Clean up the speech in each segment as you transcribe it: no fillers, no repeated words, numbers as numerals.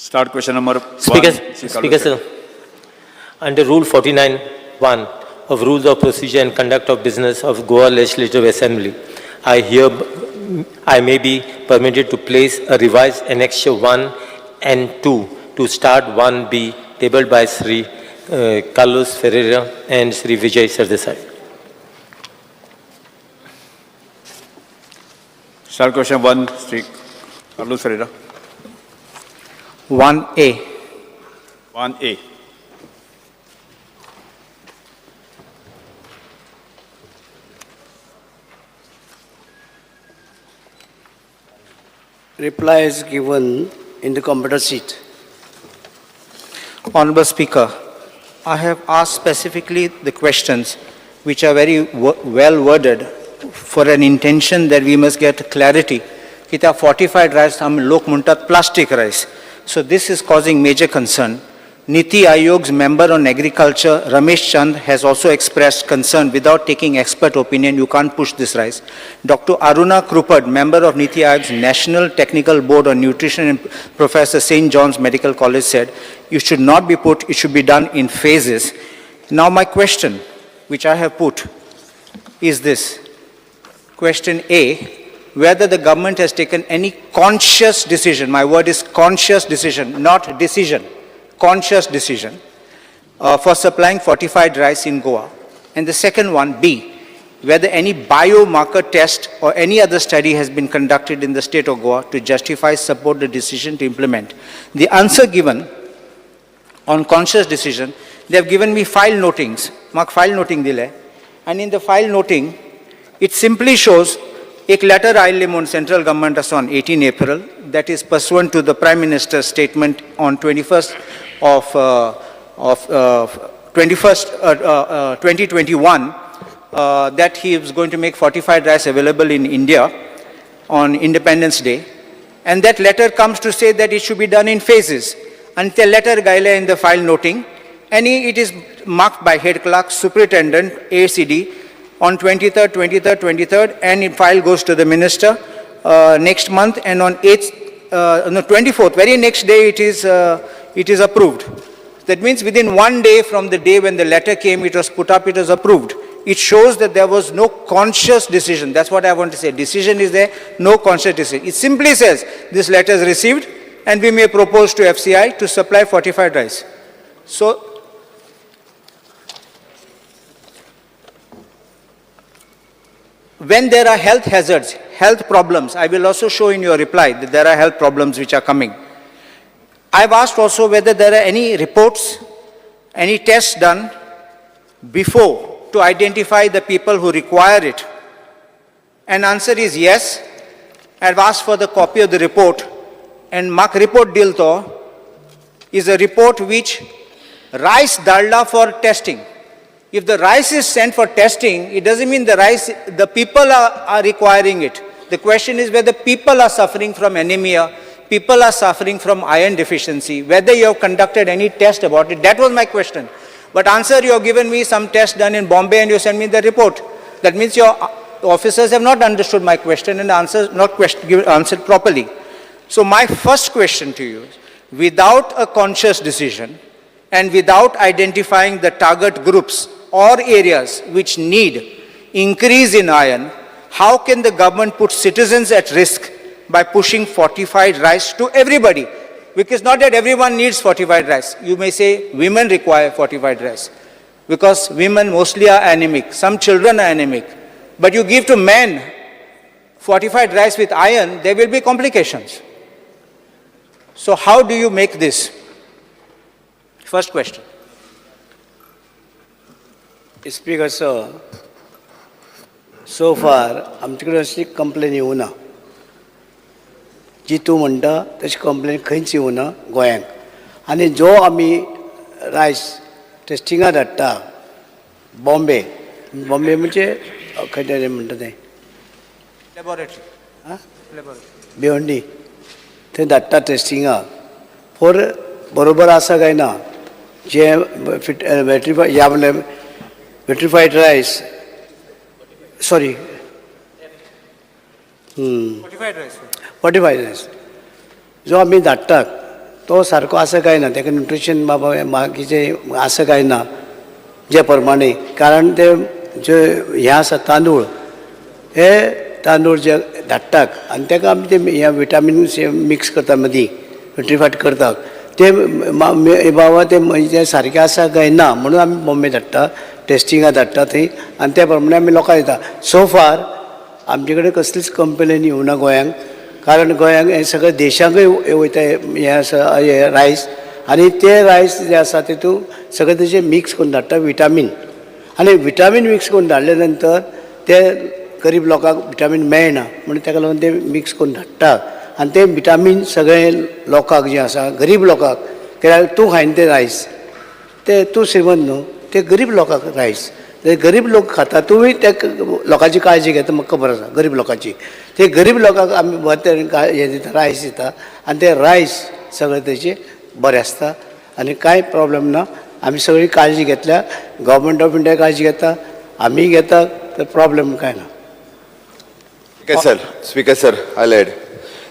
Start question number Speaker, one. Speaker sir, under Rule 49(1) of Rules of Procedure and Conduct of Business of Goa Legislative Assembly, I may be permitted to place a revised Annexure 1 and 2 to start 1B tabled by Sri Carlos Ferreira and Sri Vijay Sardesai. Start question one, Sri Carlos Ferreira. 1A. 1A. Reply is given in the computer sheet. Honorable Speaker, I have asked specifically the questions which are very well worded for an intention that we must get clarity. Kita fortified rice, hum lok muntat plastic rice. So this is causing major concern. Niti Ayog's member on agriculture, Ramesh Chand, has also expressed concern without taking expert opinion. You can't push this rice. Dr. Aruna Krupad, member of Niti Ayog's National Technical Board on Nutrition and Professor St. John's Medical College said, it should not be put, it should be done in phases. Now my question, which I have put, is this. Question A, whether the government has taken any conscious decision, my word is conscious decision, not decision, conscious decision, for supplying fortified rice in Goa. And the second one, B, whether any biomarker test or any other study has been conducted in the state of Goa to justify, support the decision to implement. The answer given on conscious decision, they have given me file notings, mark file noting dile, and in the file noting, it simply shows एक letter आइले on central government on 18 April, that is pursuant to the Prime Minister's statement on 21st of 2021 that he was going to make fortified rice available in India on Independence Day. And that letter comes to say that it should be done in phases. And the letter gaile in the file noting, and it is marked by head clerk, superintendent, ACD, on 23rd, and the file goes to the minister next month, and on 24th, very next day, it is approved. That means within 1 day from the day when the letter came, it was put up, it was approved. It shows that there was no conscious decision. That's what I want to say. Decision is there, no conscious decision. It simply says, this letter is received, and we may propose to FCI to supply fortified rice. So, when there are health hazards, health problems, I will also show in your reply that there are health problems which are coming. I've asked also whether there are any reports, any tests done before to identify the people who require it. And answer is yes. I've asked for the copy of the report, and mark report dil to is a report which rice dalda for testing. If the rice is sent for testing, it doesn't mean the people are requiring it. The question is whether people are suffering from anemia, people are suffering from iron deficiency, whether you have conducted any test about it. That was my question. But answer, you have given me some test done in Bombay and you sent me the report. That means your officers have not understood my question and answered properly. So my first question to you is, without a conscious decision and without identifying the target groups or areas which need increase in iron, how can the government put citizens at risk by pushing fortified rice to everybody? Because not that everyone needs fortified rice. You may say women require fortified rice because women mostly are anemic. Some children are anemic. But you give to men fortified rice with iron, there will be complications. So how do you make this? First question. Speaker sir, so far आमच्याकडे अशी complain येऊ ना. जी तू म्हणटा तशी complain खंयच येऊ ना गोंयांत. आनी जो आमी रायस टेस्टिंगा धाडटा बॉम्बे म्हणजे खंय ते म्हणटा तें लॅबॉरेटरी भिवंडी थंय धाडटा टेस्टिंगा फॉर बरोबर आसा काय ना जे vitrified rice, sorry, fortified rice, जो आमी धाडटात तो सारको आसा काय ना, ताका न्यूट्रिशन बाकीचें आसा काय ना जे प्रमाणे, कारण ते जे हे आसा तांदूळ, हे तांदूळ जे धाडटात आनी ताका आमी ते हे विटामीन मिक्स करता मदीं न्युट्रिफायड करतात, ते बाबा ते सारकें आसा काय ना म्हणून आमी बॉम्बे धाडटा, टेस्टिंगाक धाडटा थंय, आनी त्या प्रमाणे आमी लोकांक दिता. सो फार आमचे कडेन कसलीच कंप्लेन येवना गोंयांक, कारण गोंयांक हे सगळें देशाकय वयता हे आसा हे रायस, आनी ते रायस जे आसा तितूंत सगळें तेजें मिक्स करून धाडटा विटामीन, आनी विटामीन मिक्स करून धाडले नंतर ते गरीब लोकांक विटामीन मेळना म्हणून ताका लागून ते मिक्स करून धाडटा, आनी ते विटामीन सगळे लोकांक जे आसा गरीब लोकांक, कित्याक तूं खायन ते रायस, ते तूं श्रीमंत न्हू, ते गरीब लोकांक रायस, ते गरीब लोक खाता, तुमी त्या लोकांची काळजी घेता, म्हाका खबर आसा गरीब लोकांची, ते गरीब लोकांक आमी हे दिता रायस दिता, आनी ते रायस सगळे तेचे बरें आसता आनी कांय प्रॉब्लेम ना. आमी सगळी काळजी घेतल्या, गव्हर्मेंट ऑफ इंडिया काळजी घेता, आमी घेता, तर प्रॉब्लेम कांय ना. Speaker sir, I'll add.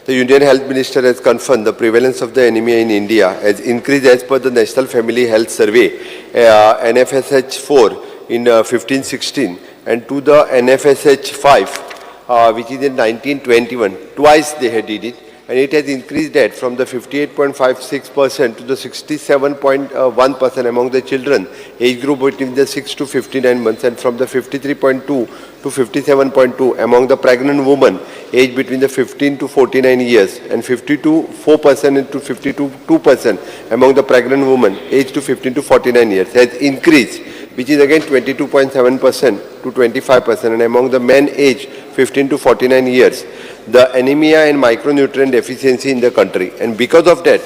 The Union Health Minister has confirmed the prevalence of the anemia in India has increased as per the National Family Health Survey, NFSH4 in 15-16, and to the NFSH5, which is in 1921. Twice they had did it, and it has increased that from the 58.56% to the 67.1% among the children age group between the 6 to 59 months, and from the 53.2 to 57.2 among the pregnant women aged between the 15 to 49 years, and 52.4% to 52% among the pregnant women aged to 15 to 49 years has increased, which is again 22.7% to 25%, and among the men aged 15 to 49 years, the anemia and micronutrient deficiency in the country. And because of that,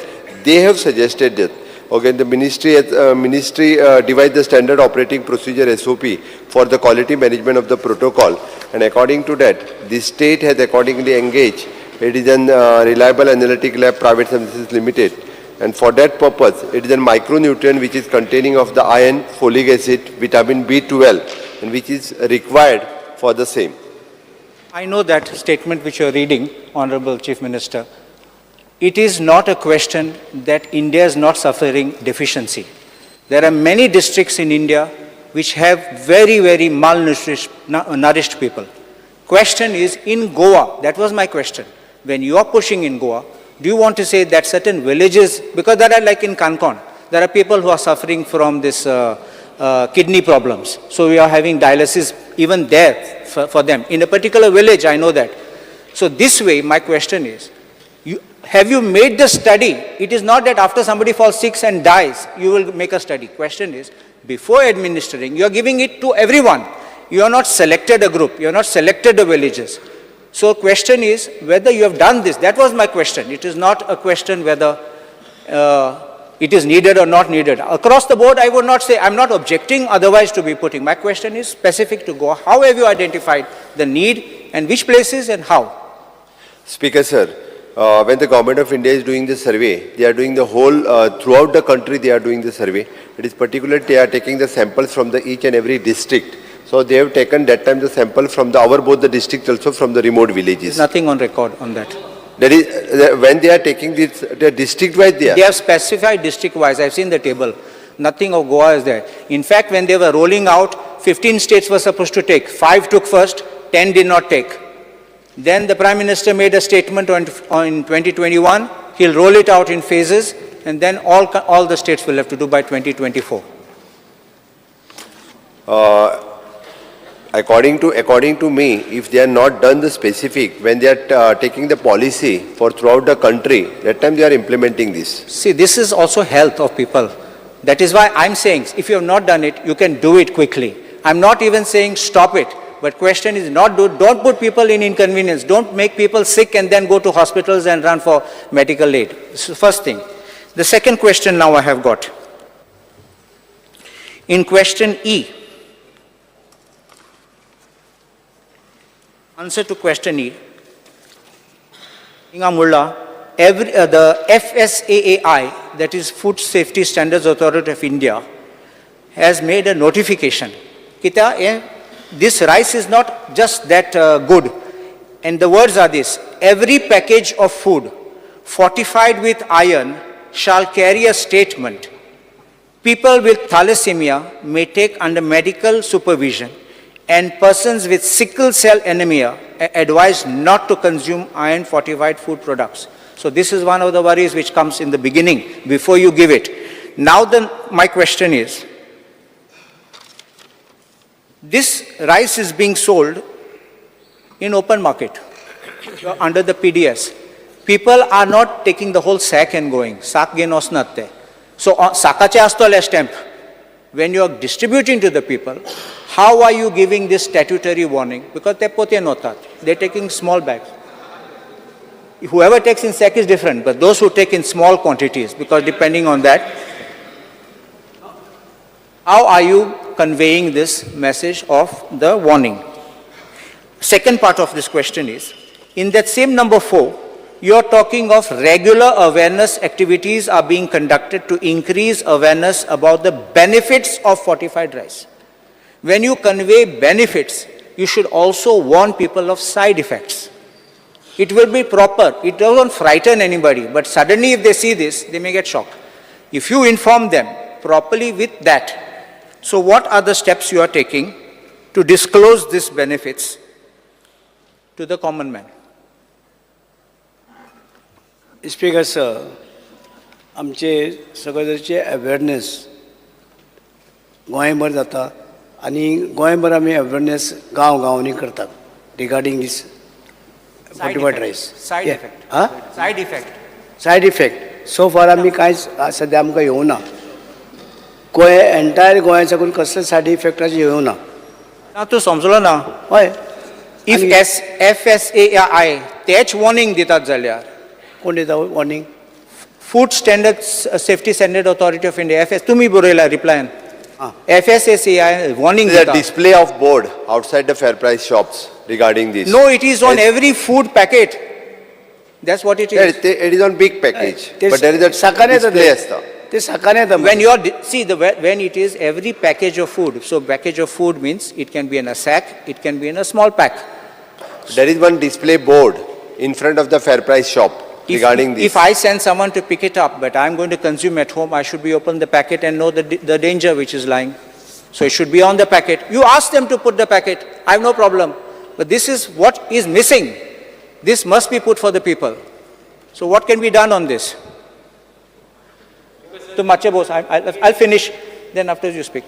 they have suggested that, okay, the ministry devised the standard operating procedure SOP for the quality management of the protocol, and according to that, the state has accordingly engaged. It is an Reliable Analytic Lab Private Services Limited, and for that purpose, it is a micronutrient which is containing of the iron, folic acid, vitamin B12, and which is required for the same. I know that statement which you are reading, Honorable Chief Minister. It is not a question that India is not suffering deficiency. There are many districts in India which have very, very malnourished people. Question is, in Goa, that was my question. When you are pushing in Goa, do you want to say that certain villages, because there are like in Kankan, there are people who are suffering from this kidney problems. So we are having dialysis even there for them. In a particular village, I know that. So this way, my question is, have you made the study? It is not that after somebody falls sick and dies, you will make a study. Question is, before administering, you are giving it to everyone. You are not selected a group. You are not selected the villages. So question is whether you have done this. That was my question. It is not a question whether it is needed or not needed. Across the board, I would not say, I'm not objecting otherwise to be putting. My question is specific to Goa. How have you identified the need and which places and how? Speaker sir, when the government of India is doing the survey, they are doing the whole, throughout the country they are doing the survey. It is particularly they are taking the samples from the each and every district. So they have taken that time the sample from both the districts, also from the remote villages. There's nothing on record on that. That is, when they are taking this, the district-wise They have specified district-wise. I've seen the table. Nothing of Goa is there. In fact, when they were rolling out, 15 states were supposed to take. 5 took first, 10 did not take. Then the Prime Minister made a statement in 2021. He'll roll it out in phases, and then all the states will have to do by 2024. According to me, if they are not done the specific, when they are taking the policy for throughout the country, that time they are implementing this. See, this is also health of people. That is why I'm saying, if you have not done it, you can do it quickly. I'm not even saying stop it. But question is don't put people in inconvenience. Don't make people sick and then go to hospitals and run for medical aid. This is the first thing. The second question now I have got. In question E, answer to question E, Inga Mulla, the FSAAI, that is Food Safety Standards Authority of India, has made a notification. This rice is not just that good. And the words are this: every package of food fortified with iron shall carry a statement. People with thalassemia may take under medical supervision, and persons with sickle cell anemia are advised not to consume iron fortified food products. So this is one of the worries which comes in the beginning before you give it. Now my question is, this rice is being sold in open market under the PDS. People are not taking the whole sack and going. Sack genos natte. So sakache astole stamp. When you are distributing to the people, how are you giving this statutory warning? Because they pote notat. They're taking small bags. Whoever takes in sack is different, but those who take in small quantities, because depending on that, how are you conveying this message of the warning? Second part of this question is, in that same number 4, you're talking of regular awareness activities are being conducted to increase awareness about the benefits of fortified rice. When you convey benefits, you should also warn people of side effects. It will be proper. It doesn't frighten anybody, but suddenly if they see this, they may get shocked. If you inform them properly with that, so what are the steps you are taking to disclose these benefits to the common man? Speaker sir, आमचे सगळ्यांचे awareness गोंयभर जाता आनी गोंयभर आमी awareness गांवांनी करतात regarding दीस fortified rice. Side Yeah. effect. Huh? Side effect. Said effect so फार आमी कांयच सद्या आमकां येवना गोंय एंटायर गोंया साकून कसले सायड इफेक्टाचे येवना ना तूं समजलो ना. हय If FSAI तेच warning दितात जाल्यार कोण दिता warning Food Standards Safety Standard Authority of India, FS, तुम्ही बरयला रिप्लायन. Ah. FSAI warning There is a दिता. display of board outside the fair price shops regarding this. No, it is on Yes. every food packet. That's what it Yeah, is. it is on big package, ते but there is a साकान येता display असता. ते साकान येता When you are, when it is every package of food, so package of food means it can be in a sack, it can be in a small pack. There is one display board in front of the fair price shop regarding this. If I send someone to pick it up, but I'm going to consume at home, I should be open the packet and know the danger which is lying. So it should be on the packet. You ask them to put the packet, I have no problem. But this is what is missing. This must be put for the people. So what can be done on this? To Mache Bose, I'll finish, then after you speak.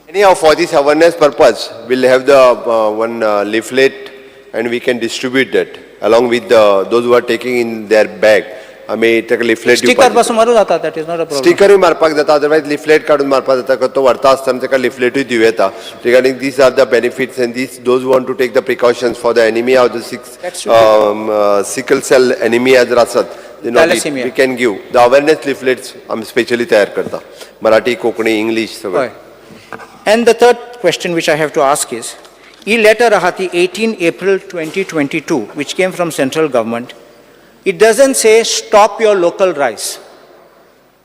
Anyhow, for this awareness purpose, we'll have the one leaflet and we can distribute that along with those who are taking in their bag. आम्ही ताका leaflet Sticker पासून मारू जाता, that is not a problem. स्टिकरूय मारपाक जाता, otherwise leaflet काढून मारपाक जाता, तो व्हरता आसतना ताका leafletूय दिवं येता. Regarding these are the benefits and those who want to take the precautions for the anemia or the sickle cell anemia जर आसत, Thalassemia. we can give. The awareness leaflets आमी specially तयार करता. मराठी, कोंकणी, इंग्लिश सगळं. Right. And the third question which I have to ask is, e-letter ahati 18 April 2022, which came from central government, it doesn't say stop your local rice.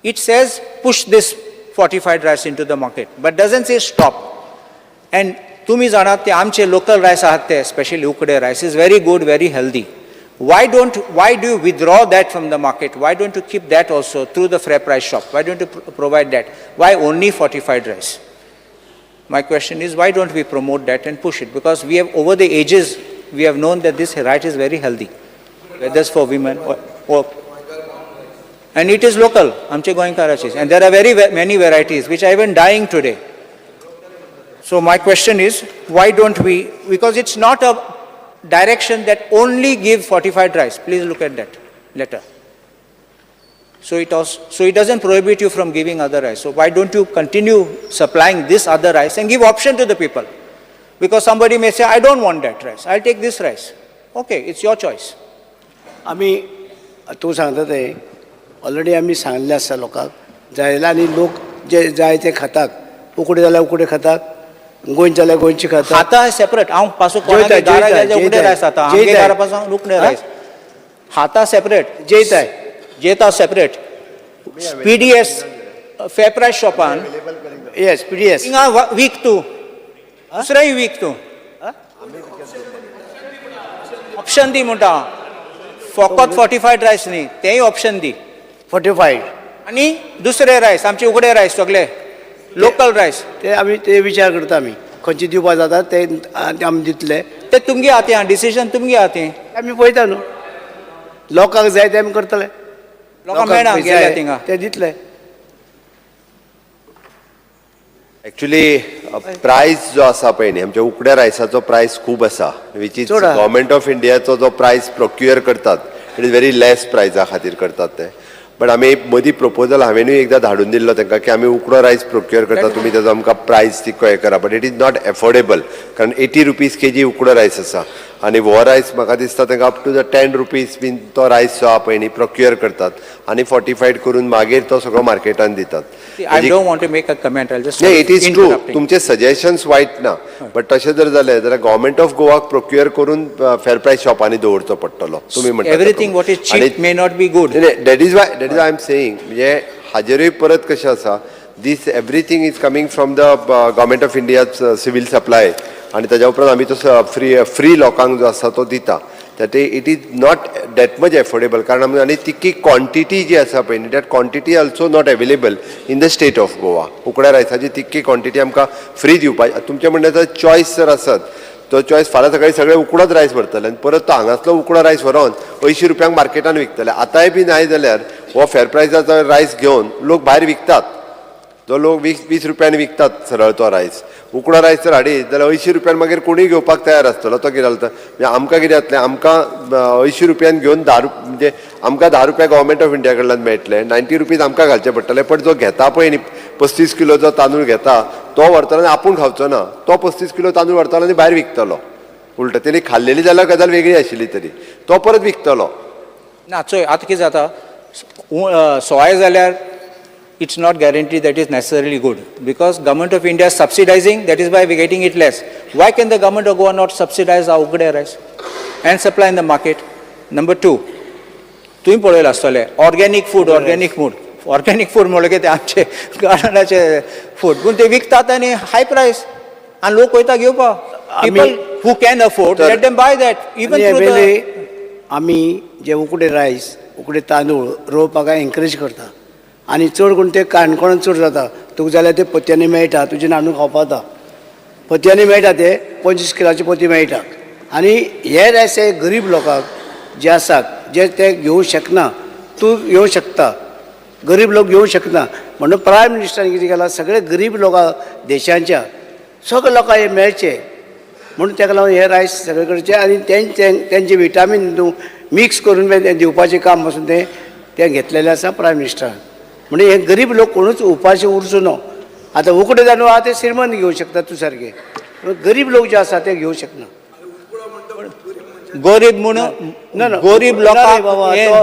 It says push this fortified rice into the market, but doesn't say stop. And tumi janat te amche local rice ahate, especially ukde rice, is very good, very healthy. Why do you withdraw that from the market? Why don't you keep that also through the fair price shop? Why don't you provide that? Why only fortified rice? My question is, why don't we promote that and push it? Because we have, over the ages, we have known that this rice is very healthy, whether it's for women or and it is local, amche Goan Karachis. And there are many varieties which are even dying today. So my question is, why don't we, because it's not a direction that only give fortified rice. Please look at that letter. So it doesn't prohibit you from giving other rice. So why don't you continue supplying this other rice and give option to the people? Because somebody may say, I don't want that rice, I'll take this rice. Okay, it's your choice. आमी तूं सांगता तें already आमी सांगलें आसा लोकांक जायला आनी लोक जे जाय ते खातात उकडे जाल्यार उकडे खातात गोंयचे जाल्यार गोंयचे खातात खाता सेपरेट हांव पासून कोणागे दारा गेले उकडे रायस खाता आमगे दारा पासून उकडे रायस खाता सेपरेट जेयताय जेता सेपरेट PDS fair price शॉपान येस PDS हिंगा वीक तूं दुसरेंय वीक तूं ऑप्शन दी म्हणटा फकत फोर्टिफायड रायस न्ही तेय ऑप्शन दी 45 आणि दुसरे रायस आमचे उगडे रायस सगळे लोकल रायस ते आमी ते विचार करता आमी खंयचे दिवपा जाता ते आमी दितले ते तुमगे हाती डिसिजन तुमगे हाती आमी पळयता न्हू लोकांक जाय ते आमी करतले लोकांक मेळना गेल्या थिंगा ते दितले एक्चुअली प्रायस जो आसा पळय न्ही आमच्या उकड्या रायसाचो प्रायस खूब आसा विच इज चड आहा. गव्हर्मेंट ऑफ इंडियाचो जो प्रायस प्रोक्युअर करतात इट इज व्हेरी लेस प्रायसा खातीर करतात ते बट आमी मदीं प्रपोजल हांवेनूय एकदां धाडून दिल्लो तांकां की आमी उकडो रायस प्रोक्युअर करता तुमी ताजो आमकां प्रायस तिको हे करा but it is not affordable कारण 80 रुपीज केजी उकडो रायस आसा आनी हो रायस म्हाका दिसता तांकां अप टू द 10 रुपीज बीन तो रायस जो आहा पळय न्ही प्रोक्युअर करतात आनी फोर्टिफायड करून मागीर तो सगळो मार्केटान दितात I don't want to make a comment I just it is true तुमचे सजेशन्स वायट ना बट तशें जर जालें जाल्यार गव्हर्मेंट ऑफ गोवाक प्रोक्युअर करून फेर प्रायस शॉपांनी दवरचो पडटलो तुमी म्हणटा everything what is cheap may not be good that is why I am saying म्हणजे हाजेरूय परत कशें आसा this everything is coming from the government of India civil supply आनी ताज्या उपरांत आमी तो फ्री लोकांक जो आसा तो दिता that it is not that much affordable कारण आनी तितकी क्वांटिटी जी आसा पळय न्ही that quantity also not available in the state of Goa उकड्या रायसाची तितकी क्वांटिटी आमकां फ्री दिवपाची तुमचे म्हणटा चॉयस जर आसत तो चॉयस फाल्यां सकाळी सगळे उकडोच रायस व्हरतले आनी परत तो हांगासलो उकडो रायस व्हरोन 80 रुपयांक मार्केटान विकतले आतांय बी नाय जाल्यार हो फेर प्रायसाचो रायस घेवन लोक भायर विकतात जो लोक 20 रुपयांनी विकतात सरळ तो रायस उकडो रायस जर हाडीत जाल्यार 80 रुपयान मागीर कोणूय घेवपाक तयार आसतलो तो कितें जाता म्हणजे आमकां कितें जातलें आमकां 80 रुपयान घेवन 10 म्हणजे आमकां 10 रुपया गव्हर्मेंट ऑफ इंडिया कडल्यान मेळटले 90 रुपीज आमकां घालचे पडटले पण जो घेता पळय न्ही 35 किलोचो तांदूळ घेता तो व्हरतलो आनी आपूण खावचो ना तो 35 किलो तांदूळ व्हरतलो आनी भायर विकतलो उलट तेणी खाल्लेली जाल्यार गजाल वेगळी आशिल्ली तरी तो परत विकतलो ना चोय आतां कितें जाता सोय जाल्यार it's not guaranteed that is necessarily good because government of India is subsidizing, that is why we're getting it less. Why can the government of Goa not subsidize our ukde rice and supply in the market? Number two, तुम्ही पळयला आसतले organic food म्हणले की ते आमचे गार्डनाचे food पूण ते विकतात आनी हाय प्रायस आनी लोक वयता घेवपाक people who can afford let them buy that even through the आमी जे उकडे रायस उकडे तांदूळ रोवपाक एनकरेज करता आनी चड करून ते काणकोणांत चड जाता तुका जाल्यार ते पत्यांनी मेळटा तुजें नानूक खावपाता पत्यांनी मेळटा ते 25 किलाची पती मेळटा आनी हे रायस हे गरीब लोकांक जे आसा जे ते घेवंक शकना तूं घेवंक शकता गरीब लोक घेवंक शकना म्हणून प्रायम मिनिस्टरान कितें केलां सगळे गरीब लोकांक देशांच्या सगळे लोकांक हे मेळचे म्हणून ताका लागून हे रायस सगळे करचे आनी तेंचे विटामीन मिक्स करून दिवपाचें काम पासून ते घेतलेलें आसा प्रायम मिनिस्टरान म्हणजे हे गरीब लोक कोणूच उपाशी उरचो न्हू आतां उकडे तांदूळ आहा ते श्रीमंत घेवंक शकता तूं सारके गरीब लोक जे आसा ते घेवंक शकना गरीब म्हणून गरीब लोकांक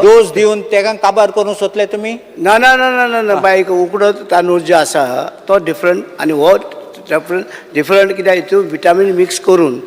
डोस दिवन तेका काबार करून सोदले तुमी ना ना ना ना ना ना बायक उकडो तांदूळ जे आसा तो डिफरंट आनी हो डिफरंट कित्याक हितून विटामीन मिक्स करून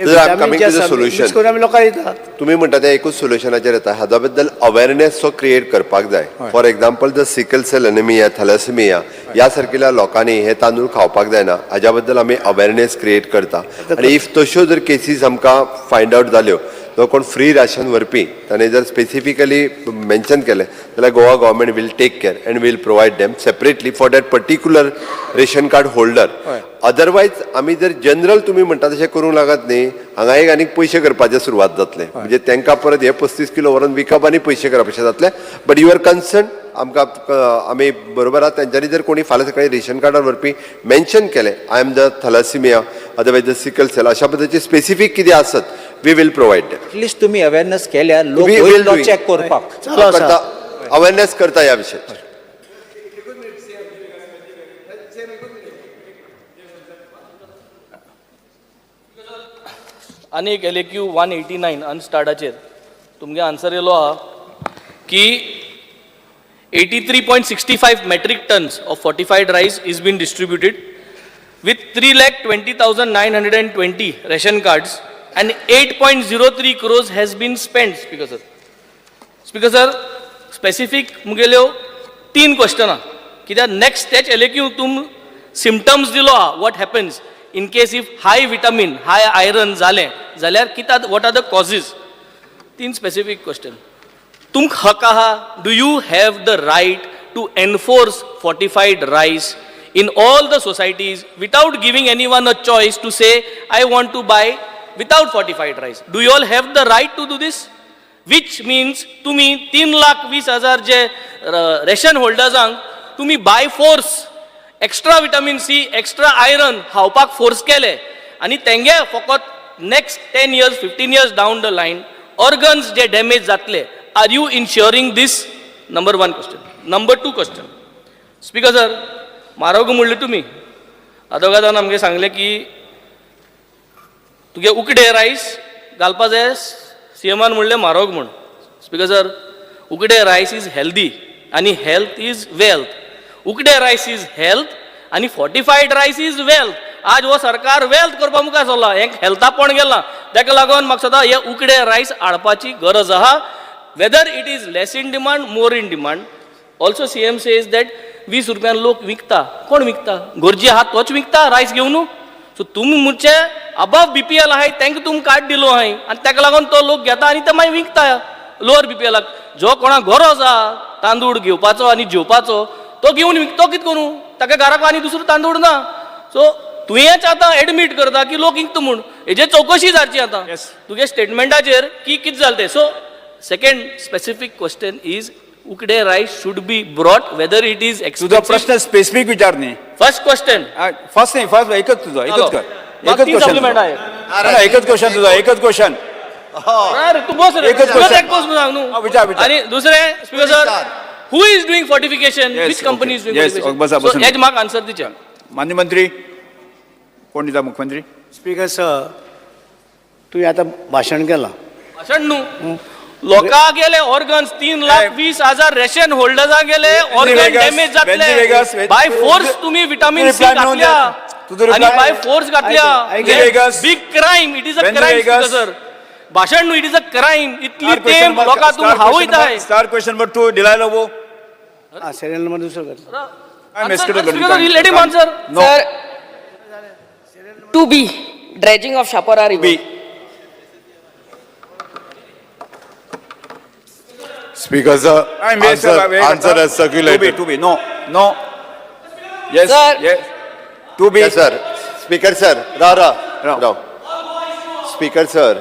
सोल्युशन आमी लोकांक दिता तुम्ही म्हणटा ते एकूच सोल्युशनाचेर येता हाच्या बद्दल अवेरनेस सो क्रिएट करपाक जाय for example the sickle cell anaemia thalassaemia ह्या सारकिल्या लोकांनी हे तांदूळ खावपाक जायना हाच्या बद्दल आमी अवेरनेस क्रिएट करता आनी इफ तश्यो जर केसीस आमकां फायंड आउट जाल्यो जो कोण फ्री राशन व्हरपी ताणें जर स्पेसिफिकली मेन्शन केलें जाल्यार Goa government will take care and will provide them separately for that particular ration card holder otherwise आमी जर जनरल तुमी म्हणटा तशें करूंक लागत न्ही हांगा एक आनीक पयशे करपाचें सुरवात जातलें म्हणजे तांकां परत हे 35 किलो व्हरून विकप आनी पयशे करप अशें जातलें बट युअर कन्सर्न आमकां आमी बरोबर आहा तेंच्यांनी जर कोणी फाल्यां सकाळी रेशन कार्डार व्हरपी मेन्शन केलें I am the thalassaemia otherwise the sickle cell अशा पद्दतीचे स्पेसिफीक कितें आसत we will provide them at least तुम्ही अवेअरनेस केल्यार लोक चेक करपाक अवेरनेस करता ह्या विशयाचेर आनी एक LAQ 189 अनस्टार्टाचेर तुमगे आन्सर येयलो आहा की 83.65 metric tons of fortified rice is being distributed with 3,20,920 ration cards and 8.03 crores has been spent. Speaker sir, specific मुगेल्यो 3 question कित्याक नेक्स्ट स्टेज LAQ तुम symptoms दिलो आहा what happens in case if high vitamin high iron जालें जाल्यार कित्याक what are the causes 3 specific question. तुमक हक आहा, do you have the right to enforce fortified rice in all the societies without giving anyone a choice to say, I want to buy without fortified rice? Do you all have the right to do this? Which means तुम्ही 3,20,000 जे ration होल्डर्सांक तुम्ही by force extra vitamin C, extra iron खावपाक force केले आणि तेंगे फकत next 10 years, 15 years down the line organs जे डॅमेज जातले. Are you ensuring this? Number 1 question. Number 2 question. Speaker sir, म्हारग म्हणले तुमी आदोगादान आमगे सांगले की तुगे उकडे रायस घालपा जाय. सीएमान म्हणले म्हारग म्हण. स्पीकर सर, उकडे रायस इज हेल्दी आणि हेल्थ इज वेल्थ. उकडे रायस इज हेल्थ आणि फॉर्टिफाईड रायस इज वेल्थ. आज हो सरकार वेल्थ करपा मुखार सरला, हें हेल्था पण गेला. ताका लागून म्हाका सदां हे उकडे रायस हाडपाची गरज आहा. Weather it is less in demand, more in demand. Also CM says that 20 रुपयान लोक विकता. कोण विकता? गरजे आहा तोच विकता रायस घेवन. सो तुमी मुझे अबव बीपीएल आहे तांकां तुम कार्ड दिलो आहे आणि ताका लागून तो लोक घेता आणि ते मागीर विकता लोअर बीपीएलाक. जो कोणाक गरज आहा तांदूळ घेवपाचो आणि जेवपाचो तो घेवन विकतो. कितें करूं? ताका घराक आनी दुसरो तांदूळ ना. सो तुवेंच आतां एडमीट करता की लोक विकता म्हूण. हेजेर चवकशी जावची आतां तुगे स्टेटमेंटाचेर की कितें जालें तें. So second specific question is उकडे rice should be brought whether it is तुझा एक्सपेन्सिव्ह. प्रश्न स्पेसिफिक विचार न्ही. First question. फर्स्ट नाही, फर्स्ट एकच तुझा, एकच कर. एकच तीन क्वेश्चन सप्लिमेंट आहे. एकच क्वेश्चन तुझा, एकच क्वेश्चन. अरे तू बस रे. एकच question. एक गोष्ट सांग न्हू. विचार, विचार. आणि दुसरे speaker sir, who is doing fortification? Yes, which company is okay. Doing Yes, बसा, फोर्टिफिकेशन? बसून. सो हेज म्हाका आन्सर दिचे. माननीय मंत्री कोण दिता? मुख्यमंत्री. स्पीकर सर, तुम्ही आता भाषण केला. भाषण न्हू. लोका गेले ऑर्गन्स 3,20,000 रेशन होल्डर्सा गेले ऑर्गन डॅमेज जातले. बाय फोर्स तुम्ही विटामिन सी घातल्या आणि बाय फोर्स घातल्या. Big crime. It is a crime speaker sir. भाषण न्हू, इट इज अ क्राईम. इतली तेम लोकां तुम्ही हावयताय. स्टार क्वेश्चन नंबर 2 दिलायलो वो. सिरियल नंबर दुसरं करतो. Let him answer. Sir, 2B, dredging of Shapora River. Speaker, sir, answer as circulated. 2B. No, no. Yes, Sir. yes. 2B. Yes, sir. Speaker, sir. Rao. Speaker, sir.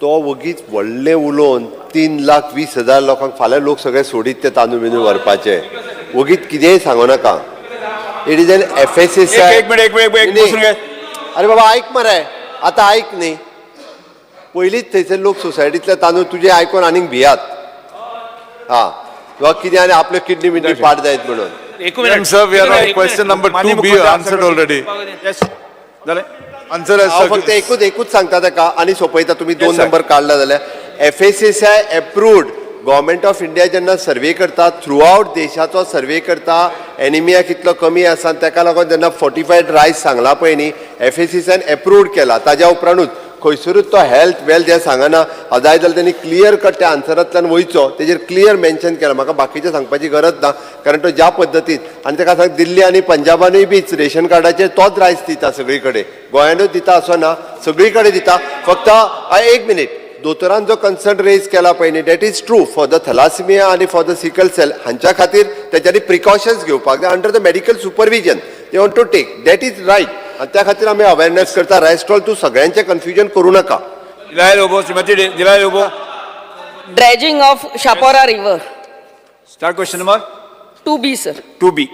तो वगीच व्हडलें उलोवन 3,20,000 लोकांक फाल्यां लोक सगळे सोडीत ते तांदूळ बिंदूळ व्हरपाचे. वगीत कितेंय सांगू नाका. It is N FSSAI. एक मिनिट बसून घे. अरे बाबा ऐक मरे, आता ऐक न्ही. पयलींच थंयसर लोक सोसायटीतले तांदूळ तुजे आयकून आनीक भियात. हा, किंवा कितें आनी आपल्यो किडनी बिडनी पाड जायत म्हणून. Madam, sir, we are on question number 2B answered already. Yes. जालें. Answer as हांव फक्त एकूच सांगता ताका आनी सोपयता. तुमी 2 नंबर काडला जाल्यार FSSAI approved. Government of India जेन्ना सर्वे करता, थ्रू आउट देशाचो सर्वे करता, एनिमिया कितलो कमी आसा ताका लागून जेन्ना फोर्टिफायड रायस सांगला पळय न्ही, FSSAIन एप्रूव्ड केला. ताज्या उपरांतूच खंयसरूच तो हेल्थ वेल्थ हें सांगना. जाय जाल्यार तेणी क्लियर कट त्या आन्सरांतल्यान वयचो, तेजेर क्लियर मेन्शन केला. म्हाका बाकीचें सांगपाची गरज ना, कारण तो ज्या पद्दतीन आनी ताका सांग दिल्ली आनी पंजाबानूय बी रेशन कार्डाचेर तोच रायस दिता सगळी कडेन. गोंयानूच दिता असो ना, सगळी कडेन दिता. फक्त एक मिनीट, दोतोरान जो कन्सर्न रेज केला पळय न्ही, that is true for the thalassemia आनी फॉर द सिकल सेल. हांच्या खातीर तेच्यानी प्रिकॉशन्स घेवपाक जाय under the medical supervision. They want to take, that is right. आणि त्या खातीर आमी अवेअरनेस करता. रेस्टॉल तूं सगळ्यांचें कन्फ्युजन करूं नाका. दिलायलो वो श्रीमती दिलायलो वो. Dredging of Shapora River. Star question number 2B, sir. 2B.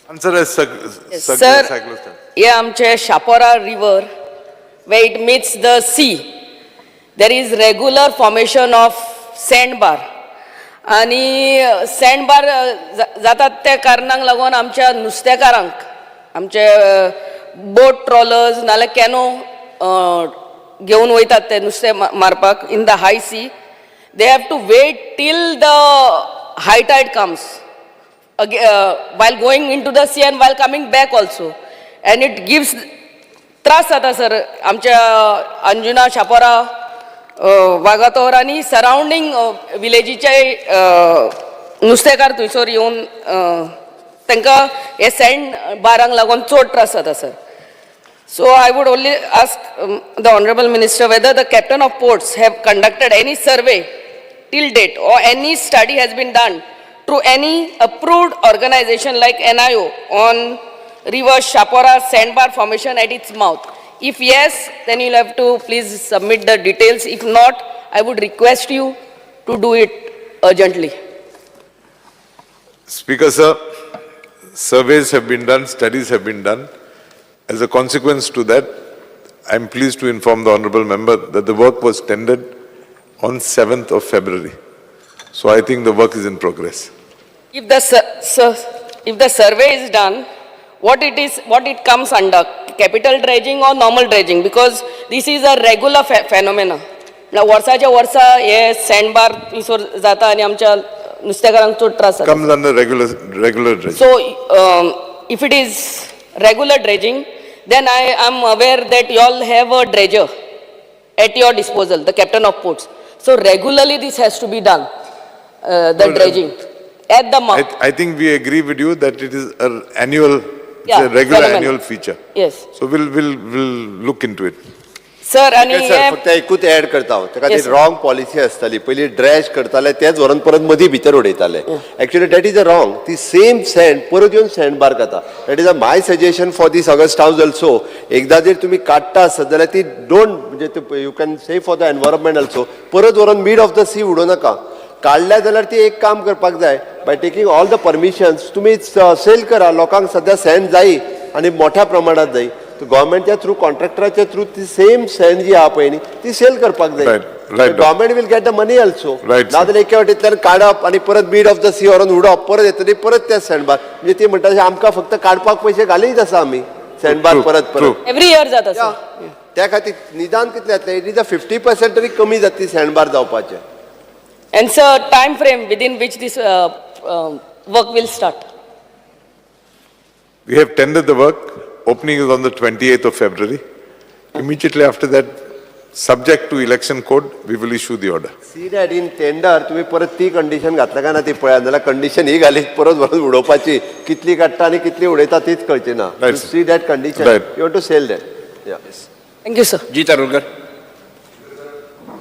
answer as Sir, circulated. हे आमचे Shapora River, where it meets the sea, there is regular formation of sandbar. आणि सँडबार जातात त्या कारणाक लागून आमच्या नुस्तेकारांक, आमचे बोट ट्रॉलर्स नाल्यार कॅनो घेवन वयतात ते नुस्तें मारपाक in the high sea. They have to wait till the high tide comes while going into the sea and while coming back also. And it gives त्रास जाता सर आमच्या अंजुना, शापोरा, वागातोर आणि सराउंडिंग विलेजीचे नुस्तेकार थंयसर येवन तांकां हे सँड बारांक लागून चड त्रास जाता sir. So I would only ask the Honorable Minister whether the captain of ports have conducted any survey till date or any study has been done through any approved organization like NIO on river Shapora sandbar formation at its mouth. If yes, then you'll have to please submit the details. If not, I would request you to do it urgently. Speaker, sir, surveys have been done, studies have been done. As a consequence to that, I am pleased to inform the honourable member that the work was tendered on 7th of February. So I think the work is in progress. If the survey is done, what it comes under, capital dredging or normal dredging? Because this is a regular phenomena. Now, वर्षाच्या वर्षा हे sandbar इसोर जाता आणि आमच्या नुस्तेकारांक त्रास जाता. Comes under regular dredging. So, if it is regular dredging, then I am aware that you all have a dredger at your disposal, the captain of ports. So regularly this has to be done, the dredging at the mouth. I think we agree with you that it is an annual, Yeah, it's a regular phenomenon. annual feature. Yes. So we'll look into it. Sir, and sir फक्त एकूच add करता हांव ताका ती Yes, sir. Wrong policy आसताली पयलीं ड्रॅश करताले तेच व्हरून परत मदीं भितर उडयताले actually that is a wrong ती सेम सँड परत येवन सँड बार करता that is a my suggestion for this August house also एकदा जर तुम्ही काडटा आसत जाल्यार ती डोंट म्हणजे you can save for the environment also परत व्हरून मिड ऑफ द सी उडोव नाका काडल्या जाल्यार ती एक काम करपाक जाय by taking all the permissions तुम्ही सेल करा लोकांक सध्या सँड जायी आणि मोठ्या प्रमाणात जायी गव्हर्मेंटच्या थ्रू कॉन्ट्रॅक्टराच्या थ्रू ती सेम सँड जी आहा पळय न्ही ती सेल करपाक जाय government will get the money also नाजाल्यार एके वाटेंतल्यान काडप आनी परत मिड ऑफ द सी व्हरून उडोवप परत येतली परत त्या सँडबार म्हणजे ती म्हणटा आमकां फक्त काडपाक पयशे घालीत आसा आमी सँडबार परत परत every year जाता sir. त्या खातीर निदान कितले जातले इट इज अ 50% तरी कमी जातली सँडबार जावपाचें. And sir, time frame within which this work will start. We have tendered the work. Opening is on the 28th of February. Immediately after that, subject to election code, we will issue the order. See that in tender तुम्ही परत ती condition घातल्या काय ना ती पळयात जाल्यार condition ही घालीत परत व्हरून उडोवपाची कितली काडटा आनी कितली उडयता तीच कळची ना. See that condition you want to sell that. Thank you sir. जी तारुलकर.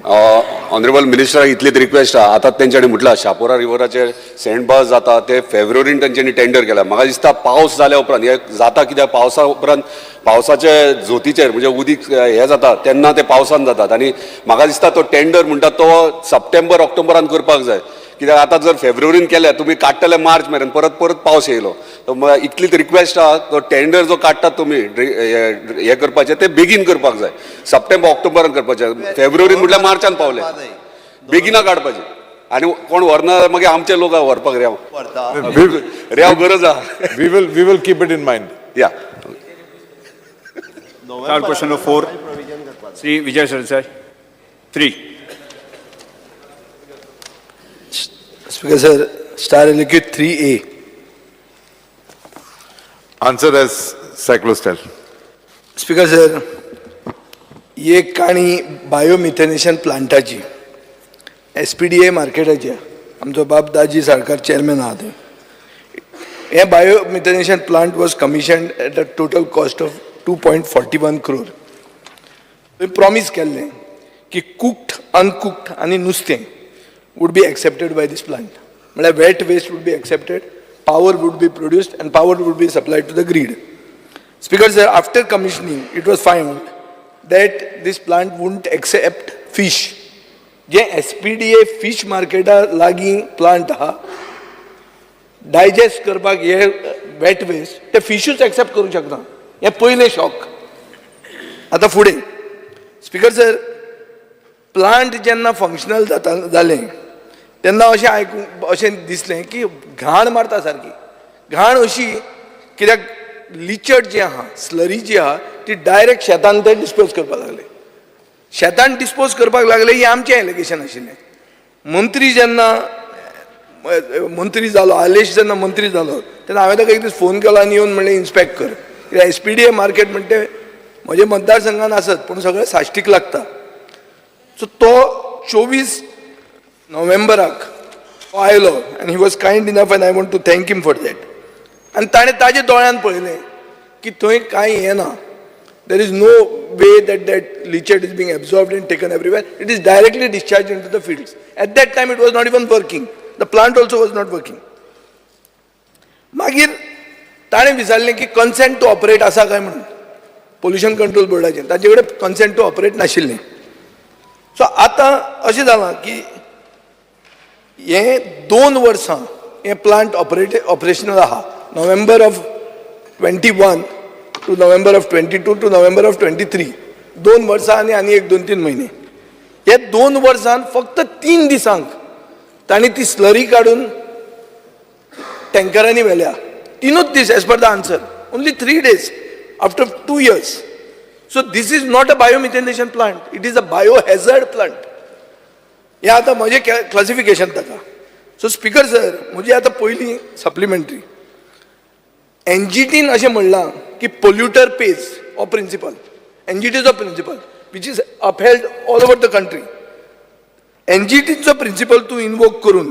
ऑनरेबल मिनिस्टर इतलीच रिक्वेस्ट आहा आतां तेंच्यांनी म्हटलां शापोरा रिवराचेर सँडबार जाता ते फेब्रुवारीन तेंच्यांनी टेंडर केला म्हाका दिसता पावस जाल्या उपरांत हे जाता कित्याक पावसा उपरांत पावसाचे जोतीचेर म्हणजे उदीक हे जाता तेन्ना ते पावसान जातात आनी म्हाका दिसता तो टेंडर म्हणटा तो सप्टेंबर ऑक्टोबरान करपाक जाय कित्याक आतां जर फेब्रुवारीन केल्या तुमी काडटले मार्च मेरेन परत पावस येयलो इतलीच रिक्वेस्ट आहा तो टेंडर जो काडटात तुमी हे करपाचें ते बेगीन करपाक जाय सप्टेंबर ऑक्टोबरान करपाचें फेब्रुवारीन म्हटल्यार मार्चान पावले बेगिना काडपाचें आनी कोण व्हरना मागीर आमचे लोक व्हरपाक रेंव गरज आहा. We will keep it in mind. या Question number 4. Sri Vijay Sarasai. 3. Speaker sir, star liquid 3A. Answer as cyclostal. Speaker sir, ये काणी बायोमिथेनेशन प्लांटाची SPDA मार्केटाची आमचो बाप दाजी सरकार चेअरमॅन आहा थंय. हे biomethanation plant was commissioned at a total cost of 2.41 crore. थंय प्रॉमिस केल्लें की कुक्ड अनकुक्ड आनी नुस्तें would be accepted by this plant. Matlab wet waste would be accepted, power would be produced and power would be supplied to the grid. Speaker sir, after commissioning, it was found that this plant wouldn't accept fish. जे SPDA fish market लागी plant हा, digest करपाक हे wet waste, ते fishूच accept करू शकना. हे पहिले shock. आता फुडें. Speaker sir, plant जेन्ना functional जालें, तेन्ना अशें दिसलें की घाण मारता सारकी घाण अशी कित्याक लिचड जी आहा स्लरी जी आहा ती डायरेक्ट शेतान ते डिस्पोज करपाक लागले शेतान डिस्पोज करपाक लागले ही आमचें एलिगेशन आशिल्लें मंत्री जेन्ना मंत्री जालो आलेश जेन्ना मंत्री जालो तेन्ना हांवें ताका एक दीस फोन केलो आनी येवन म्हणलें इन्स्पेक्ट कर कित्याक SPDA मार्केट म्हणटा म्हज्या मतदारसंघान आसत पूण सगळें साश्टीक लागता सो तो 24 नोव्हेंबराक आयलो आनी he was kind enough and I want to thank him for that आनी ताणें ताजे दोळ्यान पळयलें की थंय कांय हें ना There is no way that leachate is being absorbed and taken everywhere. It is directly discharged into the fields. At that time, it was not even working. The plant also was not working. मागीर ताणें विचारलें की consent to operate आसा काय म्हणून pollution control बोर्डाचें ताचे कडेन consent to operate नाशिल्लें. सो आतां अशें जालां की हें 2 वर्सां हें प्लांट ऑपरेशनल आहा. November of 21 to November of 22 to November of 23. 2 वर्सां आनी एक 2-3 महिने. हे 2 वर्सांत फक्त 3 दिसांक तांणी ती स्लरी काडून टँकरांनी व्हेल्या. 3च दीस as per the answer. Only 3 days after 2 years. So this is not a biomethanation plant. It is a biohazard plant. हे आतां म्हजें क्लासिफिकेशन ताका. सो स्पीकर सर, म्हजी आतां पयली सप्लिमेंटरी. एनजीटीन अशें म्हणलां की पोल्युटर पेज हो प्रिंसिपल. एनजीटीचो principle which is upheld all over the country. एनजीटीचो प्रिंसिपल तूं इनवोक करून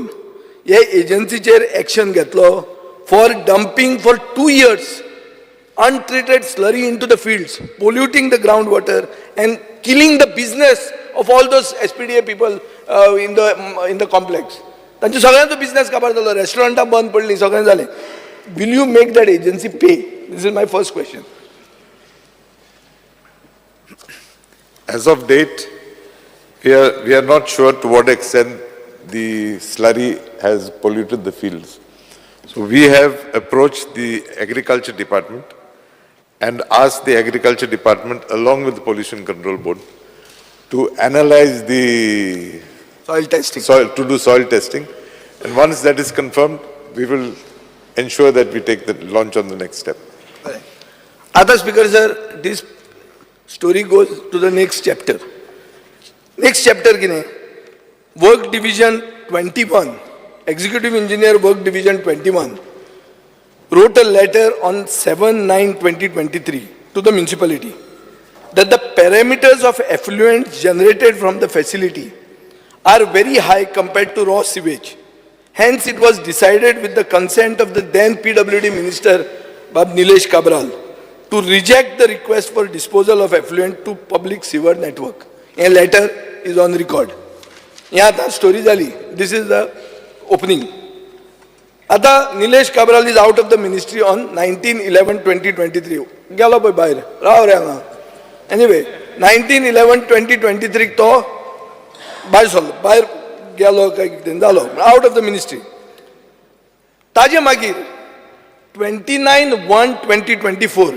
हे एजन्सीचेर एक्शन घेतलो for dumping for 2 years untreated slurry into the fields, polluting the groundwater and killing the business of all those SPDA people in the complex. तांचो सगळ्यांचो business काबार जालो. रेस्टॉरंटां बंद पडलीं, सगळें जालें. Will you make that agency pay? This is my first question. As of date, we are not sure to what extent the slurry has polluted the fields. So we have approached the Agriculture Department and asked the Agriculture Department, along with the Pollution Control Board, to analyze the Soil testing. to do soil testing. And once that is confirmed, we will ensure that we take the launch on the next step. Other Speaker sir, this story goes to the next chapter. Next chapter kine Work Division 21, Executive Engineer Work Division 21 wrote a letter on 7/9/2023 to the municipality that the parameters of effluent generated from the facility are very high compared to raw sewage. Hence, it was decided with the consent of the then PWD Minister, Bab Nilesh Kabral, to reject the request for disposal of effluent to public sewer network. A letter is on record. Here story jali. This is the opening. Ata Nilesh Kabral is out of the ministry on 19/11/2023. Galo boy bahir. Rao reanga. Anyway, 19/11/2023 to bahir गेलो काय जालो out of the ministry. ताजे मागीर 29/1/2024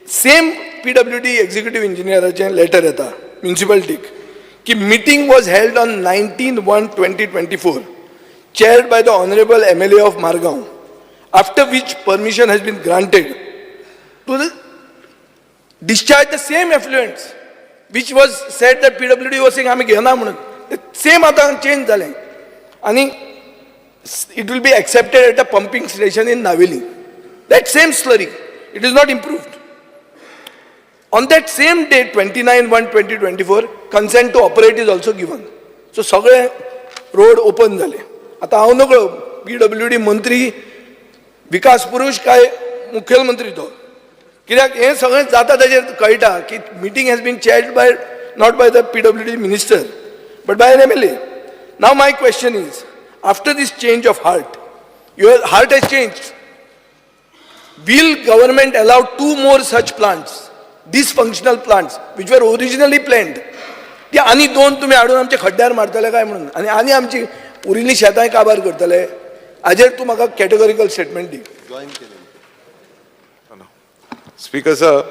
same PWD executive engineeraचे letter येता म्युनिसिपालिटीक की meeting was held on 19/1/2024 chaired by the honorable MLA of Margaon, after which permission has been granted to discharge the same effluents which was said that PWD was saying आमी घेना म्हणून. Same आता change जालें आणि it will be accepted at a pumping station in Naveli. That same slurry, it is not improved. On that same day, 29/1/2024, consent to operate is also given. So सगळे road open झाले. आता हांव नकळो PWD मंत्री विकास पुरुष काय मुखेलमंत्री तो, कित्याक हें सगळें जाता ताचेर कळटा की meeting has been chaired by not by the PWD minister but by an MLA. Now my question is, after this change of heart, your heart has changed. Will government allow 2 more such plants, dysfunctional plants, which were originally planned? ती आनी 2 तुम्ही हाडून आमच्या खड्ड्यार मारतले काय म्हणून आनी आमची उरिल्ली शेतांय काबार करतले? हाजेर तूं म्हाका कॅटेगोरिकल स्टेटमेंट दी. Speaker sir,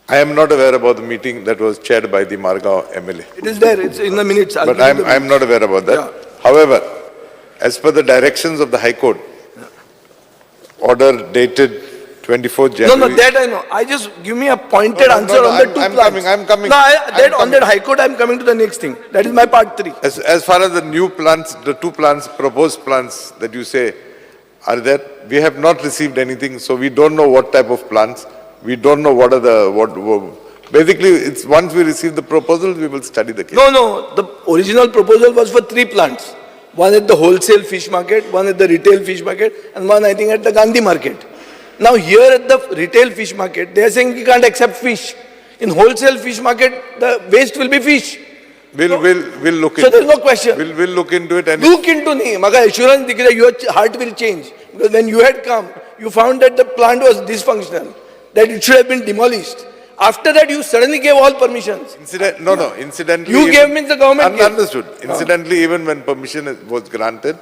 I am not aware about the meeting that was chaired by the Margaon MLA. It is there, it's in the minutes. But I am not aware about that. Yeah. However, as per the directions of the High Court, order dated 24th January. No, that I know. I just give me a pointed answer on the 2 plants. I'm coming. No, on that High Court, I'm coming to the next thing. That is my part 3. As far as the new plants, the 2 plants, proposed plants that you say are there, we have not received anything, so we don't know what type of plants. We don't know what are basically it's once we receive the proposal, we will study the case. No, the original proposal was for 3 plants. One at the wholesale fish market, one at the retail fish market, and one I think at the Gandhi market. Now here at the retail fish market, they are saying we can't accept fish. In wholesale fish market, the waste will be fish. We'll look into So there's no question. We'll look into it and Look into me. Maka assurance dikhi your heart will change. Because when you had come, you found that the plant was dysfunctional, that it should have been demolished. After that, you suddenly gave all permissions. incidentally. You gave means the government gave. Understood. Incidentally, even when permission was granted,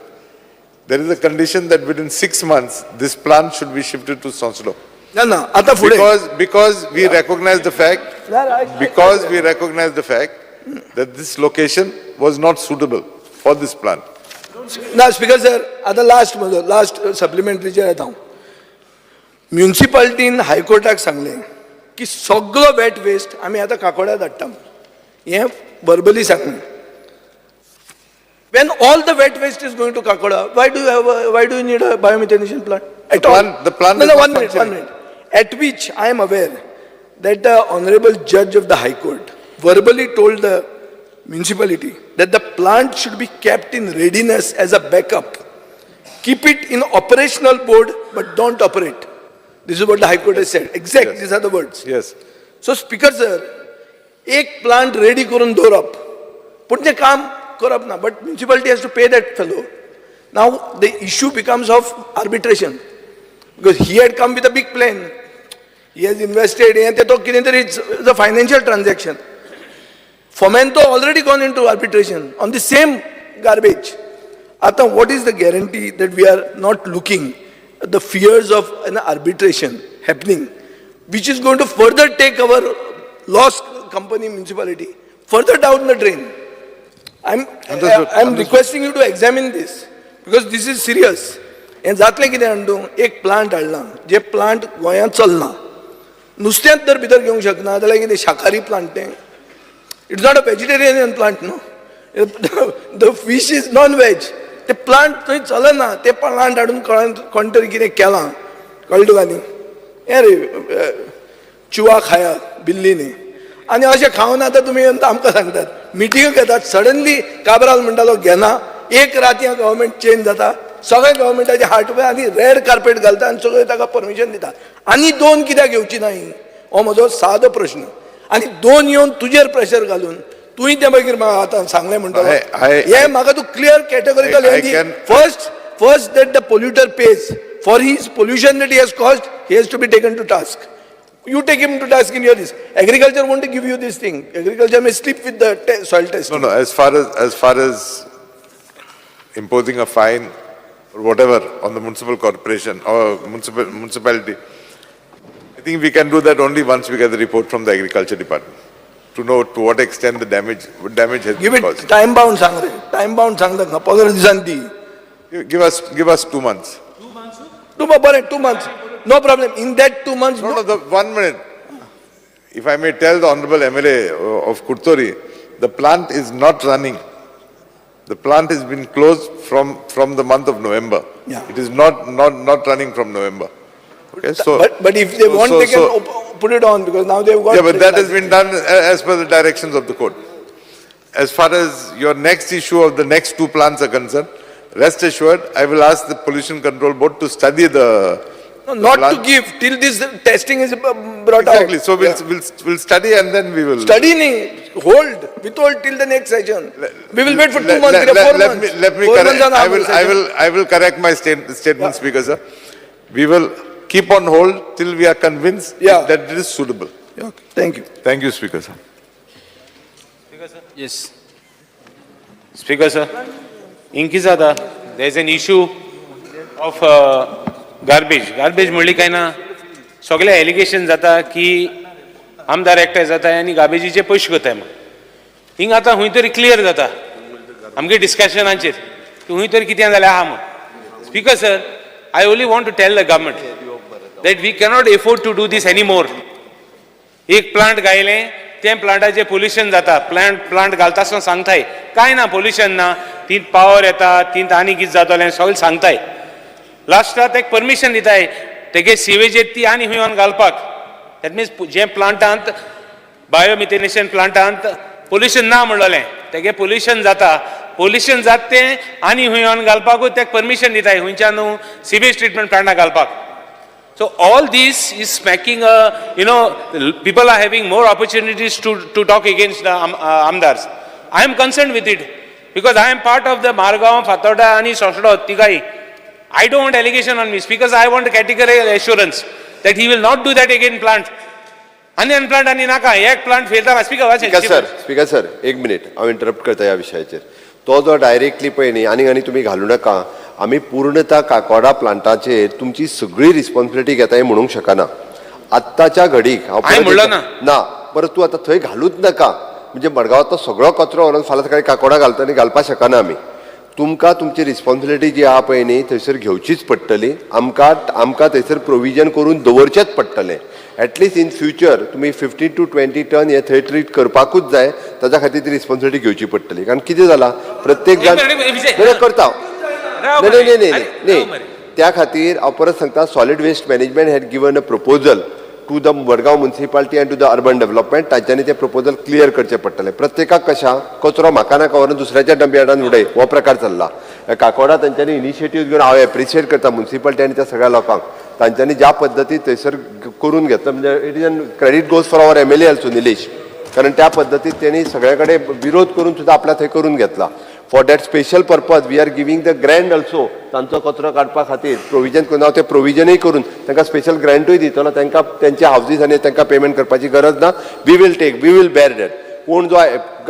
there is a condition that within 6 months, this plant should be shifted to Sonslo. No. Ata fude. Because we recognize the fact, that this location was not suitable for this plant. Now, Speaker sir, at the last supplementary chair आता हूँ. Municipality in High Court आक सांगले की सगळं wet waste आम्ही आता काकोड्या धाडटा. हे verbally सांगले. When all the wet waste is going to Kakoda, why do you need a biomethanation plant? At all? The plant No, is not 1 minute, 1 functioning. minute. At which I am aware that the Honorable Judge of the High Court verbally told the municipality that the plant should be kept in readiness as a backup. Keep it in operational mode, but don't operate. This is what the High Court has said. Exact, Yes. These are the words. Yes. So, Speaker sir, एक plant ready करून दवरप, पण ते काम करप ना, but municipality has to pay that fellow. Now the issue becomes of arbitration, because he had come with a big plan. He has invested, and it's a financial transaction. Fomento already gone into arbitration on the same garbage. Ata, what is the guarantee that we are not looking at the fears of an arbitration happening, which is going to further take our lost company municipality further down the drain? I'm requesting you to examine this, because this is serious. And जातले कितें आणू एक plant हाडला, जे plant गोंयांत चलना, नुस्त्यांत जर भितर घेवंक शकना जाल्यार कितें शाकाहारी प्लांट तें. It's not a vegetarian plant, no. The fish is non-veg. ते प्लांट थंय चलना, ते प्लांट हाडून कोण तरी कितें केलां, कळ्ळें तुका न्ही? हें रे चुवा खाया बिल्लीने. आनी अशें खावन आतां तुमी आमकां सांगतात मिटींग घेतात, सडनली काबराल म्हणटालो घेना, एक रातयां गव्हर्मेंट चेंज जाता, सगळे गव्हर्मेंटाचे हार्टवे आनी रेड कार्पेट घालता आनी सगळे ताका परमिशन दिता. आनी 2 कित्याक घेवची नाही? हो म्हजो सादो प्रश्न. आनी 2 येवन तुजेर प्रेशर घालून तुवें तें मागीर म्हाका आतां सांगलें म्हणटालो. हे म्हाका तूं clear categorical first that the polluter pays for his pollution that he has caused, he has to be taken to task. You take him to task in your this. Agriculture won't give you this thing. Agriculture may sleep with the soil test. No. As far as imposing a fine or whatever on the municipal corporation or municipality, I think we can do that only once we get the report from the agriculture department to know to what extent the damage has Give been it caused. time bound सांग रे. Time bound सांगता का 15 दिवसांनी दी. Give us 2 months. 2 months. No problem. In that 2 months. No, 1 minute. If I may tell the Honorable MLA of Kurtori, the plant is not running. The plant has been closed from the month of November. Yeah. It is not running from November. Okay, so But if they want, they can put it on, because now they've got. yeah, but that has been done as per the directions of the court. As far as your next issue of the next 2 plants are concerned, rest assured, I will ask the Pollution Control Board to study the. No, not to give till this testing is brought Exactly. out. So we'll study and then we will. Study nahi, hold, withhold till the next session. We will wait for 2 months, 4 months. Let me 4 correct. months on our session. I will correct my statement, Speaker sir. We will keep on hold till we are convinced that it is suitable. Yeah, okay. Thank you. Thank you, Speaker sir. Yes. Speaker sir, Inkizada, there is an issue of garbage. Garbage म्हणली काय ना, सगळे allegation जाता की आमदार एकठांय जाता आनी गार्बेजीचे पयशे करताय म्हणून. हिंग आतां खंय तरी क्लियर जाता आमगे डिस्कशनाचेर की खंय तरी कितें जालें आहा म्हणून. Speaker sir, I only want to tell the government that we cannot afford to do this anymore. एक प्लांट गायलें, त्या प्लांटाचें पोल्युशन जाता, प्लांट घालता आसतना सांगताय काय ना पोल्युशन ना, तीन पावर येता, तीन आनी कितें जातलें सगळें सांगताय. लास्टाक एक परमिशन दिताय तेगे सिवेजेर ती आनी खंय व्हरून घालपाक. दॅट मिन्स जे प्लांटांत बायोमिथेनेशन प्लांटांत पोल्युशन ना म्हणलें तेगे पोल्युशन जाता, पोल्युशन जाता तें आनी खंय व्हरून घालपाकूच तेका परमिशन दिताय खंयच्या न्हू सिवेज ट्रिटमेंट प्लांटाक घालपाक. So all this is smacking, people are having more opportunities to talk against the Amdars. I am concerned with it because I am part of the Margaon, Fatoda and Soshada Tigai. I don't want allegation on me because I want categorical assurance that he will not do that again plant. आणि plant आणि नाका एक plant फेलता speaker sir एक minute हांव interrupt करता ह्या विशयाचेर तो जो डायरेक्टली पळय न्ही आनी तुमी घालूं नाका आमी पूर्णता काकोडा प्लांटाचेर तुमची सगळी रिस्पॉन्सिबिलिटी घेता हे म्हणूंक शकना आत्ताच्या घडीक ना परत तूं आतां थंय घालूच नाका म्हणजे मडगांवांतलो सगळो कचरो व्हरून फाल्यां सकाळी काकोडा घालता आनी घालपाक शकना आमी तुमकां तुमची रिस्पॉन्सिबिलिटी जी आहा पळय न्ही थंयसर घेवचीच पडटली आमकां थंयसर प्रोविजन करून दवरचेंच पडटलें एटलिस्ट इन फ्युचर तुम्ही 15 to 20 टन हे थंय ट्रीट करपाकूच जाय ताच्या खातीर ती रिस्पॉन्सिबिलिटी घेवची पडटली कारण कितें जाला प्रत्येक जाण करता न्ही त्या खातीर हांव परत सांगता solid waste management had given a proposal to the Madgaon municipality and to the urban development तांच्यांनी तें प्रपोजल क्लियर करचें पडटलें प्रत्येकाक कशा कचरो म्हाका नाका व्हरून दुसऱ्याच्या डंपयार्डान उडय हो प्रकार चल्ला काकोडा तांच्यांनी इनिशिएटीव घेवन हांव एप्रिशिएट करता म्युनिसिपालिटी आनी त्या सगळ्या लोकांक तांच्यांनी ज्या पद्दतीन थंयसर करून घेतलं म्हणजे it is an credit goes for our MLA also Nilesh कारण त्या पद्दतीन त्यांनी सगळ्या कडेन विरोध करून सुद्दां आपल्या थंय करून घेतला for that special purpose we are giving the grant also तांचो कचरो काडपा खातीर प्रोविजन करून हांव तें प्रोविजनूय करून तांकां स्पेशल ग्रँटूय दितलो तांकां तेंच्या हावजीस आनी तांकां पेमेंट करपाची गरज ना वी वील बेर दॅट पूण जो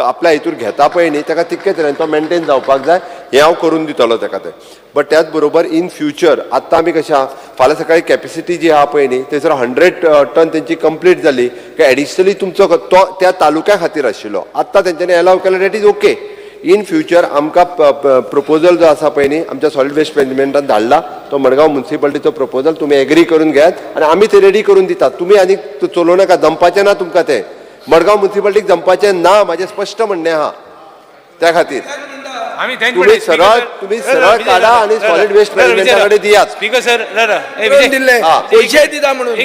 आपल्या हितूर घेता पळय न्ही ताका तितके तरेन तो मेंटेन जावपाक जाय हें हांव करून दितलो ताका तें बट त्याच बरोबर इन फ्युचर आत्तां आमी कशें आहा फाल्यां सकाळी कॅपेसिटी जी आहा पळय न्ही थंयसर 100 टन तेंची कंप्लीट जाली की एडिशनली तुमचो तो त्या तालुक्या खातीर आशिल्लो आत्तां तेंच्यांनी अलाव केलो that is okay in future आमकां प्रपोजल जो आसा पळय न्ही आमच्या सॉलिड वेस्ट मॅनेजमेंटान धाडला तो मडगांव म्युनिसिपालिटीचो प्रपोजल तुमी एग्री करून घेयात आनी आमी ते रेडी करून दितात तुमी आनी चलोव नाका जमपाचें ना तुमकां तें मडगांव म्युनिसिपालिटीक जमपाचें ना म्हाजें स्पश्ट म्हणणें आहा त्या खातीर तुम्ही सरळ काढा आणि सॉलिड वेस्ट मॅनेजमेंटाकडे दियात स्पीकर सर पैसे दिता म्हणून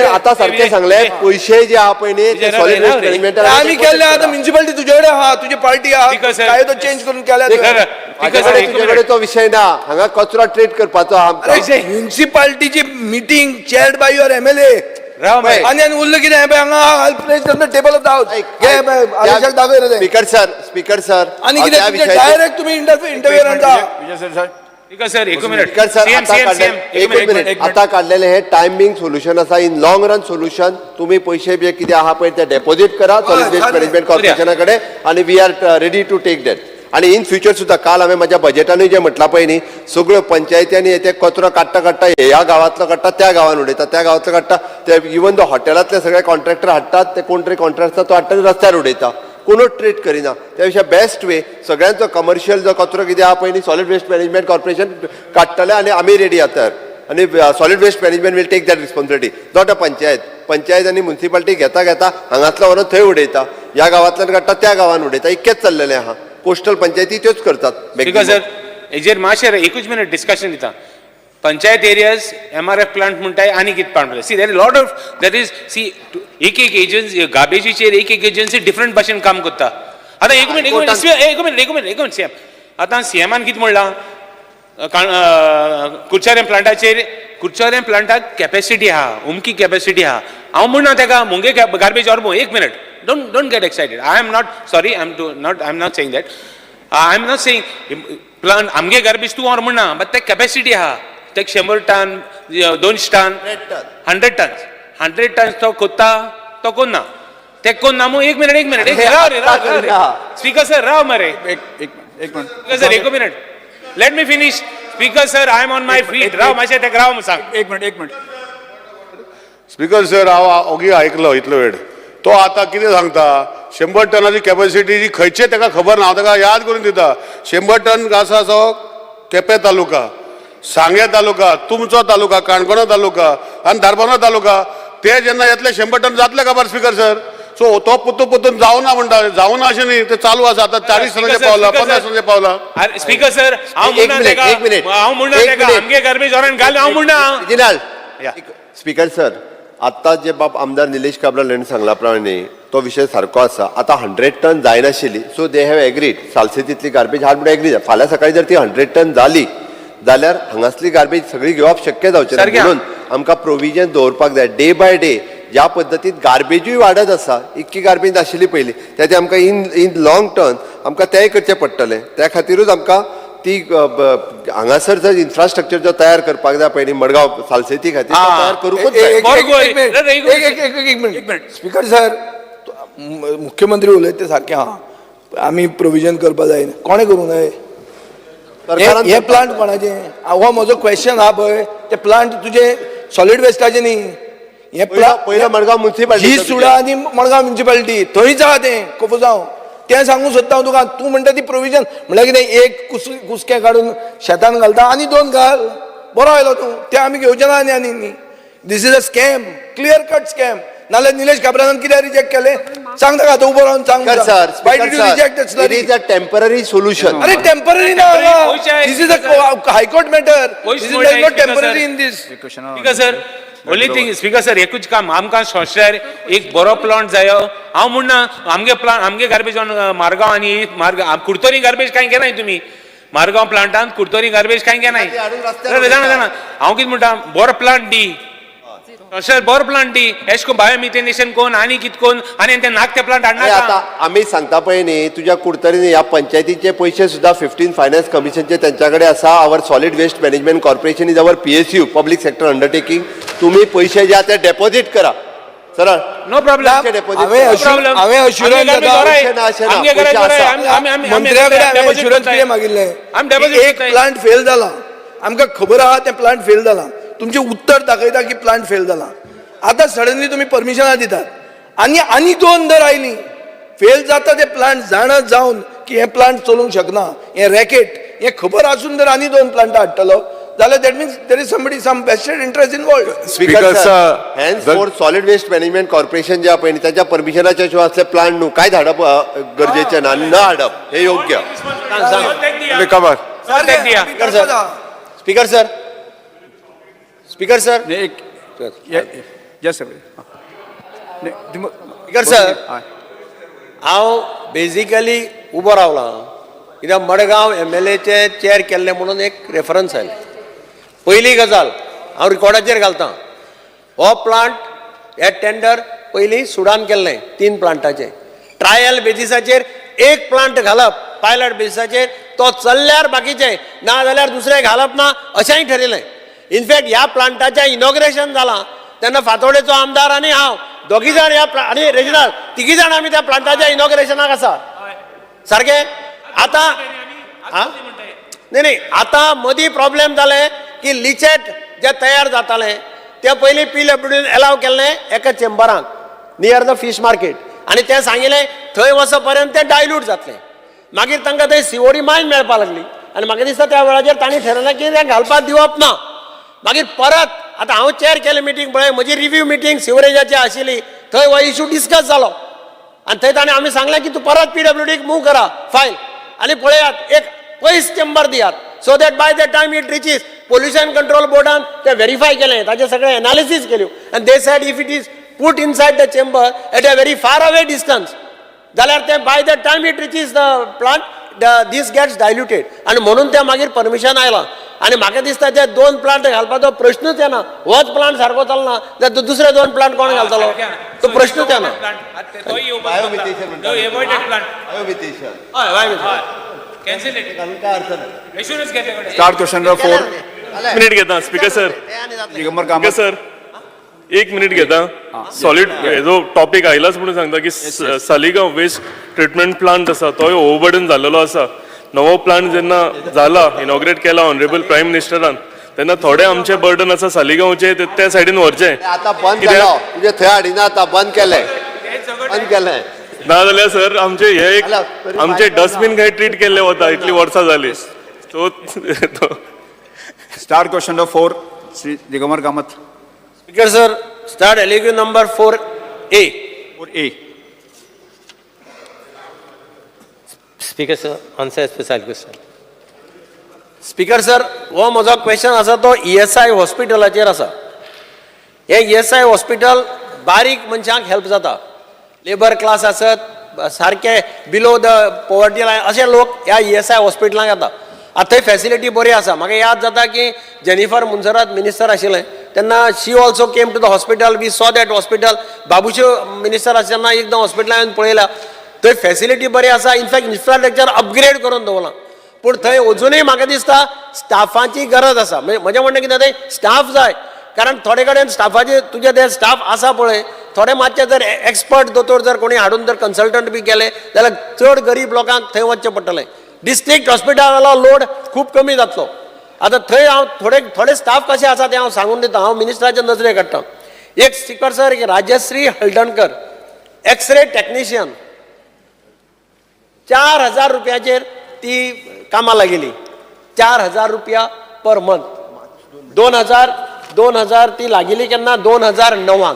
आता सारखे सांगले पैसे जे आहा पळय न्ही सॉलिड वेस्ट मॅनेजमेंटान आम्ही केले आता म्युनिसिपालिटी तुझ्याकडे आहा तुझी पार्टी आहा काय तो चेंज करून केल्या तुझ्याकडे तो विषय ना हांगा कचरो ट्रीट करपाचो आहा म्युनिसिपालिटीची मिटिंग चेअर्ड बाय युअर MLA आणि उरलं कितें हांगा place on the table of the house घे आदेशाक दाखय रे स्पीकर सर आणि कितें डायरेक्ट तुम्ही इंटरव्ह्यूर आणता स्पीकर सर एक मिनिट आता काढलेले हे टायमिंग सोल्युशन आसा इन लॉंग रन सोल्युशन तुम्ही पैसे बी कितें आहा पळय ते डेपॉझिट करा सॉलिड वेस्ट मॅनेजमेंट कॉर्पोरेशना कडेन आणि we are ready to take that आणि इन फ्युचर सुद्धा काल हांवें म्हाज्या बजेटानूय जें म्हटलां पळय न्ही सगळ्यो पंचायत्यांनी ते कचरो काडटा ह्या गांवांतलो काडटा त्या गांवांत उडयता त्या गांवांतलो काडटा ते इवन दो हॉटेलांतले सगळे कॉन्ट्रॅक्टर हाडटात ते कोण तरी कॉन्ट्रॅक्टर तो हाडटा रस्त्यार उडयता कोणूच ट्रीट करिना त्या पेक्षा बेस्ट वे सगळ्यांचो कमर्शियल जो कचरो कितें आहा पळय न्ही सॉलिड वेस्ट मॅनेजमेंट कॉर्पोरेशन काडटले आनी आमी रेडी आसात आनी solid waste management will take that responsibility not a panchayat आनी म्युनिसिपालिटी घेता हांगातलो व्हरून थंय उडयता ह्या गांवांतल्यान काडटा त्या गांवांत उडयता इतकेंच चल्लेलें आहा पोस्टल पंचायती त्योच करतात सर हेजेर मातशें एकूच मिनट डिस्कशन दिता पंचायत एरियाज MRF प्लांट म्हणटाय आनी कितें plant see there lot of that is see एक एजन्सी गार्बेजीचेर एक एजन्सी डिफरंट भाशेन काम करता आतां एक मिनट सीएम आतां सीएमान कितें म्हणलां कुर्चारें प्लांटाक कॅपेसिटी आहा उमकी कॅपेसिटी आहा हांव म्हणना तेका मुंगे गार्बेज ऑर्बो एक minute don't get excited. I am not sorry. I'm not saying that. I'm not saying plant amge garbage tu or munna, but the capacity ha. Take 100 ton, 200 ton, 100 tons. 100 tons to kotta to konna. Te konna mo एक minute. Speaker sir, राव मरे. एक minute. Speaker sir, एक minute. Let me finish. Speaker sir, I am on my feet. राव माशे ते राव सांग. एक minute. Speaker sir, हांव ओगी आयकलो इतलो वेळ. तो आता कितें सांगता 100 टनाची कॅपॅसिटी जी खंयचे ताका खबर ना हांव ताका याद करून दिता 100 टन आसा तो केपें तालुका सांगे तालुका तुमचो तालुका काणकोणा तालुका आनी धारबांदोळ तालुका ते जेन्ना येतले 100 टन जातले काबार स्पीकर सर सो तो पुतून जावना म्हणटा जावना अशें न्ही ते चालू आसा आतां 40 टनाचे पावला 50 टनाचे पावला स्पीकर सर हांव म्हणना तेका आमगे गार्बेज ऑरेंज घाल हांव म्हणना स्पीकर सर आत्ता जे बाब आमदार निलेश काब्राल हांणी सांगला प्रमाणे तो विषय सारको आसा आतां 100 टन जायनाशिल्ली सो दे हॅव एग्रीड सालसेतीतली गार्बेज हाड म्हणून एग्री फाल्यां सकाळी जर ती 100 टन जाली जाल्यार हांगासली गार्बेज सगळी घेवप शक्य जावचें ना. म्हणून आमकां प्रोविजन दवरपाक जाय डे बाय डे. ज्या पद्दतीन गार्बेजूय वाडत आसा, इतकी गार्बेज आशिल्ली पयलीं, तें आमकां इन लॉंग टर्म आमकां तेंय करचें पडटलें. त्या खातीरूच आमकां ती हांगासर जर इन्फ्रास्ट्रक्चर जो तयार करपाक जाय पळय न्ही मडगांव सालसेती खातीर तो तयार करूंकच जाय. एक मिनिट स्पीकर सर, मुख्यमंत्री उलयता ते सारकें आहा, आमी प्रोविजन करपा जाय. कोणें करूं नये हे प्लांट कोणाचे? हो म्हजो क्वेश्चन आहा पळय, ते प्लांट तुजे सॉलिड वेस्टाचे न्ही. हे पयलो मडगांव म्युनिसिपालिटी जी सुडा आनी मडगांव म्युनिसिपालिटी थंयच आहा तें कोफुजांव. तें सांगूंक सोदता हांव तुका. तूं म्हणटा ती प्रोविजन म्हळ्यार कितें, एक कुसकें काडून शेतान घालता आनी 2 घाल, बरो आयलो तूं. तें आमी घेवचें ना आनी न्ही. This is a scam, clear cut scam. नाल्यार निलेश काब्रानान कित्याक रिजेक्ट केलें सांग ताका, आतां उबो रावन सांग. It is a temporary solution. अरे टेम्पररी ना, this is a high court matter. This is not temporary in दीस. Speaker sir, only thing speaker sir, एकूच काम आमकां सोंशार एक बरो प्लांट जायो. हांव म्हणना आमगे गार्बेज ऑन मारगांव आनी कुडतोरी गार्बेज कांय केनाय तुमी. मारगांव प्लांटान कुडतोरी गार्बेज कांय केनाय. जाणा हांव कितें म्हणटा, बरो प्लांट दी, बरो प्लांट दी. एश कोन बायोमिथेनेशन कोन आनी कितें कोन आनी ते नाक ते प्लांट हाडना. आतां आमी सांगता पळय न्ही, तुज्या कुडतरीन ह्या पंचायतीचे पयशे सुद्दां 15 फायनान्स कमिशनचे तेंच्या कडेन आसा. Our solid waste management corporation is our PSU, public sector undertaking. तुमी पयशे जे आहा ते डेपॉझिट करा. सरळ नो प्रॉब्लेम. हांवें अश्युरन्स कितें मागिल्लें, एक प्लांट फेल जाला, आमकां खबर आहा तें प्लांट फेल जाला. तुमचें उत्तर दाखयता की प्लांट फेल जाला. आतां सडनली तुमी परमिशनां दितात आनी 2 दर आयलीं. फेल जाता ते प्लांट जाणत जावन की हे प्लांट चलूंक शकना, हे रॅकेट, हे खबर आसून जर आनी 2 प्लांट हाडटलो जाल्यार that means there is somebody some vested interest involved. Speaker sir, hence for solid waste management corporation जे पळय त्याच्या परमिशनाच्या शिवाय असले प्लांट न्हू कांयच हाडप गरजेचें ना आनी न हाडप हे योग्य. Speaker sir, speaker sir, speaker sir, हांव बेजिकली उबो रावला कित्याक मडगांव MLAचे चेअर केल्ले म्हणून एक रेफरन्स आयले. पयली गजाल हांव रिकॉर्डाचेर घालता, हो प्लांट हे टेंडर पयलीं सुडान केल्लें 3 प्लांटाचें. ट्रायल बेजिसाचेर एक प्लांट घालप, पायलट बेजिसाचेर, तो चल्ल्यार बाकीचे ना जाल्यार दुसरे घालप ना अशेंय ठरयलें. इनफॅक्ट ह्या प्लांटाचें इनॉग्रेशन जालां तेन्ना फातोडेचो आमदार आनी हांव दोगी जाण आनी रेजिनाल 3 जाण आमी त्या प्लांटाच्या इनॉग्रेशनाक आसा. सारकें? आतां नाही आतां मदीं प्रॉब्लेम जालें की लिचेट जे तयार जातालें तें पयलीं PWDन एलाव केल्लें एका चेंबरांत नियर द फीश मार्केट आनी तें सांगिल्लें थंय वच पर्यंत तें डायल्यूट जातलें. मागीर तांकां थंय COD मायन मेळपा लागली आनी म्हाका दिसता त्या वेळाचेर तांणी ठरयलें की तें घालपाक दिवप ना. मागीर परत आतां हांव चेअर केलें मिटींग पळय, म्हजी रिव्यू मिटींग सिवरेजाची आशिल्ली, थंय हो इशू डिस्कस जालो आनी थंय ताणें आमी सांगलें की तूं परत PWDक मूव करा फायल आनी पळयात एक पयस चेंबर दियात so that by the time it reaches pollution control बोर्डान तें व्हेरीफाय केलें, ताचे सगळे एनालिसीस केल्यो आनी they said if it is put inside the chamber at a very far away distance जाल्यार ते by the time it reaches the plant this gets diluted आणि म्हणून ते मागीर परमिशन आयला आणि म्हाका दिसता ते 2 प्लांट घालपाचो प्रश्नच येना. होच प्लांट सारको चलना जाल्यार दुसरे 2 प्लांट कोण घालतलो तो प्रश्नच येना. स्टार्ट क्वेश्चन नंबर 4 मिनिट घेता speaker sir. Digambar Kamat sir 1 minute घेता. सॉलिड जो टॉपिक आयलाच म्हणून सांगता की सालिगांव वेस्ट ट्रिटमेंट प्लांट आसा तो ओवरबर्डन जाल्लो आसा. नवो प्लांट जेन्ना जाला इनॉग्रेट केला ऑनरेबल प्रायम मिनिस्टरान तेन्ना थोडे आमचे बर्डन आसा सालिगांवचे त्या सायडीन व्हरचे. आता बंद केलो तुजे थंय हाडिना, आता बंद केलें ना जाल्यार सर आमचे हे एक आमचे डस्टबीन काय ट्रीट केल्ले वता इतली वर्सां जाली. So start question number 4 Shri Digambar Kamat. Speaker sir, start LEQ number 4A. 4A. Speaker sir, answer a special question. Speaker sir, हो म्हजो क्वेश्चन आसा तो ESI हॉस्पिटलाचेर आसा. हे ESI हॉस्पिटल बारीक मनशांक हेल्प जाता. लेबर क्लास आसत सारके बिलो द पॉवर्टी लायन अशे लोक ह्या ESI हॉस्पिटलांक येता आतां थंय फॅसिलिटी बरी आसा. म्हाका याद जाता की जेनिफर मुन्सरात मिनिस्टर आशिल्लें तेन्ना she also came to the hospital. We saw that hospital. बाबूश्यो मिनिस्टर आसतना एकदां हॉस्पिटलांत येवन पळयला. थंय फॅसिलिटी बरी आसा. इनफॅक्ट इन्फ्रास्ट्रक्चर अपग्रेड करून दवरलां. पूण थंय अजुनूय म्हाका दिसता स्टाफाची गरज आसा. म्हजें म्हणणें कितें थंय स्टाफ जाय. कारण थोडे कडेन स्टाफाचे तुजे ते स्टाफ आसा पळय थोडे मातशे जर एक्सपर्ट दोतोर जर कोणी हाडून जर कन्सल्टंट बी केले जाल्यार चड गरीब लोकांक थंय वचचें पडटलें. डिस्ट्रिक्ट हॉस्पिटलालो लोड खूब कमी जातलो. आतां थंय हांव थोडे स्टाफ कशे आसा ते हांव सांगून दिता. हांव मिनिस्टराच्या नजरेक हाडटा. एक स्पीकर सर एक राजश्री हळदणकर एक्सरे टॅक्निशियन 4,000 रुपयाचेर ती कामां लागली. 4,000 रुपया पर मंथ. 2000 ती लागिली केन्ना 2009.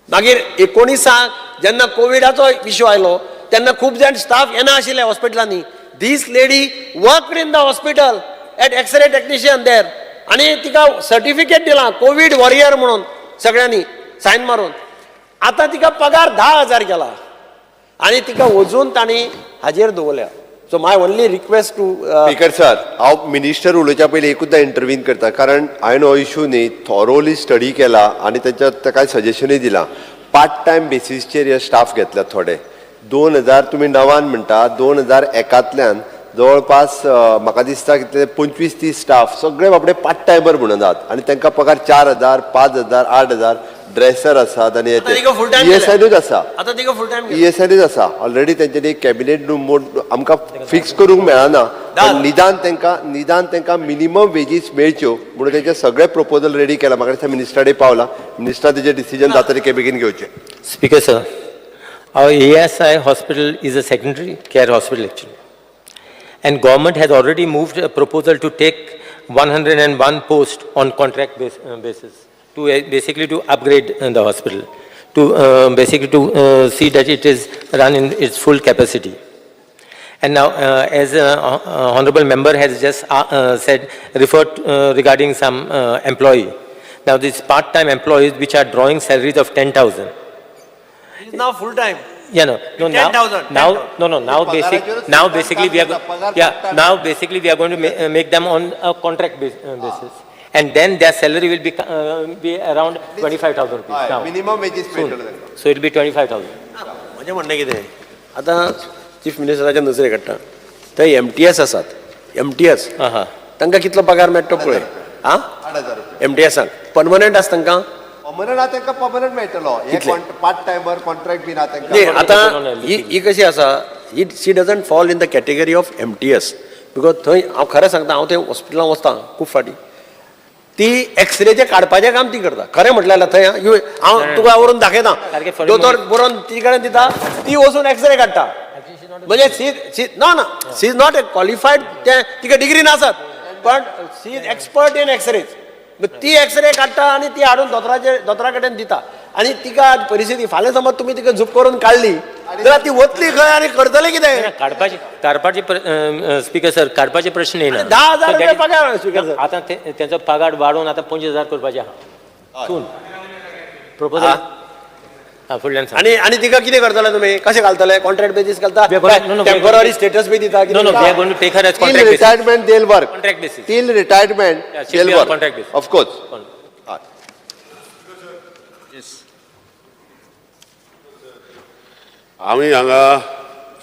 मागीर 19 जेन्ना कोविडाचो इश्यू आयलो तेन्ना खूब जाण स्टाफ येना आशिल्ले हॉस्पिटलांनी. This lady worked in the hospital at x-ray technician there आनी तिका सर्टिफिकेट दिलां कोविड वॉरियर म्हणून सगळ्यांनी सायन मारून. आतां तिका पगार 10,000 केला आनी तिका वचून तांणी हाजेर दवरल्या. So my only request to speaker sir हांव मिनिस्टर उलोवच्या पयलीं एकूचदां इंटरव्हीन करता कारण हांवें हो इशू न्ही थॉरोली स्टडी केला आनी ताका सजेशनूय दिलां. पार्ट टायम बेसिसचेर हे स्टाफ घेतल्यात थोडे. 2000 तुमी 9 म्हणटा 2001तल्यान जवळपास म्हाका दिसता कितले 25-30 स्टाफ सगळे बाबडे पार्ट टायमर म्हणून आसात आनी तांकां पगार 4,000, 5,000, 8,000 ड्रेसर आसात आनी ESIनूच आसा. ESIनूच आसा. ऑलरेडी तेंच्यांनी कॅबिनेट रूम आमकां फिक्स करूंक मेळना. निदान तांकां मिनिमम वेजीस मेळच्यो म्हणून तेंचे सगळे प्रपोजल रेडी केला. म्हाका दिसता मिनिस्टराडे पावला. मिनिस्टर तेजे डिसिजन जाता ते बेगीन घेवचे. Speaker sir, our ASI hospital is a secondary care hospital actually. And government has already moved a proposal to take 101 posts on contract basis to basically to upgrade the hospital, to basically to see that it is run in its full capacity. And now, as honorable member has just said, referred regarding some employee. Now, these part-time employees which are drawing salaries of 10,000. It's now full time. Yeah, no, now basically we are going to make them on a contract basis. And then their salary will be around 25,000 rupees now. Minimum wages Soon. So it will be 25,000. म्हजें म्हणणें कितें आतां chief मिनिस्टराच्या नजरेक हाडटा. थंय MTS आसात. MTS तांकां कितलो पगार मेळटा पळय. 8,000 MTSाक परमनंट आसा तांकां. परमनंट तांकां परमनंट मेळटलो. पार्ट टायमर कॉन्ट्रॅक्ट बीन आतां न्ही. आतां ही कशी आसा she doesn't fall in the category of MTS because थंय हांव खरें सांगता हांव थंय हॉस्पिटलांत वचतां खूब फाटी. ती एक्सरेचे काडपाचें काम ती करता. खरें म्हटल्यार थंय हांव तुका व्हरून दाखयता. दोतोर बरोवन ती कडेन दिता ती वचून एक्सरे काडटा. म्हणजे she is not a qualified. तिका डिग्री नासत पण she is expert in x rays. ती एक्सरे काडटा आनी ती हाडून दोतोरा कडेन दिता. आनी तिका परिस्थिती फाल्यां समज तुमी तिका झूप करून काडली जाल्यार ती वतली खंय आनी करतली कितें. काडपाचे स्पीकर सर काडपाचे प्रश्न येना. 10,000 रुपया पगार स्पीकर सर. आतां तेंचो पगार वाडोवन आतां 25,000 करपाचे आहा. सून प्रपोजल फुडल्यान आनी तिका कितें करतले तुमी कशें घालतले. कॉन्ट्रॅक्ट बेसीस घालता टेम्पररी स्टेटस बी दिता. No, they are going to take her as contract basis. Retirement they'll work. Contract basis. Till retirement they'll work. Contract basis. Of course. आमी हांगा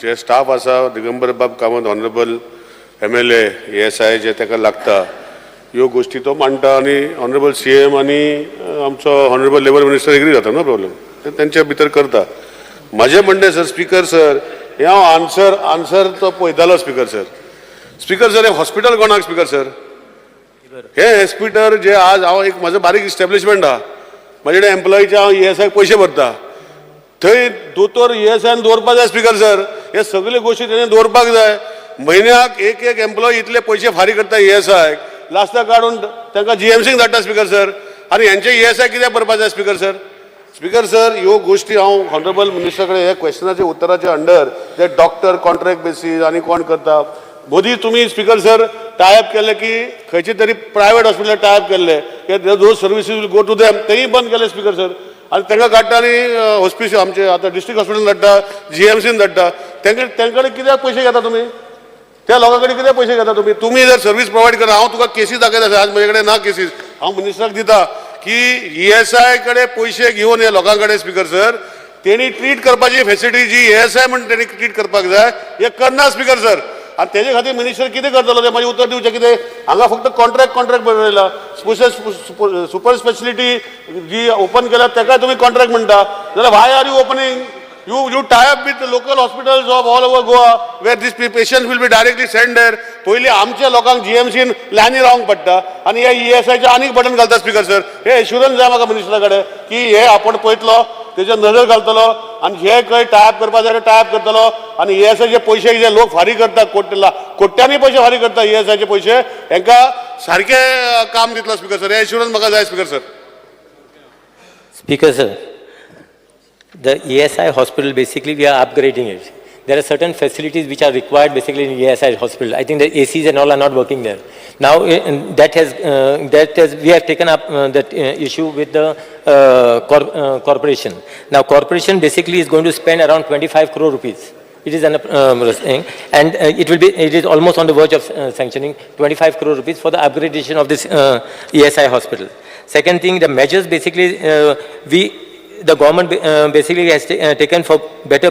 जे स्टाफ आसा दिगंबर बाब कामत ऑनरेबल MLA ASI जे ताका लागता ह्यो गोश्टी तो मांडटा आनी ऑनरेबल CM आनी आमचो ऑनरेबल लेबर मिनिस्टर एग्री जाता. No problem. ते तेंच्या भितर करता. म्हजें म्हणणें सर स्पीकर सर हे हांव आन्सर तो पळयतालो स्पीकर सर हे हॉस्पिटल कोणाक स्पीकर सर. हे हॉस्पिटल जे आज हांव एक म्हजो बारीक इस्टॅब्लिशमेंट आहा म्हाजे कडेन एम्प्लॉईचे हांव ESI पयशे भरता. थंय दोतोर ESI दवरपाक जाय स्पीकर सर. हे सगळे गोश्टी तेणें दवरपाक जाय. म्हयन्याक एक एम्प्लॉई इतले पयशे फारीक करता ESI लास्टाक काडून तांकां GMCक धाडटा स्पीकर सर. आनी हेंचे ESI कित्याक भरपाक जाय स्पीकर सर. स्पीकर सर ह्यो गोश्टी हांव ऑनरेबल मिनिस्टर कडेन हे क्वेश्चनाचे उत्तराचे अंडर ते डॉक्टर कॉन्ट्रॅक्ट बेसीस आनी कोण करता मोदी तुम्ही स्पीकर सर टायअप केले की खंयचे तरी प्रायवेट हॉस्पिटल टायअप केल्ले those services will go to them तेही बंद केले स्पीकर सर. आनी तांकां काडटा आनी हॉस्पिटल आमचे आतां डिस्ट्रिक्ट हॉस्पिटल धाडटा GMCन धाडटा. तांचे कडेन कित्याक पयशे घेता तुमी. त्या लोकांकडे किती पैसे घेता तुम्ही? तुम्ही जर सर्व्हिस प्रोव्हाइड करा, हांव तुका केसीस दाखयता, आज माझ्याकडे ना केसीस, हांव मिनिस्टराक दिता की ESI कडे पैसे घेवन हे लोकांकडे स्पीकर सर तेणी ट्रीट करपाची फॅसिलिटी जी ESI म्हणून तेणी ट्रीट करपाक जाय हे करना स्पीकर सर. आणि तेजे खातीर मिनिस्टर कितें करतलो ते माझे उत्तर दिवचें कितें? हांगा फक्त कॉन्ट्रॅक्ट बरयला. सुपर स्पेशलिटी जी ओपन केल्या ताका तुम्ही कॉन्ट्रॅक्ट म्हणटा, जाल्यार why are you opening? You tie up with the local hospitals of all over Goa where these patients will be directly sent there. पयलीं आमच्या लोकांक GMC लायनी रावंक पडटा आनी हे ESIचें आनीक बटन घालता स्पीकर सर. हे एश्युरन्स जाय म्हाका मिनिस्टरा कडेन की हे आपण पळयतलो, तेजेर नजर घालतलो आनी हे खंय टायप करपाक जाय टायप करतलो आनी ESIचे पयशे जे लोक फारीक करता कोट्यांनी पयशे फारीक करता ESIचे पयशे हांकां सारके काम दितलो स्पीकर सर. हे एश्युरन्स म्हाका जाय speaker sir. Speaker sir, the ESI hospital, basically we are upgrading it. There are certain facilities which are required basically in ESI hospital. I think the ACs and all are not working there. Now that has we have taken up that issue with the corporation. Now corporation basically is going to spend around 25 crore rupees. It is an thing, and it is almost on the verge of sanctioning 25 crore rupees for the upgradation of this ESI hospital. Second thing, the measures basically the government basically has taken for better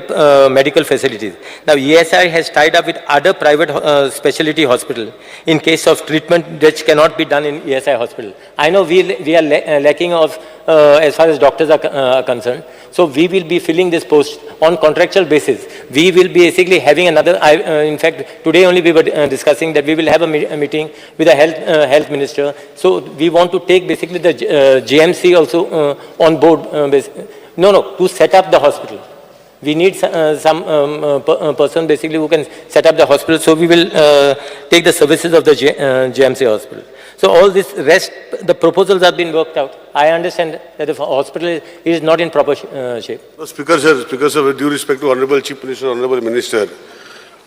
medical facilities. Now ESI has tied up with other private specialty hospital in case of treatment which cannot be done in ESI hospital. I know we are lacking of as far as doctors are concerned. So we will be filling this post on contractual basis. We will be basically having another, in fact today only we were discussing that we will have a meeting with the health minister. So we want to take basically the GMC also on board. To set up the hospital. We need some person basically who can set up the hospital. So we will take the services of the GMC hospital. So all this rest, the proposals have been worked out. I understand that the hospital is not in proper shape. Speaker sir, with due respect to Honorable Chief Minister, Honorable Minister,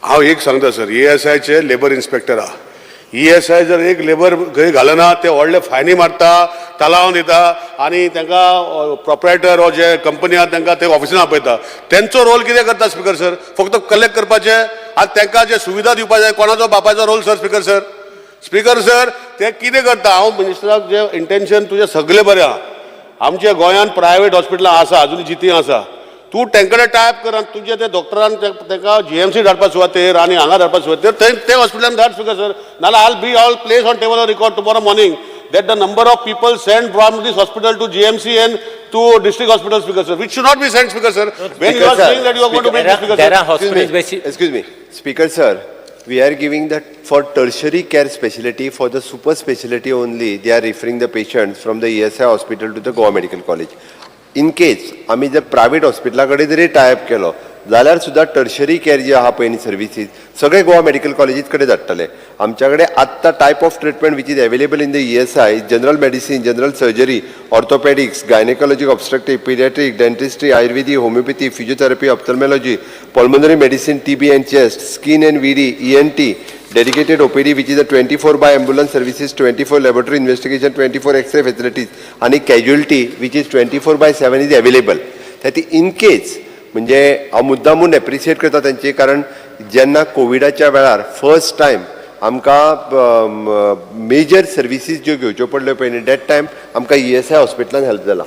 हांव एक सांगता sir, ESIचे labour inspector आहा. ESI जर एक labour खंय घालना ते व्हडले फायनी मारता, तालाव दिता आनी तांकां प्रोप्रायटर ओ जे कंपनी आहा तांकां ते ऑफिसान आपयता. तेंचो रोल कितें करता स्पीकर सर? फक्त कलेक्ट करपाचे आनी तांकां जे सुविधा दिवपाक जाय, कोणाचो बापाचो role sir speaker sir? Speaker sir ते कितें करता? हांव मिनिस्टराक जे इंटेन्शन तुजें सगळें बरें आहा. आमच्या गोंयांत प्रायवेट हॉस्पिटलां आसा, अजून जिती आसा. तूं तांकडेन टायप कर आनी तुजे ते डॉक्टरान तांकां GMC धाडपा सुवातेर आनी हांगा धाडपा सुवातेर ते हॉस्पिटलान धाड स्पीकर सर. नाल्यार I'll place on table a record tomorrow morning that the number of people sent from this hospital to GMC and to district hospital, speaker sir, which should not be sent, speaker sir. When you are saying that you are going to make this, speaker sir. Excuse me, speaker sir. We are giving that for tertiary care specialty, for the super specialty only, they are referring the patients from the ESI hospital to the Goa Medical College. In case आम्ही जर private हॉस्पिटलाकडे जरी type केलो जाल्यार सुद्धा tertiary care जी आहा पळय services सगळे Goa medical colleges कडेन धाडटले. आमच्याकडे आत्ता type of treatment which is available in the ESI general medicine, general surgery, orthopaedics, gynaecology, obstructive, paediatric, dentistry, Ayurvedic, homeopathy, physiotherapy, ophthalmology, pulmonary medicine, TB and chest, skin and VD, ENT, dedicated OPD which is a 24 by ambulance services, 24 laboratory investigation, 24 X-ray facilities आणि casualty which is 24 by 7 is available. that in case म्हणजे हांव मुद्दामून appreciate करता तांचे, कारण जेन्ना कोविडाच्या वेळार first time आमकां मेजर सर्विसीस ज्यो घेवच्यो पडल्यो पळय न्ही डेट टायम आमकां ESI हॉस्पिटलान हेल्प जाला.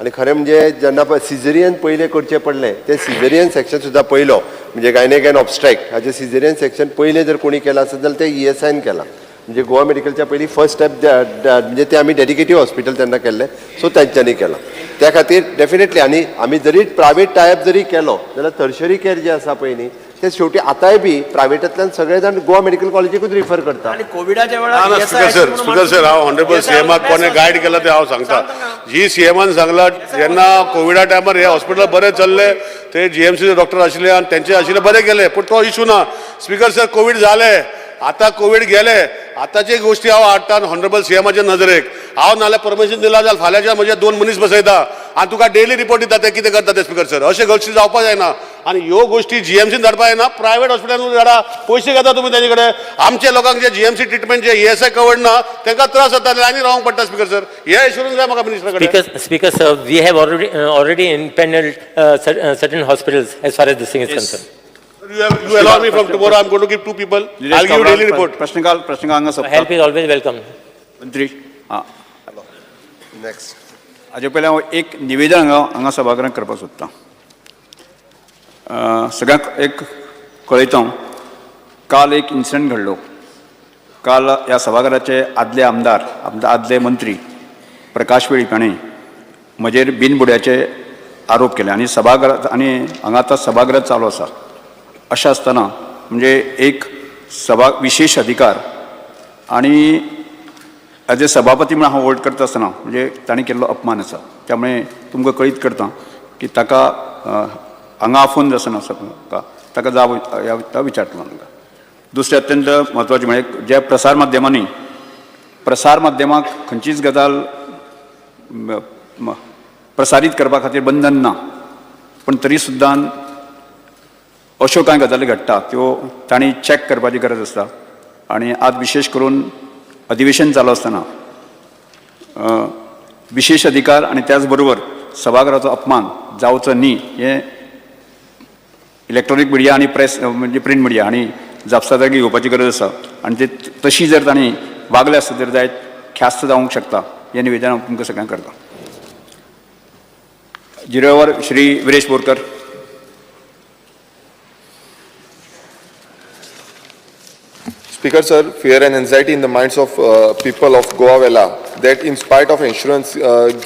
आनी खरें म्हणजे जेन्ना सिझेरियन पयलें करचें पडलें तें सिझेरियन सेक्शन सुद्दां पयलो म्हणजे गायनेक एंड ऑब्स्ट्रॅक्ट हाचें सिझेरियन सेक्शन पयलें जर कोणी केलां आसत जाल्यार तें ESIन केलां. म्हणजे गोवा मेडिकलच्या पयलीं फर्स्ट स्टेप म्हणजे ते आमी डेडिकेटीव हॉस्पिटल तेन्ना केल्लें, सो तांच्यांनी केलां. त्या खातीर डेफिनेटली आनी आमी जरी प्रायवेट टायप जरी केलो जाल्यार टर्शरी केअर जे आसा पळय न्ही ते शेवटी आतांय बी प्रायवेटांतल्यान सगळे जाण गोवा मेडिकल कॉलेजीकूच रिफर करता. आणि कोविडाच्या वेळार स्पीकर सर हांव ऑनरेबल CMाक कोणे गायड केला ते हांव सांगता. जी CMान सांगला जेन्ना कोविडा टायमार हे हॉस्पिटल बरें चल्ले ते GMCचे डॉक्टर आशिल्ले आनी तेंचे आशिल्ले बरें केले, पूण तो इशू ना. स्पीकर सर कोविड जाले, आता कोविड गेले, आताची गोष्टी हांव हाडटा ऑनरेबल CMाच्या नजरेक. हांव नाल्यार परमिशन दिला जाल्यार फाल्यांच्या म्हजे 2 मनीस बसयता आनी तुका डेली रिपोर्ट दिता ते कितें करता ते. स्पीकर सर अशें गोश्टी जावपाक जायना आनी ह्यो गोश्टी GMCन धाडपाक जायना. प्रायवेट हॉस्पिटलांत धाडा, पयशे घेता तुमी तेजे कडेन. आमच्या लोकांक जे GMC ट्रिटमेंट जे ESI कवर्ड ना तांकां त्रास जाता लायनी रावंक पडटा. स्पीकर सर हे एश्युरन्स जाय म्हाका मिनिस्टरा कडेन. Speaker sir, we have already impaneled certain hospitals as far as this thing is concerned. You allow me from tomorrow, I'm going to give 2 people. I'll give you daily report. प्रश्नकाल हांगा सोंपता. Help is always welcome. मंत्री हां Next. हाजे पयलीं हांव एक निवेदन हांगा सभागृहांत करपाक सोदतां. सगळ्यांक एक कळयतां, काल एक इन्सिडंट घडलो. काल ह्या सभागृहाचे आदले आदले मंत्री प्रकाश वेळीप हाणें म्हजेर बिनबुड्याचे आरोप केले आनी हांगा आतां सभागृह चालू आसा. अशें आसतना म्हणजे एक विशेष अधिकार आनी एज ए सभापती म्हणून हांव वोट करता आसतना म्हणजे ताणें केल्लो अपमान आसा. त्यामुळे तुमकां कळीत करता की ताका हांगा आफोवन आसना ताका जाब विचारतलो हांगा. दुसरें अत्यंत म्हत्वाचें म्हणजे जे प्रसार माध्यमाक खंयचीच गजाल प्रसारीत करपा खातीर बंधन ना, पण तरी सुद्दां अश्यो कांय गजाली घडटा त्यो तांणी चॅक करपाची गरज आसता. आनी आज विशेश करून अधिवेशन चालू आसतना विशेष अधिकार आनी त्याच बरोबर सभागृहाचो अपमान जावचो न्ही हें इलेक्ट्रॉनीक मिडिया आनी प्रेस म्हणजे प्रिंट मिडिया हांणी जापसालदारकी घेवपाची गरज आसा. आनी तशी जर तांणी वागले आसत तर जायत ख्यास्त जावंक शकता. हें निवेदन हांव तुमकां सगळ्यांक करतां. जिरेवर Shri Viresh Borkar. Speaker sir, fear and anxiety in the minds of people of Goa Vela that in spite of insurance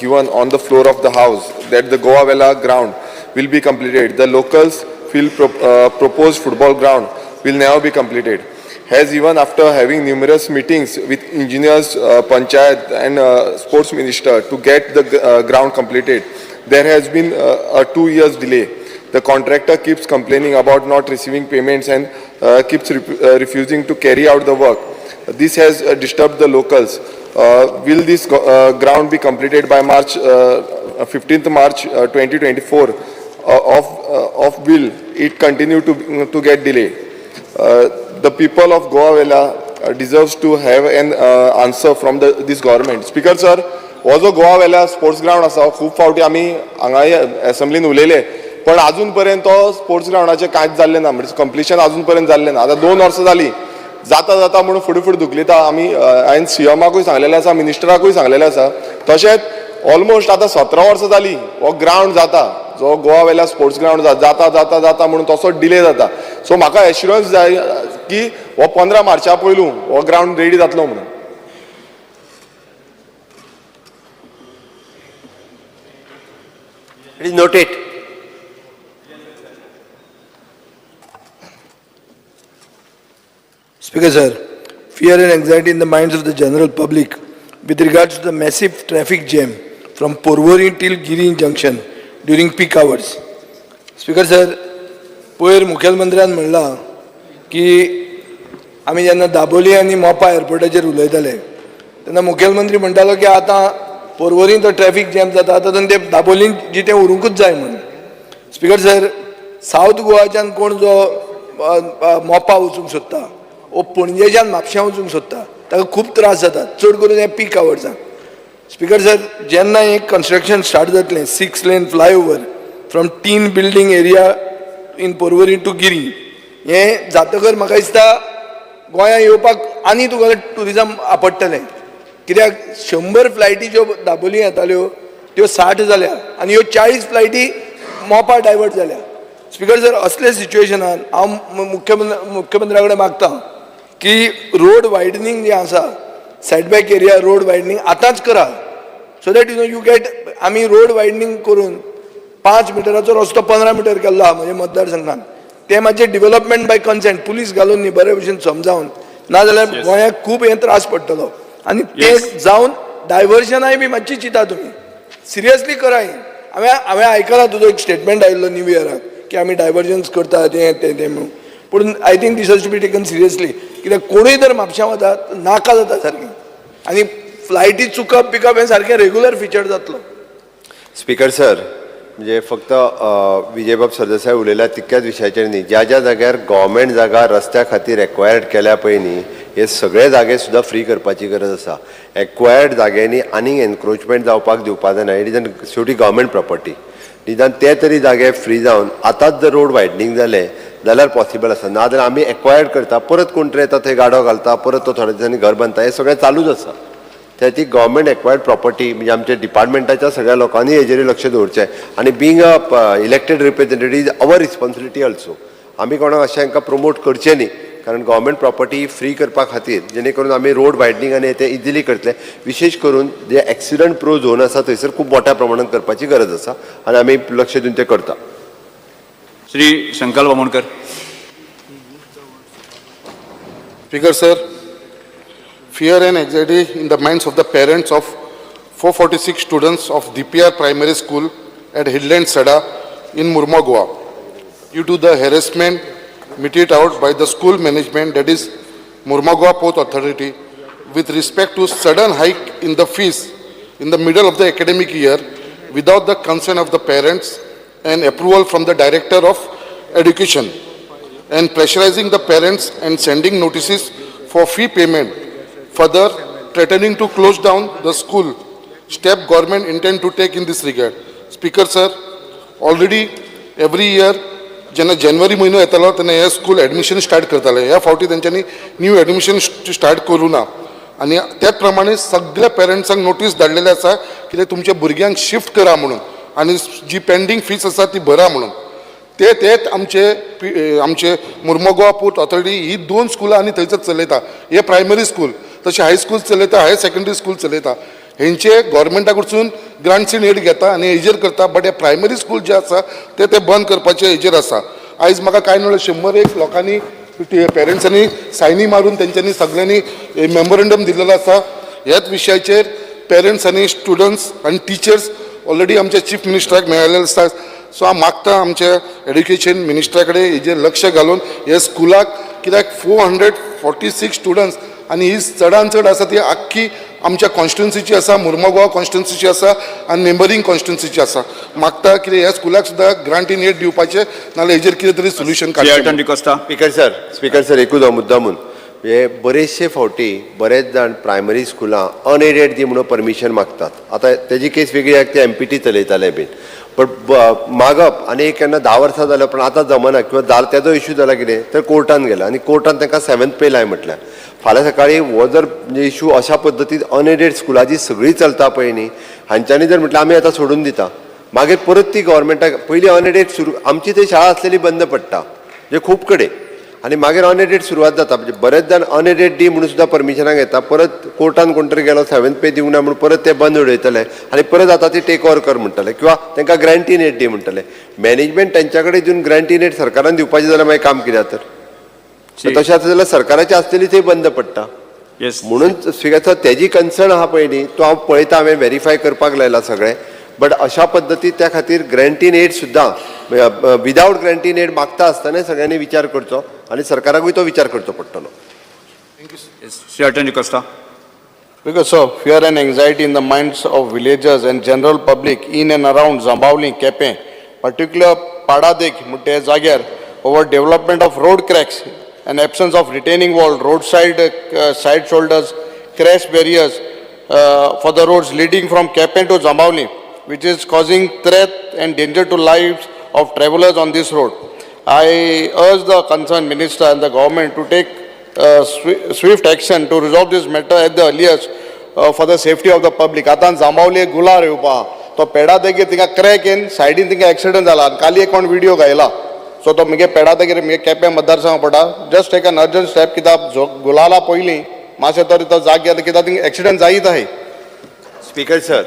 given on the floor of the house that the Goa Vela ground will be completed. The locals feel proposed football ground will never be completed. Has even after having numerous meetings with engineers, panchayat and sports minister to get the ground completed, there has been a 2 years delay. The contractor keeps complaining about not receiving payments and keeps refusing to carry out the work. This has disturbed the locals. Will this ground be completed by 15th March 2024? Will it continue to get delayed? The people of Goa Vela deserves to have an answer from this government. Speaker sir, हो जो गोवा वेला sports ground आसा खूब फावटी आमी हांगा असेंब्लीन उलयले, पण अजून पर्यंत तो स्पोर्ट्स ग्राउंडाचें कांयच जाल्लें ना. म्हणजे कंप्लिशन अजून पर्यंत जाल्लें ना. आतां 2 वर्सां जालीं जाता म्हणून फुडें धुकलीता. आमी हांवें सीएमाकूय सांगलेलें आसा, मिनिस्टराकूय सांगलेलें आसा. तशेंच ऑलमोस्ट आतां 17 वर्सां जालीं हो ग्राउंड जाता, जो गोवा वेला स्पोर्ट्स ग्राउंड जाता म्हणून तसो डिले जाता. सो म्हाका एश्युरन्स जाय की हो 15 मार्चा पयलू हो ग्राउंड रेडी जातलो म्हणून. It is noted. Speaker sir, fear and anxiety in the minds of the general public with regards to the massive traffic jam from Porvori till Giri junction during peak hours. Speaker sir, पयर मुखेलमंत्र्यान म्हणला की आमी जेन्ना दाबोली आनी मोपा एअरपोर्टाचेर उलयताले तेन्ना मुखेलमंत्री म्हणटालो की आतां पोरवोरीन तो ट्रॅफिक जॅम जाता तातूंत ते दाबोलीन जितें उरूंकूच जाय म्हणून. स्पीकर सर, सावथ गोवाच्यान कोण जो मोपा वचूंक सोदता वो पणजेच्यान म्हापश्यां वचूंक सोदता ताका खूब त्रास जाता, चड करून हे पीक आवर्सांक. स्पीकर सर, जेन्ना हे कन्स्ट्रक्शन स्टार्ट जातलें 6 lane flyover from tin building area in Porvorim to Giri, हें जातकर म्हाका दिसता गोंयांत येवपाक आनी तुगेलें ट्युरिजम आपडटलें. कित्याक 100 फ्लायटी ज्यो दाबोली येताल्यो त्यो 60 जाल्या आनी ह्यो 40 फ्लायटी मोपा डायवर्ट जाल्या. स्पीकर सर, असले सिच्युएशनान हांव मुख्यमंत्र्या कडेन मागतां की रोड वायडनींग जें आसा, सेटबॅक एरिया रोड वायडनींग आतांच करा, सो दॅट यू गेट. आमी रोड वायडनींग करून 5 मिटराचो रस्तो 15 मिटर केल्लो आहा म्हज्या मतदारसंघान. ते मातशें डेव्हलपमेंट बाय कन्सेंट पुलीस घालून न्ही बरे भशेन समजावन, नाजाल्यार गोंयाक खूब हें त्रास पडटलो. आनी ते जावन डायवर्जनाय बी मातशी चिंता तुमी, सिरियसली करा. हांवें आयकलां तुजो एक स्टेटमेंट आयिल्लो न्यू इयराक की आमी डायवर्जन्स करता तें म्हणून, पूण I think this has to be taken seriously. कित्याक कोणूय जर म्हापश्यां वता नाका जाता सारकें, आनी फ्लायटी चुकप पिकप हें सारकें रेग्युलर फिचर जातलो. स्पीकर सर, म्हणजे फक्त विजयबाब सरदेसाय उलयल्या तितक्याच विशयाचेर न्ही, ज्या ज्या जाग्यार गव्हर्मेंट जागा रस्त्या खातीर एक्वायर्ड केल्या पळय न्ही, हे सगळे जागे सुद्दां फ्री करपाची गरज आसा. एक्वायर्ड जाग्यांनी आनीक एनक्रोचमेंट जावपाक दिवपाक जायना. इट इज एन शेवटी गव्हर्मेंट प्रॉपर्टी. निदान ते तरी जागे फ्री जावन आतांच जर रोड वायडनींग जालें जाल्यार पॉसिबल आसा, नाजाल्यार आमी एक्वायर्ड करता, परत कोण तरी येता थंय गाडो घालता, परत तो थोड्या दिसांनी घर बांदता, हें सगळें चालूच आसा. त्याची गव्हर्मेंट एक्वायर्ड प्रॉपर्टी म्हणजे आमच्या डिपार्टमेंटाच्या सगळ्या लोकांनी हेजेर लक्ष दवरचें. आनी being a elected representative is our responsibility also. आमी कोणाक अशें हांकां प्रमोट करचें न्ही, कारण गव्हर्मेंट प्रॉपर्टी फ्री करपा खातीर जेणे करून आमी रोड वायडनींग आनी ते इजिली करतले. विशेष करून जे एक्सिडंट प्रो झोन आसा थंयसर खूब मोठ्या प्रमाणात करपाची गरज आसा आनी आमी लक्ष दिवन ते करता. Shri Shankar बामोणकर. Speaker sir, fear and anxiety in the minds of the parents of 446 students of DPR Primary School at Hillland Sada in Murma, Goa, due to the harassment meted out by the school management, that is Murma Goa Port Authority, with respect to sudden hike in the fees in the middle of the academic year without the consent of the parents and approval from the Director of Education, and pressurizing the parents and sending notices for fee payment, further threatening to close down the school. Step government intend to take in this regard. Speaker sir, already every year जेन्ना जानेवारी म्हयनो येतालो तेन्ना हे school admission start करताले. ह्या फावटी तेंच्यांनी new admission start करूं ना आनी त्याच प्रमाणे सगळ्या पेरंट्सांक नोटीस धाडलेले आसा की तुमच्या भुरग्यांक शिफ्ट करा म्हणून आनी जी पेंडींग फीस आसा ती भरा म्हणून. तेच आमचे मुर्मो गोवा पोर्ट ऑथॉरिटी ही 2 स्कुलां आनी थंयसर चलयता. हे प्रायमरी स्कूल, तशें हाय स्कूल चलयता, हायर सेकंडरी स्कूल चलयता. हेंचे गव्हर्मेंटा कडसून ग्रांट्स इन एड घेता आनी हेजेर करता, बट हे प्रायमरी स्कूल जे आसा ते बंद करपाचे हेजेर आसा. आयज म्हाका कांय नळ 101 लोकांनी पेरंट्सांनी सायनी मारून तेंच्यांनी सगळ्यांनी मेमोरंडम दिलेलो आसा. ह्याच विशयाचेर पेरंट्स आनी स्टुडंट्स आनी टिचर्स ऑलरेडी आमच्या चीफ मिनिस्टराक मेळिल्ले आसा. सो हांव मागता आमच्या एड्युकेशन मिनिस्टरा कडेन हेजेर लक्ष घालून हे स्कुलाक, कित्याक 446 स्टुडंट्स आनी ही चडांत चड आसा ती आख्खी आमच्या कॉन्स्टिट्युन्सीची आसा, मुर्मा गोवा कॉन्स्टिट्युन्सीची आसा आनी नेबरींग कॉन्स्टिट्युन्सीची आसा. मागता कितें ह्या स्कुलाक सुद्दां ग्रांट इन एड दिवपाचें, नाजाल्यार हेजेर कितें तरी सोल्युशन काडचें. स्पीकर सर एकूच मुद्दामून हे बरेचशे फावटी बरेच जाण प्रायमरी स्कुलां अनएडेड दी म्हणून परमिशन मागतात. आतां तेजी केस वेगळी आहे, ते MPT चलयताले बीन, पण मागप आनी केन्ना 10 वर्सां जाल्यार पण आतां जमना, किंवा तेजो इश्यू जाला कितें तर कोर्टान गेला आनी कोर्टान तांकां 7th पे लाय म्हटल्यार. फाल्यां सकाळी हो जर इश्यू अशा पद्दतीन अनएडेड स्कुलां सगळीं चलता पळय न्ही, हांच्यांनी जर म्हटल्यार आमी आतां सोडून दिता, मागीर परत ती गव्हर्मेंटाक पयलीं अनएडेड सुरू, आमची थंय शाळा आसलेली बंद पडटा म्हणजे खूब कडेन, आनी मागीर अनएडेड सुरवात जाता. म्हणजे बरेच जाण अनएडेड डी म्हणून सुद्दां परमिशनाक येता, परत कोर्टान कोण तरी गेलो 7th पे दिवंक ना म्हणून परत ते बंद उडयतले आनी परत आतां ती टेक ओवर कर म्हणटले, किंवा तांकां ग्रांट इन एड दी म्हणटले. मॅनेजमेंट तांच्या कडेन दिवन ग्रांट इन एड सरकारान दिवपाचें जाल्यार मागीर काम कित्याक तर तशें आसा जाल्यार सरकाराची आसलेली थंय बंद पडटा. म्हणून तेजी कन्सर्न आहा पळय न्ही, तो हांव पळयता, हांवें व्हेरीफाय करपाक लायला सगळें. बट अशा पद्दती त्या खातीर ग्रांट इन एड सुद्दां विदाउट ग्रांट इन एड मागता आसतना सगळ्यांनी विचार करचो आनी सरकाराकूय तो विचार करचो पडटलो. Because of fear and anxiety in the minds of villagers and general public in and around Zambavli, Kepe, particular Padadek, Mutte Zagyar, over development of road cracks and absence of retaining wall, roadside side shoulders, crash barriers for the roads leading from Kepe to Zambavli, which is causing threat and danger to lives of travelers on this road. I urge the concerned minister and the government to take swift action to resolve this matter at the earliest for the safety of the public. आता जांबावली गुलार येवपा तो पेडा देगेर तिका crack येन सायडीन तिका accident जाला. काली एक कोण व्हिडिओ घायला, सो तो मगे पेडा देगेर मगे केप्यां मतदारसंघ पडा. Just take an urgent step, कित्याक गुलाला पयलीं मातशें तरी तो जाग्यार, कित्याक थिंगा एक्सिडंट जायत आहाय. स्पीकर सर,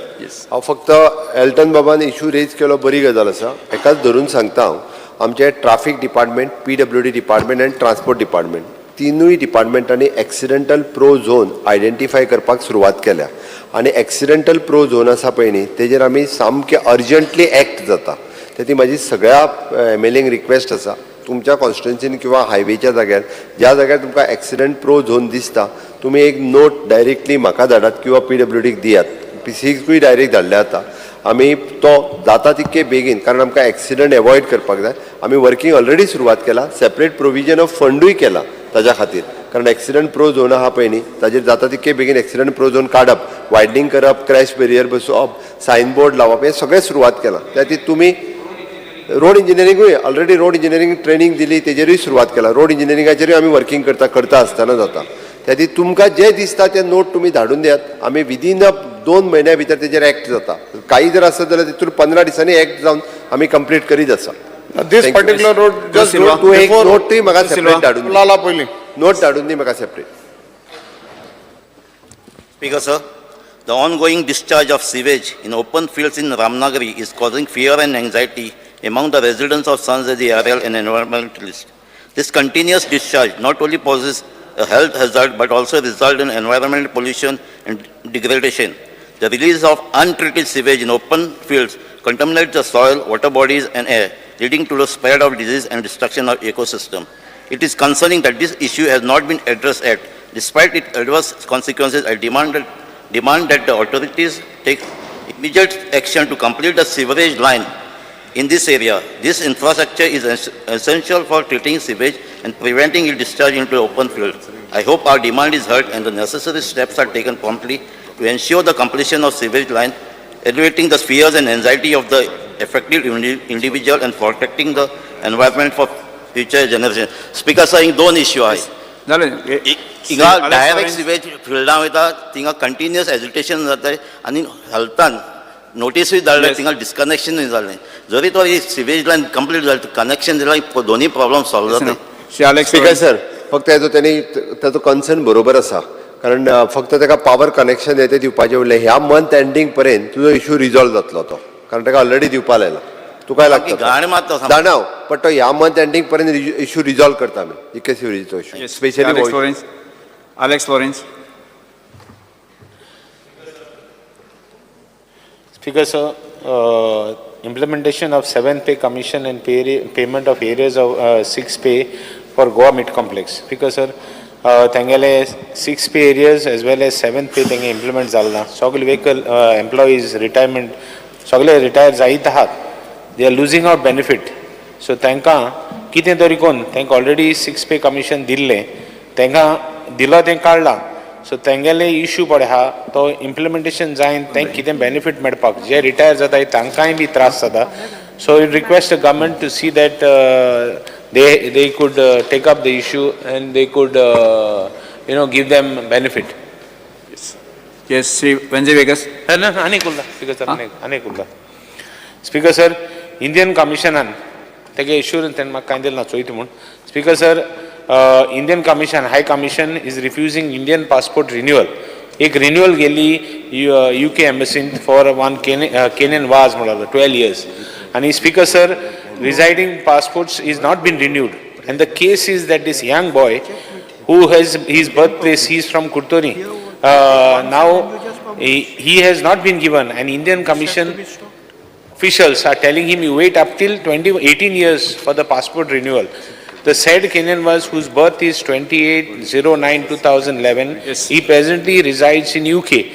हांव फक्त एल्टन बाबान इश्यू रेज केलो, बरी गजाल आसा. एकाच धरून सांगता हांव, आमचे ट्राफीक डिपार्टमेंट, PWD डिपार्टमेंट आनी ट्रान्सपोर्ट डिपार्टमेंट तिनूय डिपार्टमेंटांनी एक्सिडेंटल प्रो झोन आयडेंटिफाय करपाक सुरवात केल्या. आनी एक्सिडेंटल प्रो झोन आसा पळय न्ही, तेजेर आमी सामकें अर्जंटली एक्ट जाता. ती म्हाजी सगळ्या MLAंक रिक्वेस्ट आसा, तुमच्या कॉन्स्टिट्युन्सीन किंवा हायवेच्या जाग्यार ज्या जाग्यार तुमकां एक्सिडेंट प्रो झोन दिसता, तुमी एक नोट डायरेक्टली म्हाका धाडात किंवा PWDक दियात. PCकूय डायरेक्ट धाडले जाता. आमी तो जाता तितके बेगीन, कारण आमकां एक्सिडंट एवॉयड करपाक जाय. आमी वर्कींग ऑलरेडी सुरवात केला. सेपरेट प्रोविजन ऑफ फंडूय केला ताज्या खातीर, कारण एक्सिडंट प्रो झोन आहा पळय न्ही, ताजेर जाता तितके बेगीन एक्सिडंट प्रो झोन काडप, वायडनींग करप, क्रॅश बेरियर बसोवप, सायन बोर्ड लावप, हें सगळें सुरवात केलां. त्या खातीर तुमी रोड इंजिनियरिंगूय ऑलरेडी रोड इंजिनियरिंग ट्रेनिंग दिली तेजेरूय सुरवात केला रोड इंजिनियरिंगाचेरूय आमी वर्किंग करता आसतना जाता त्या खातीर तुमकां जे दिसता ते नोट तुमी धाडून दियात आमी विदीन 2 म्हयन्या भितर तेजेर एक्ट जाता काही जर आसत जाल्यार तितून 15 दिसांनी एक्ट जावन आमी कंप्लीट करीत आसा This particular road just तूं एक before नोट ती म्हाका सेपरेट धाडून दी. लाला पयलीं नोट धाडून दी म्हाका separate. Speaker, sir, the ongoing discharge of sewage in open fields in Ramnagari is causing fear and anxiety among the residents of Sons as the RL and environmentalists. This continuous discharge not only poses a health hazard but also result in environmental pollution and degradation. The release of untreated sewage in open fields contaminates the soil, water bodies and air, leading to the spread of disease and destruction of ecosystem. It is concerning that this issue has not been addressed yet. Despite its adverse consequences, I demand that the authorities take immediate action to complete the sewerage line in this area. This infrastructure is essential for treating sewage and preventing its discharge into open fields. I hope our demand is heard and the necessary steps are taken promptly to ensure the completion of sewage line, alleviating the fears and anxiety of the affected individual and protecting the environment for future generations. Speaker, saying दोन issue आहे. हिंगा direct sewage फिल्डां वयता थिंगा continuous agitation जाता आनी हेल्थान नोटीसूय धाडले थिंगा डिस्कनेक्शनूय जालें जरी तो ही सिवेज लायन कंप्लीट जालें कनेक्शन दिल्यार दोनूय प्रॉब्लम सॉल्व जाता. स्पीकर सर फक्त ताजो कन्सर्न बरोबर आसा कारण फक्त ताका पावर कनेक्शन येते दिवपाचें उरलें ह्या मंथ एंडींग पर्यंत तुजो इश्यू रिजॉल्व जातलो तो कारण ताका ऑलरेडी दिवपा लायला तुका लागता जाणाव बट तो ह्या मंथ एंडींग पर्यंत इश्यू रिजॉल्व करता आमी इके सिवरेजीचो issue specially Alex Lawrence. Speaker, sir, implementation of 7th pay commission and payment of areas of 6th pay for Goa Mid Complex. Speaker, sir, Tangale 6th pay areas as well as 7th pay Tanga implement Zalna. Sogal vehicle employees retirement, Sogal retire Zaitahat. They are losing out benefit. So Tanka, Kite Dorikon, Tank already 6th pay commission dille, Tanga दिला तें काढला so तेंगेले issue पडे हा तो implementation जायन तेंक कितें benefit मेळपाक जे रिटायर जाता तांकांय बी त्रास जाता so request the government to see that they could take up the issue and they could give them benefit. Yes, Sri Vanjay Vegas. Speaker sir, Indian Commission tege assurance ten mak kaindel na choiti mun. Speaker sir, Indian Commission, High Commission is refusing Indian passport renewal. एक renewal गेली UK embassy for one Kenyan was 12 years. And Speaker sir, residing passports is not been renewed. And the case is that this young boy who has his birthplace, he is from Kurtori. Now he has not been given. And Indian Commission officials are telling him you wait up till 18 years for the passport renewal. The said Kenyan was whose birth is 28/09/2011. Yes. He presently resides in UK.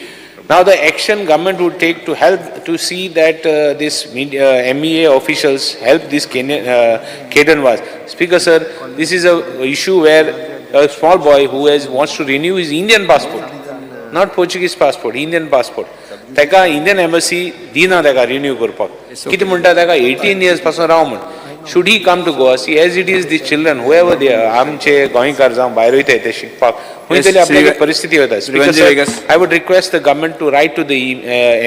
Now the action government would take to help to see that this MEA officials help this Kenyan was. Speaker sir, this is a issue where a small boy who wants to renew his Indian passport, not Portuguese passport, Indian passport. Teka Indian embassy dina teka renew korpak. Kiti munta teka 18 years pasun raw mun. Should he come to Goa? See, as it is, the children, whoever they are, amche going karzam, bayroite te shikpak. Huiteli apne paristhiti hota. Speaker sir, I would request the government to write to the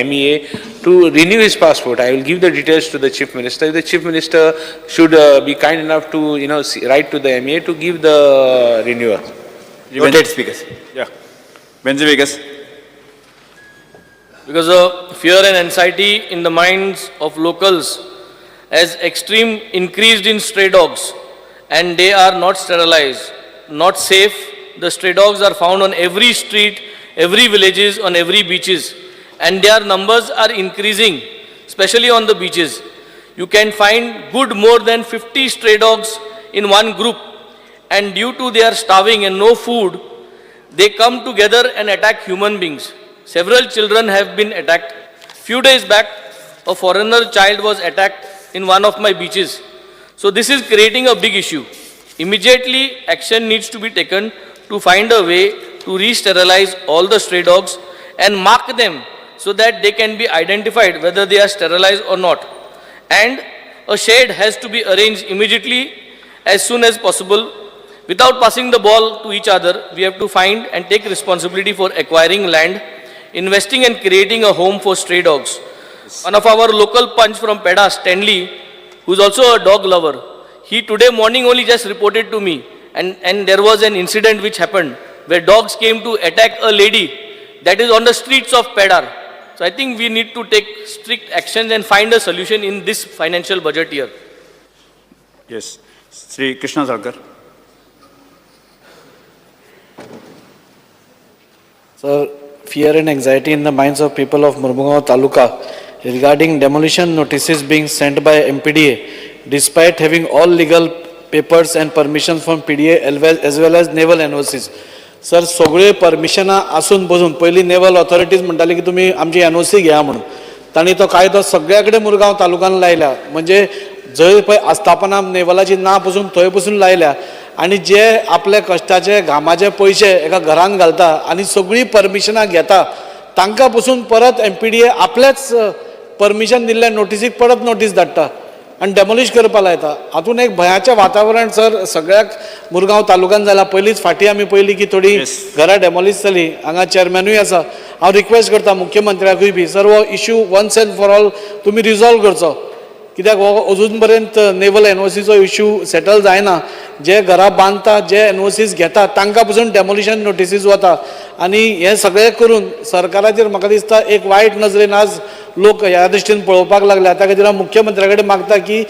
MEA to renew his passport. I will give the details to the Chief Minister. The Chief Minister should be kind enough to write to the MEA to give the renewal. Noted, Speaker. Yeah. Vanjay Vegas. Because of fear and anxiety in the minds of locals as extreme increased in stray dogs and they are not sterilized, not safe. The stray dogs are found on every street, every villages, on every beaches and their numbers are increasing, especially on the beaches. You can find good more than 50 stray dogs in one group and due to their starving and no food, they come together and attack human beings. Several children have been attacked. Few days back, a foreigner child was attacked in one of my beaches. So this is creating a big issue. Immediately, action needs to be taken to find a way to re-sterilize all the stray dogs and mark them so that they can be identified whether they are sterilized or not. And a shed has to be arranged immediately as soon as possible. Without passing the ball to each other, we have to find and take responsibility for acquiring land, investing and creating a home for stray dogs. One of our local punch from Peda, Stanley, who is also a dog lover, he today morning only just reported to me, and there was an incident which happened where dogs came to attack a lady that is on the streets of Pedar. So I think we need to take strict actions and find a solution in this financial budget year. Yes. Sri Krishna Sarkar. Sir, fear and anxiety in the minds of people of Murmugao Taluka regarding demolition notices being sent by MPDA despite having all legal papers and permissions from PDA as well as naval NOCs. Sir सगळे परमिशनां आसून बसून पयलीं naval authorities म्हणटाली की तुमी आमची NOC घ्या म्हणून तांणी तो कायदो सगळ्या कडेन मुरगांव तालुक्यान लायला म्हणजे जंय पळय आस्थापना नेवलाची ना पसून थंय पसून लायल्या आनी जे आपले कश्टाचे घामाचे पयशे एका घरान घालता आनी सगळीं परमिशनां घेता तांकां पसून परत MPDA आपलेच परमिशन दिल्ल्या नोटिसीक परत नोटीस धाडटा आनी डेमोलिश करपा लायता हातून एक भयाचें वातावरण सर सगळ्याक मुरगांव तालुक्यान जाला पयलींच फाटीं आमी पयली की थोडी घरां डेमोलिश जाली हांगा चेअरमॅनूय आसा हांव रिक्वेस्ट करता मुख्यमंत्र्याकूय बी सर हो issue once and for all तुमी रिजॉल्व करचो कित्याक हो अजून पर्यंत नेवल NOCचो इश्यू सेटल जायना जे घरां बांदता जे NOCs घेता तांकां पसून डेमोलिशन नोटिसीस वता आनी हें सगळें करून सरकाराचेर म्हाका दिसता एक वायट नजरेन आज लोक ह्या दृश्टीन पळोवपाक लागल्या त्या खातीर हांव मुख्यमंत्र्या कडेन मागता की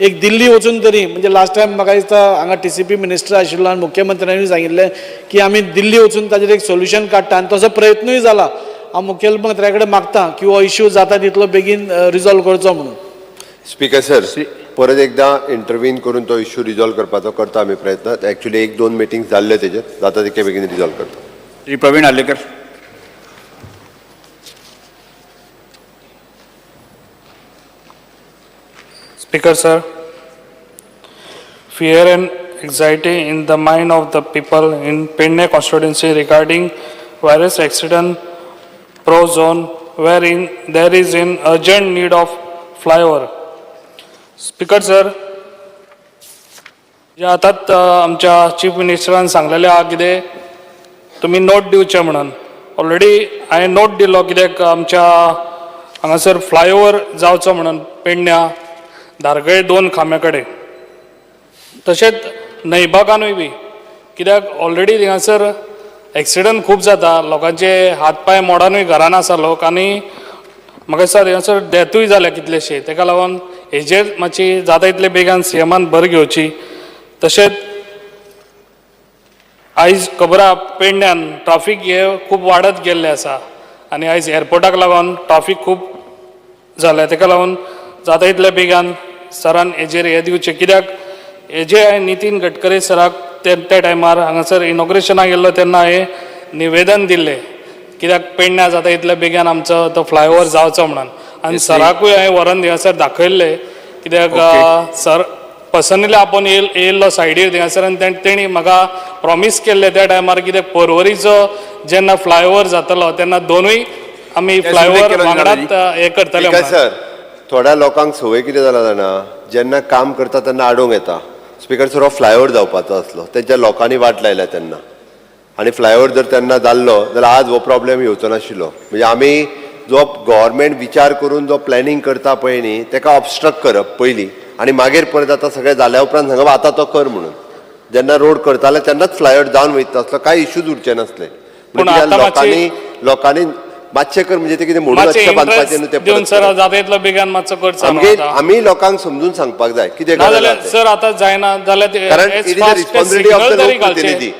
एक दिल्ली वचून तरी म्हणजे लास्ट टायम म्हाका दिसता हांगा TCP मिनिस्टर आशिल्लो आनी मुख्यमंत्र्यांनी सांगिल्लें की आमी दिल्ली वचून ताजेर एक सोल्युशन काडटा आनी तसो प्रयत्नूय जाला हांव मुख्यमंत्र्या कडेन मागता की हो इश्यू जाता तितलो बेगीन रिजॉल्व करचो म्हणून स्पीकर सर परत एकदा इंटरव्हीन करून तो इश्यू रिजॉल्व करपाचो करता आमी प्रयत्न एक्चुअली 1-2 मिटिंग्स जाल्ले तेजेर जाता तितके बेगीन रिजॉल्व करता Shri Pravin Alekar. Speaker sir, fear and anxiety in the mind of the people in Penne constituency regarding virus accident pro zone wherein there is an urgent need of flyover. Speaker sir, जे आतां आमच्या chief मिनिस्टरान सांगलेलें आहा कितें तुमी note दिवचे म्हणून already हांवें नोट दिलो कित्याक आमच्या हांगासर फ्लायओवर जावचो म्हणून पेडण्या धारगळे 2 खांब्या कडेन तशेंच नैबागानूय बी कित्याक ऑलरेडी थिंगासर एक्सिडंट खूब जाता लोकांचे हात पांय मोडानूय घरान आसा लोक आनी म्हाका दिसता थिंगासर डेथूय जाल्या कितलेशे तेका लागून हेजेर मातशी जाता तितले बेगान CMान भर घेवची तशेंच आयज खबराब पेडण्यान ट्राफीक हे खूब वाडत गेल्ले आसा आनी आयज एअरपोर्टाक लागून ट्राफीक खूब जाल्या तेका लागून जाता तितले बेगान सरान हेजेर हे दिवचे कित्याक हेजे हांवें नितीन गडकरी सराक त्या टायमार हांगासर इनॉग्रेशनाक गेल्लो तेन्ना हांवें निवेदन दिल्लें कित्याक पेडण्या जाता तितले बेगान आमचो तो फ्लायओवर जावचो म्हणून आनी सराकूय हांवें व्हरोन थिंगासर दाखयल्लें कित्याक सर पर्सनली आपूण येयल्लो सायडीर थिंगासर आनी तेणी म्हाका प्रॉमीस केल्लें त्या टायमार कित्याक पर्वरीचो जेन्ना फ्लायओवर जातलो तेन्ना दोनूय आमी फ्लायओवर वांगडाच हे करतले सर थोड्या लोकांक संवय कितें जाला जाणा जेन्ना काम करता तेन्ना आडोंक येता स्पीकर सर हो फ्लायओवर जावपाचो आसलो तेच्या लोकांनी वाट लायल्या तेन्ना आनी फ्लायओवर जर तेन्ना जाल्लो जाल्यार आज हो प्रॉब्लेम येवचो नाशिल्लो म्हणजे आमी जो गव्हर्मेंट विचार करून जो प्लॅनिंग करता पळय न्ही तेका ऑबस्ट्रक्ट करप पयलीं आनी मागीर परत आतां सगळें जाल्या उपरांत सांगप आतां तो कर म्हणून जेन्ना रोड करताले तेन्नाच फ्लायओवर जावन वयता असलो कांय इश्यूज उरचे नासले म्हणजे लोकांनी मातशें कर म्हणजे ते कितें म्हणून बांदपाचें न्हू तें आमी लोकांक समजून सांगपाक जाय कितें सर आतां जायना जाल्यार कारण it is the responsibility of the लोकप्रतिनिधी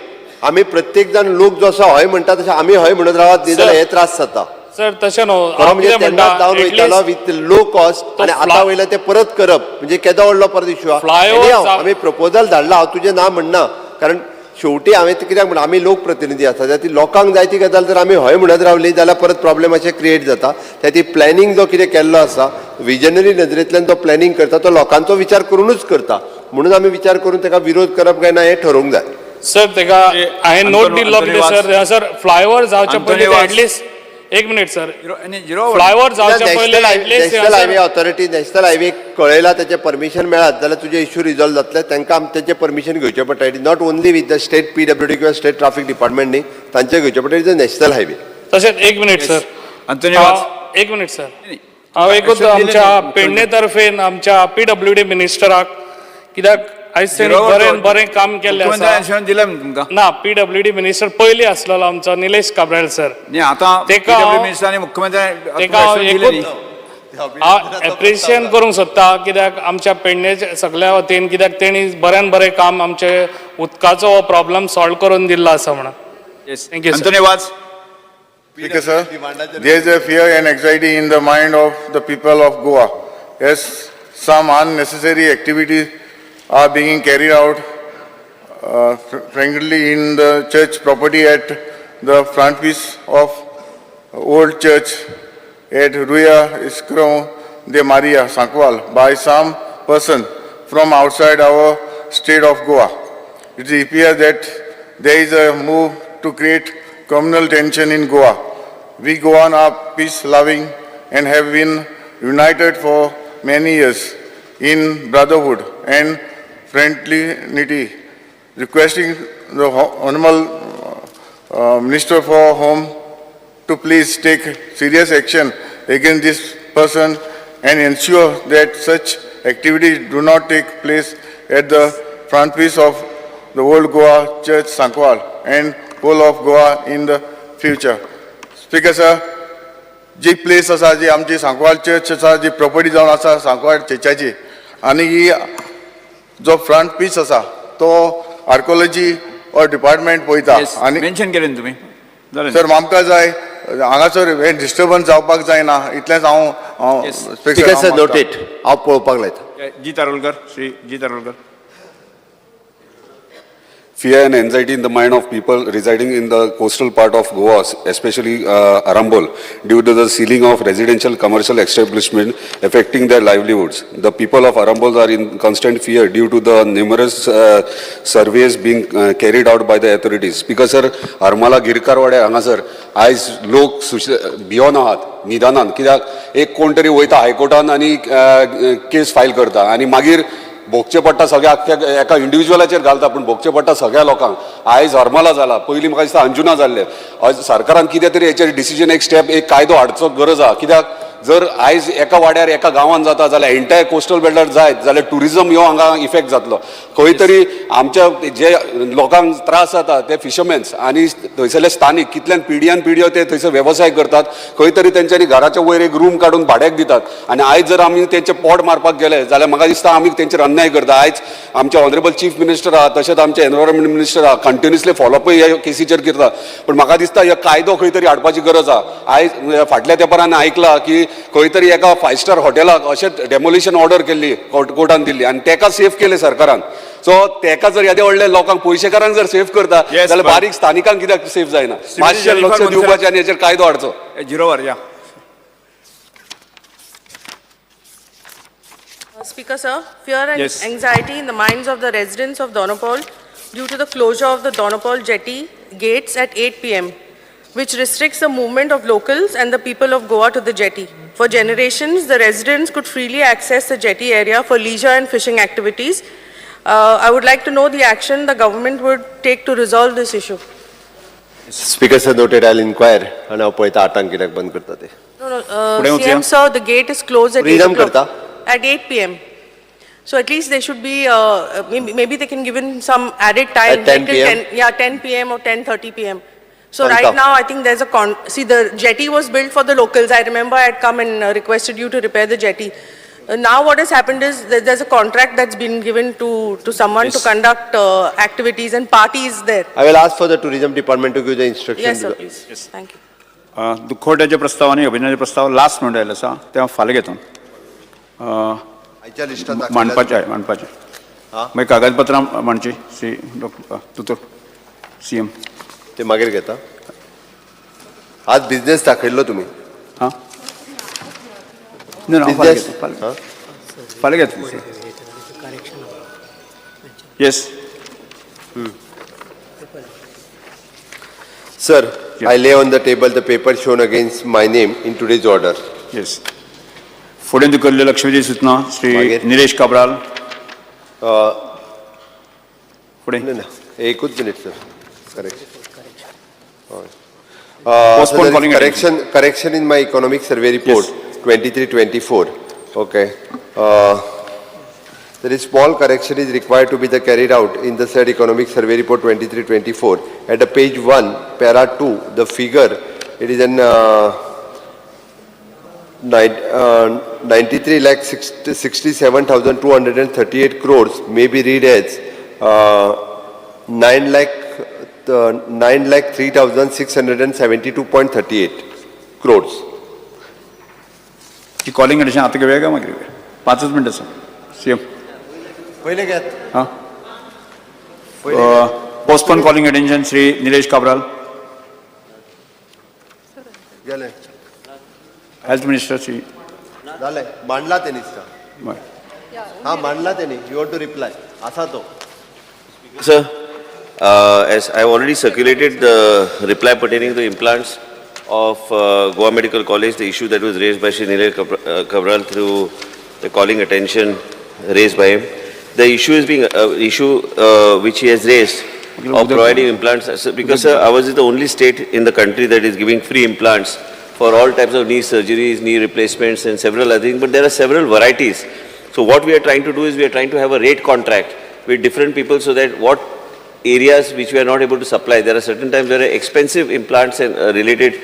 आमी प्रत्येक जाण लोक जसो हय म्हणटा तशें आमी हय म्हणत रावत न्ही जाल्यार हे त्रास जाता सर तशें न्हू म्हणजे तेन्ना जावन वयतालो विथ लो कॉस्ट आनी आतां वयले ते परत करप म्हणजे केदो व्हडलो परत इश्यू आहा आमी प्रपोजल धाडला हांव तुजें नांव म्हणना कारण शेवटी हांवें कित्याक म्हणून आमी लोक प्रतिनिधी आसा ती लोकांक जाय ती गजाल जर आमी हय म्हणत रावली जाल्यार परत प्रॉब्लेम अशें क्रिएट जाता त्या ती प्लॅनिंग जो कितें केल्लो आसा विजनरी नदरेंतल्यान तो प्लॅनिंग करता तो लोकांचो विचार करूनच करता म्हणून आमी विचार करून ताका विरोध करप काय ना हें ठरोवंक जाय सर तेका हांवें नोट दिल्लो कितें सर फ्लायओवर जावचे पयलीं एक मिनिट सर फ्लायओव्हर जावच्या पयलीं national highway authority national highway कळयला तेचे परमिशन मेळत जाल्यार तुजे इश्यू रिझॉल्व जातले तांकां तेचे परमिशन घेवचें पडटा it is not only with the state PWD किंवा स्टेट ट्रॅफिक डिपार्टमेंट न्ही तांचे घेवचें पडटा इट इज नॅशनल हायवे तशेंच एक मिनिट सर एक मिनिट सर हांव एकूच आमच्या पेडणे तर्फेन आमच्या PWD मिनिस्टराक कित्याक आयज तेणी बरें काम केल्लें आसा दिलें तुमकां ना PWD मिनिस्टर पयलीं आसलेलो आमचो निलेश काब्राल सर आतां तेका मिनिस्टर आनी मुख्यमंत्री हांव एप्रिशिएट करूंक सोदता कित्याक आमच्या पेडणेच्या सगळ्या वतीन कित्याक तेणी बऱ्यान बरें काम आमचे उदकाचो हो प्रॉब्लम सॉल्व करून दिल्लो आसा म्हणून थँक्यू धन्यवाद Speaker, sir, there is a fear and anxiety in the mind of the people of Goa. Yes, some unnecessary activities are being carried out, frankly, in the church property at the front piece of old church at Ruya Iskro de Maria, Sankwal, by some person from outside our state of Goa. It appears that there is a move to create communal tension in Goa. We Goan are peace-loving and have been united for many years in brotherhood and friendlinity. Requesting the Honorable Minister for Home to please take serious action against this person and ensure that such activities do not take place at the front piece of the old Goa Church, Sankwal, and whole of Goa in the future. Speaker, sir, जी place आसा जी आमची Sankwal church आसा जी property जावन आसा सांकवाल चर्चाची आनी ही जो front piece आसा तो आर्कोलॉजी और डिपार्टमेंट पळयता आनी मेन्शन केलें तुमी सर आमकां जाय हांगासर हे डिस्टर्बन्स जावपाक जायना इतलेंच हांव स्पीकर सर नोटेड हांव पळोवपाक लायता जी तारोलकर श्री जी तारोलकर Fear and anxiety in the mind of people residing in the coastal part of Goa, especially Arambol, due to the sealing of residential commercial establishment affecting their livelihoods. The people of Arambol are in constant fear due to the numerous surveys being carried out by the authorities. Because sir, Armala Girkarwade हांगासर आयज लोक भियोन आहात निदानान कित्याक एक कोण तरी वयता हायकोर्टान आनी केस फायल करता आनी मागीर भोगचे पडटा सगळ्या एका इंडिव्हिज्युअलाचेर घालता पूण भोगचे पडटा सगळ्या लोकांक आयज हरमला जाला पयलीं म्हाका दिसता अंजुना जाल्ले सरकारान कितें तरी हेचेर डिसिजन एक स्टेप एक कायदो हाडचो गरज आहा कित्याक जर आयज एका वाड्यार एका गांवांत जाता जाल्यार एंटायर कोस्टल बेल्टार जायत जाल्यार टुरिजम ह्यो हांगा इफेक्ट जातलो खंय तरी आमच्या जे लोकांक त्रास जाता ते फिशरमॅन्स आनी थंयसरले स्थानीक कितल्यान पिढयो ते थंयसर वेवसाय करतात खंय तरी तेंच्यांनी घराच्या वयर एक रूम काडून भाड्याक दितात आनी आयज जर आमी तेंचे पोट मारपाक गेले जाल्यार म्हाका दिसता आमी तेंचेर अन्याय करता आयज आमचे ऑनरेबल चीफ मिनिस्टर आहा तशेंच आमचे एनवायरमेंट मिनिस्टर आहा कंटिन्युअसली फॉलोअपय ह्या केसीचेर करता पण म्हाका दिसता हो कायदो खंय तरी हाडपाची गरज आहा आयज फाटल्या तेंपार आयकलां की खंय तरी एका 5 स्टार हॉटेलाक अशेंच डेमोलिशन ऑर्डर केल्ली कोर्टान दिल्ली आनी तेका सेफ केलें सरकारान सो तेका जर येदे व्हडले लोकांक पयशेकारांक जर सेफ करता जाल्यार बारीक स्थानिकांक कित्याक सेफ जायना मातशें लक्ष दिवपाचें आनी हेचेर कायदो हाडचो जिरोवर या Speaker, sir, fear and anxiety in the minds of the residents of Donopal due to the closure of the Donopal jetty gates at 8 p.m., which restricts the movement of locals and the people of Goa to the jetty. For generations, the residents could freely access the jetty area for leisure and fishing activities. I would like to know the action the government would take to resolve this issue. Speaker sir noted, I'll inquire and I'll पळयता 8 कित्याक बंद करता ते No, CM sir, the gate is closed at 8 o'clock. At 8 p.m. So at least they should be, maybe they can give in some added time. At 10 p.m.? 10 p.m. or 10:30 p.m. So right now I think there's a, see the jetty was built for the locals. I remember I had come and requested you to repair the jetty. Now what has happened is there's a contract that's been given to someone to conduct activities and parties there. I will ask for the tourism department to give the instructions. Yes sir, please. Yes. Thank you. दुखवट्याचे प्रस्ताव आणि अभिनयाचे प्रस्ताव last नोंद आयला आसा तेव्हा फाल्यां घेतो मांडपाचे आहे मागीर कागदपत्रां मांडची श्री डॉक्टर CM ते मागीर घेता आज बिझनेस दाखयल्लो तुमी हां फाल्यां घेतलो yes sir I lay on the table the paper shown against my name in today's order. Yes. फुडें धुकल्ल्यो लक्षवेधी सूचना श्री मागीर? निलेश काब्राल. फुडें. एकूच minute sir. Correction. Postpone calling correction in my economic survey report 23-24. Okay. There is small correction is required to be carried out in the said economic survey report 23-24. At the page 1, para 2, the figure, it is an 93,67,238 crores may be read as 9,03,672.38 crores. की calling addition आता घेऊया का मागीर? 5 मिनिटं sir. CM. पहिले घेत. हां. Postpone calling attention Shri Nilesh Cabral. गेले. Health minister Shri. झाले. मांडला त्यांनी. हां मांडला त्यांनी. You want to reply. असा तो. Sir, as I have already circulated the reply pertaining to implants of Goa Medical College, the issue that was raised by Shri Nilesh Kabral through the calling attention raised by him. The issue is being which he has raised of providing implants. Because sir, ours is the only state in the country that is giving free implants for all types of knee surgeries, knee replacements, and several other things. But there are several varieties. So what we are trying to do is we are trying to have a rate contract with different people so that what areas which we are not able to supply, there are certain times there are expensive implants and related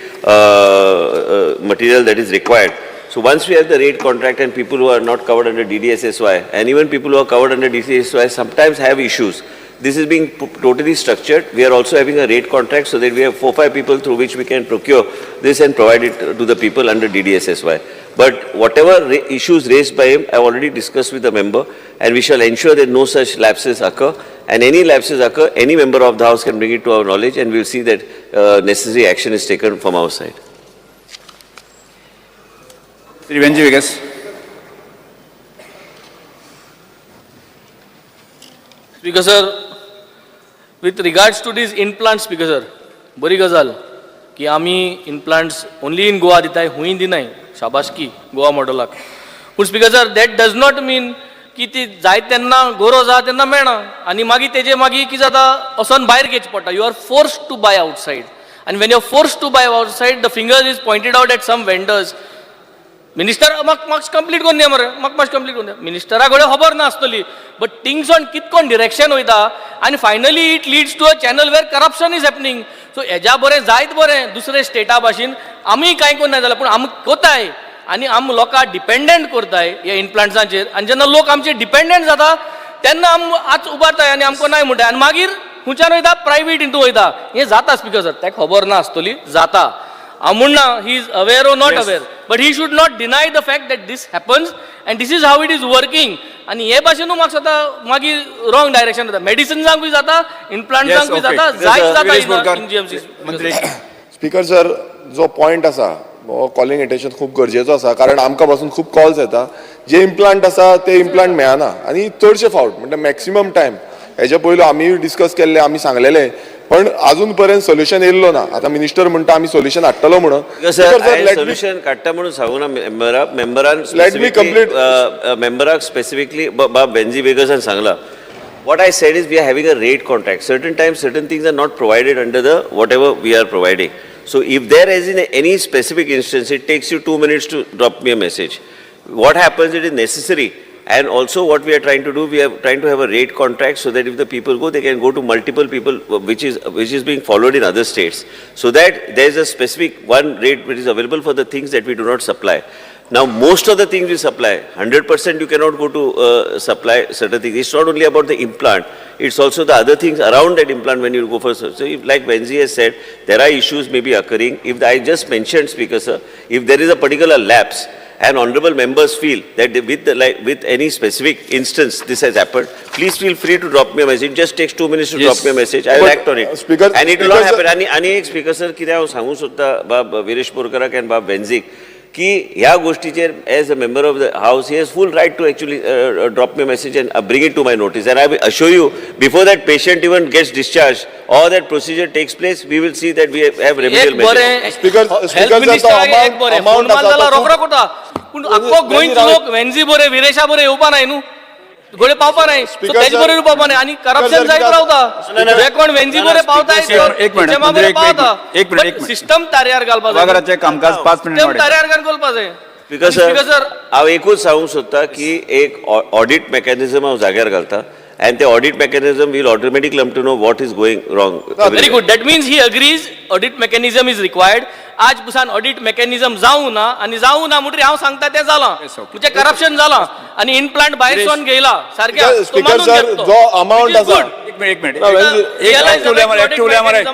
material that is required. So once we have the rate contract and people who are not covered under DDSSY and even people who are covered under DDSSY sometimes have issues. This is being totally structured. We are also having a rate contract so that we have 4-5 people through which we can procure this and provide it to the people under DDSSY. But whatever issues raised by him, I have already discussed with the member, and we shall ensure that no such lapses occur. And any lapses occur, any member of the House can bring it to our knowledge, and we will see that necessary action is taken from our side. Shri Venji Vegas. Speaker sir, with regards to these implants, Speaker sir, बरी गजाल की आमी implants only in Goa दिताय, हुई दिनाय, शाबासकी गोवा मॉडेलाक. पूण Speaker sir, that does not mean की ती जाय तेन्ना गरज आहा तेन्ना मेळना आनी मागीर तेजे मागीर कितें जाता वचोन भायर घेवचें पडटा. You are forced to buy outside, and when you are forced to buy outside, the finger is pointed out at some vendors. Minister म्हाका कंप्लीट करून दिया मरे, म्हाका मातशें कंप्लीट करून दिया. मिनिस्टरा कडेन खबर नासतली, बट थिंग्स ऑन कितकोन डिरेक्शन वयता आनी finally it leads to a channel where corruption is happening. So हेज्या बरें जायत बरें दुसरे स्टेटा भाशेन आमी कांय कोन्ना जाल्यार पूण आमी कोताय आनी आमी लोकांक डिपेंडंट करताय ह्या इम्प्लांट्सांचेर. आनी जेन्ना लोक आमचे डिपेंडंट जाता तेन्ना आमी आज उबारताय आनी आमकां नाय म्हणटाय आनी मागीर खुंयच्यान वयता प्रायवेट इंटू वयता. हें जाता स्पीकर सर, ताका खबर ना आसतली, जाता. हांव म्हणना he is aware or not aware, but he should not deny the fact that this happens and this is how it is working. आनी हे भाशेन म्हाका जाता मागीर रॉंग डायरेक्शन जाता. मेडिसिन्सांकूय जाता, इम्प्लांट्सांकूय जाता, जायत जाता इन जीएमसी. स्पीकर सर, जो पॉयंट आसा कॉलिंग अटेंशन खूब गरजेचो आसा, कारण आमकां पासून खूब कॉल्स येता. जे इम्प्लांट आसा ते इम्प्लांट मेळना आनी चडशे फावट म्हणजे मॅक्सिमम टायम हेच्या पयलू आमी डिस्कस केल्ले, आमी सांगलेले, पण अजून पर्यंत सोल्युशन येयल्लो ना. आता मिनिस्टर म्हणटा आमी सोल्युशन हाडटलो म्हणून. सोल्युशन काडटा म्हणून सांगू ना मेंबराक स्पेसिफिकली बाब बेंजी वेगसान सांगला. What I said is we are having a rate contract. Certain times, certain things are not provided under the whatever we are providing. So if there is in any specific instance, it takes you 2 minutes to drop me a message. What happens, it is necessary. And also what we are trying to do, we are trying to have a rate contract so that if the people go, they can go to multiple people, which is being followed in other states. So that there is a specific one rate which is available for the things that we do not supply. Now most of the things we supply, 100% you cannot go to supply certain things. It's not only about the implant, it's also the other things around that implant when you go for. So if, like Benji has said, there are issues may be occurring. If I just mentioned, Speaker sir, if there is a particular lapse, and honorable members feel that with any specific instance this has happened, please feel free to drop me a message. It just takes 2 minutes to drop me a message. I will act on it. And it will not happen. And Speaker sir, कितें हांव सांगूंक सोदता बाब Viresh बोरकाराक and बाब बेंजीक, की ह्या गोष्टीचेर as a member of the house he has full right to actually drop me message and bring it to my notice and I will assure you before that patient even gets discharge or that procedure takes place we will see that we have remedial measures. रोकडा कोटा पूण आख्खो गोंयचो लोक वेंजी बरे विरेशा बरे येवपा नाही न्हू घोडे पावपा नाही तेज बरे पावपा नाही आणि करप्शन जायत रावता जे कोण वेंजी बरे पावताय सिस्टम तार्यार घालपाक जाय कामकाज 5 मिनिट सिस्टम तार्यार घालपाक जाय. स्पीकर हांव एकूच सांगूंक सोदता की एक ऑडिट मेकॅनिझम हांव जाग्यार घालता and the audit mechanism will automatically come to know what is going wrong. Very good. That means he agrees audit mechanism is required. आज पुसान ऑडिट मेकॅनिझम जाऊ ना आणि जाऊ ना म्हणून हांव सांगता ते जाला म्हणजे करप्शन जाला आणि इम्प्लांट भायर सोन घेयला सारख्या स्पीकर सर जो अमाउंट आसा एक मिनिट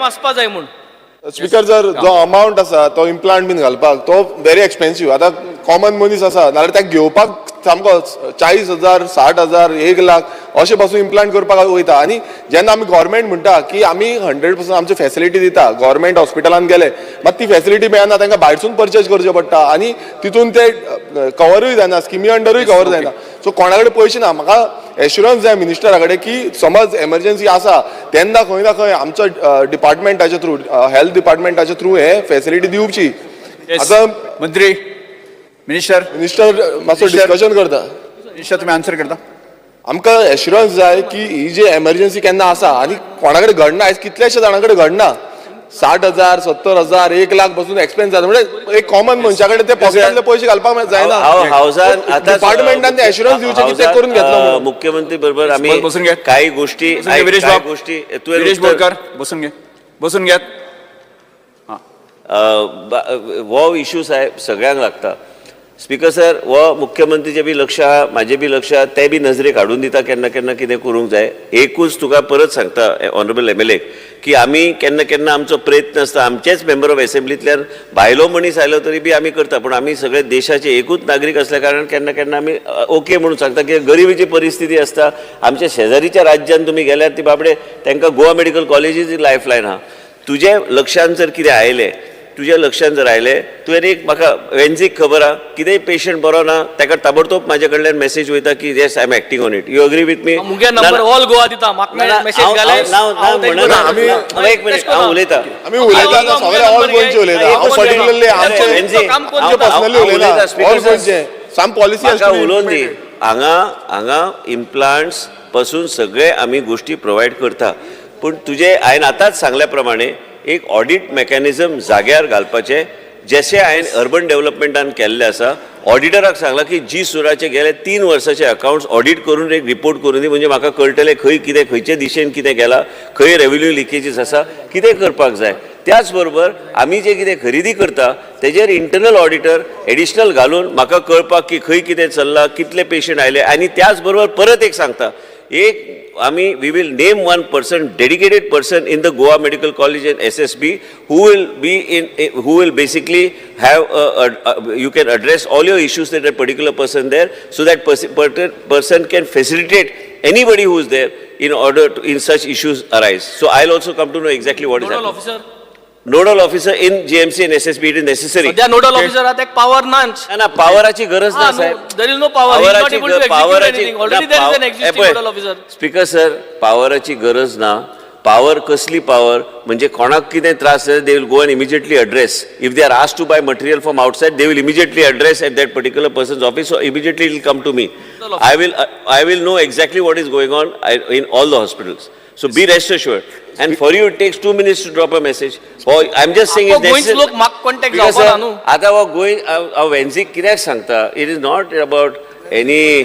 आसपा जाय म्हूण स्पीकर सर जो अमाउंट आसा तो इम्प्लांट बीन घालपाक तो व्हेरी एक्सपेन्सिव्ह. आतां कॉमन मनीस आसा नाल्यार त्या घेवपाक सामको 40,000 60,000 1 लाख अशें पासून इम्प्लांट करपाक वयता. आनी जेन्ना आमी गोव्हर्मेंट म्हणटा की आमी 100% आमची फॅसिलिटी दिता गोव्हर्मेंट हॉस्पिटलान गेले मात ती फॅसिलिटी मेळना तांकां भायरसून परचेज करचें पडटा आनी तितून ते कवरूय जायना स्किमी अंडरूय कवर जायना. सो कोणा कडेन पयशे ना. म्हाका एश्युरन्स जाय मिनिस्टरा कडेन की समज एमर्जन्सी आसा तेन्ना खंय ना खंय आमचो डिपार्टमेंटाच्या थ्रू हेल्थ डिपार्टमेंटाच्या थ्रू हे फॅसिलिटी दिवची. आतां मंत्री मिनिस्टर मातसो डिस्कशन करता. मिनिस्टर तुम्ही आन्सर करता. आमकां एश्युरन्स जाय की ही जी एमर्जन्सी केन्ना आसा आनी कोणा कडेन घडना आयज कितलेशे जाणां कडेन घडना 60,000 70,000 1 लाख पासून एक्सपेन्स जाता म्हणजे एक कॉमन मनशा कडेन ते पॉकेटांतले पयशे घालपाक जायना. हावसान आता डिपार्टमेंटान ते एश्युरन्स दिवचे की ते करून घेतलो. मुख्यमंत्री बरोबर आम्ही बसून घे. काही गोष्टी गिरीश बोरकर बसून घ्यात. हो इश्यूज आहे सगळ्यांक लागता. स्पीकर सर हो मुख्यमंत्रीचे बी लक्ष आहा म्हाजे बी लक्ष आहा ते बी नजरेक हाडून दिता केन्ना केन्ना कितें करूंक जाय. एकूच तुका परत सांगता ऑनरेबल MLA की आमी केन्ना केन्ना आमचो प्रयत्न आसता आमचेच मेंबर ऑफ असेंब्लींतल्यान भायलो मनीस आयलो तरी बी आमी करता पूण आमी सगळे देशाचे एकूच नागरीक असल्या कारणान केन्ना केन्ना आमी ओके म्हणून सांगता की गरिबीची परिस्थिती आसता. आमच्या शेजारीच्या राज्यान तुमी गेल्यार ती बाबडे तांकां गोवा मेडिकल कॉलेजीस लायफलायन आहा. तुजे लक्षांत जर कितें आयलें तुज्या लक्षांत जर आयलें तुवें एक म्हाका वेन्झीक खबर आहा कितेंय पेशंट बरो ना ताका ताबडतोब म्हाजे कडल्यान मेसेज वयता की yes I am acting on it. You agree with me. मुगे नंबर ऑल गोवा दिता म्हाका मेसेज घाले एक मिनिट हांव उलयता सगळे ऑल गोंयचे उलयता. हांव पर्टिक्युलरली आमचे पर्सनली उलयता ऑल गोंयचे सम पॉलिसी म्हाका उलोवन दी. हांगा इम्प्लांट्स पासून सगळे आमी गोश्टी प्रोवायड करता पूण तुजे हांवें आतांच सांगल्या प्रमाणे एक ऑडिट मेकॅनिझम जाग्यार घालपाचें जशें हांवें अर्बन डेव्हलपमेंटान केल्लें आसा. ऑडिटराक सांगलां की जी सुराचे गेले 3 वर्साचे अकाउंट्स ऑडिट करून एक रिपोर्ट करून दी म्हणजे म्हाका कळटलें खंय कितें खंयचे दिशेन कितें गेलां खंय रेव्हेन्यू लिकेजीस आसा कितें करपाक जाय. त्याच बरोबर आमी जे कितें खरेदी करता तेजेर इंटरनल ऑडिटर एडिशनल घालून म्हाका कळपाक की खंय कितें चल्लां कितले पेशंट आयले आनी त्याच बरोबर परत एक सांगता एक आमी we will name one person dedicated person in the Goa medical college and SSB who will basically have you can address all your issues that a particular person there so that person can facilitate anybody who is there in order to in such issues arise. So I'll also come to know exactly what is happening. Nodal officer in GMC and SSB it is necessary. सध्या nodal officer आहात एक power ना पावराची गरज ना साहेब. there is no power. He is not able to execute anything. Already there is an existing nodal officer. Speaker sir पावराची गरज ना. Power कसली पावर म्हणजे कोणाक कितें त्रास जाता they will go and immediately address. If they are asked to buy material from outside they will immediately address at that particular persons office. So immediately it will come to me. I will know exactly what is going on in all the hospitals. So be rest assured. And for you it takes 2 minutes to drop a message. Or I'm just saying it's necessary. लोक माक contact जावपा न्हू. आता हो गोंय वेन्झीक कित्याक सांगता it is not about any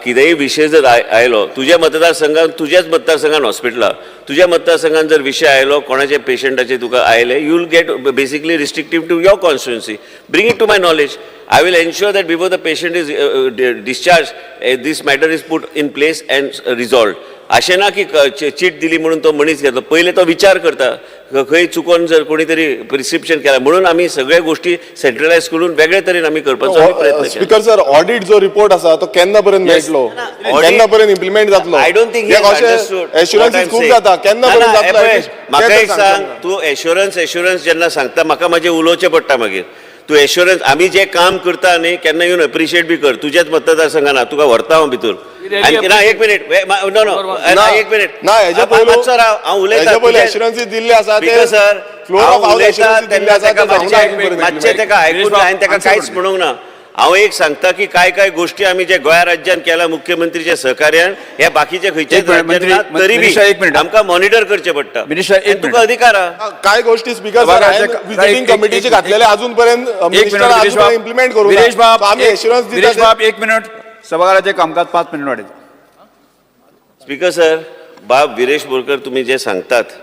कितेंय विशय जर आयलो तुज्या मतदारसंघान हॉस्पिटलां तुज्या मतदारसंघान जर विशय आयलो कोणाचे पेशंटाचे तुका आयले you will get basically restrictive to your constituency. Bring it to my knowledge. I will ensure that before the patient is discharged, this matter is put in place and resolved. अशें ना की चीट दिली म्हणून तो मनीस घेतलो पयले तो विचार करता खंय चुकोन जर कोणी तरी प्रिस्क्रिप्शन केला म्हणून आमी सगळे गोष्टी सेंट्रलायज करून वेगळे तरेन आमी करपाचो प्रयत्न. स्पीकर सर ऑडिट जो रिपोर्ट आसा तो केन्ना पर्यंत मेळटलो केन्ना पर्यंत इम्प्लिमेंट जातलो. आय डोंट थिंक एश्युरन्स खूब जाता केन्ना पर्यंत जातलो. म्हाका एक सांग तूं एश्युरन्स जेन्ना सांगता म्हाका म्हाजें उलोवचें पडटा मागीर तूं एश्युरन्स आमी जें काम करता न्ही केन्ना येवन एप्रिशिएट बी कर. तुजेच मतदारसंघाना तुका व्हरता हांव भितर. ना एक मिनिट नो नो एक मिनिट ना हेजे पयलू मातसो राव हांव उलयतां. हेजे पयलू एश्युरन्स दिल्ले आसा ते speaker sir floor of house assurance दिल्ले आसा ते मातशें तेका आयकून हांवें तेका कांयच म्हणूंक ना. हांव एक सांगता की काय गोष्टी आमी जे गोंया राज्यान केल्या मुख्यमंत्रीच्या सहकार्यान हे बाकीचे खंयचेच राज्यान तरी बी आमकां मॉनिटर करचें पडटा. तुका अधिकार आहा. काय गोष्टी स्पीकर विजिटिंग कमिटीचे घातलेले अजून पर्यंत मिनिस्टर इम्प्लिमेंट करू आम्ही एश्युरन्स दितात. एक मिनिट सभागृहाचे कामकाज 5 मिनिट वाढेल. स्पीकर सर बाब विरेश बोरकर तुम्ही जे सांगतात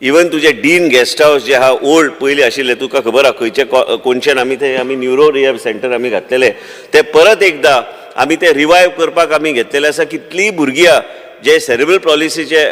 इवन तुझे डीन गेस्ट हाऊस जे हा ओल्ड पयलीं आशिल्ले तुका खबर आहा खंयचे कोणच्यान आमी न्युरो रिहॅब सेंटर आमी घातलेले ते परत एकदा आमी ते रिवायव करपाक आमी घेतलेले आसा. कितलीं भुरगीं आहा जे सेरेब्रल पॉलिसीचे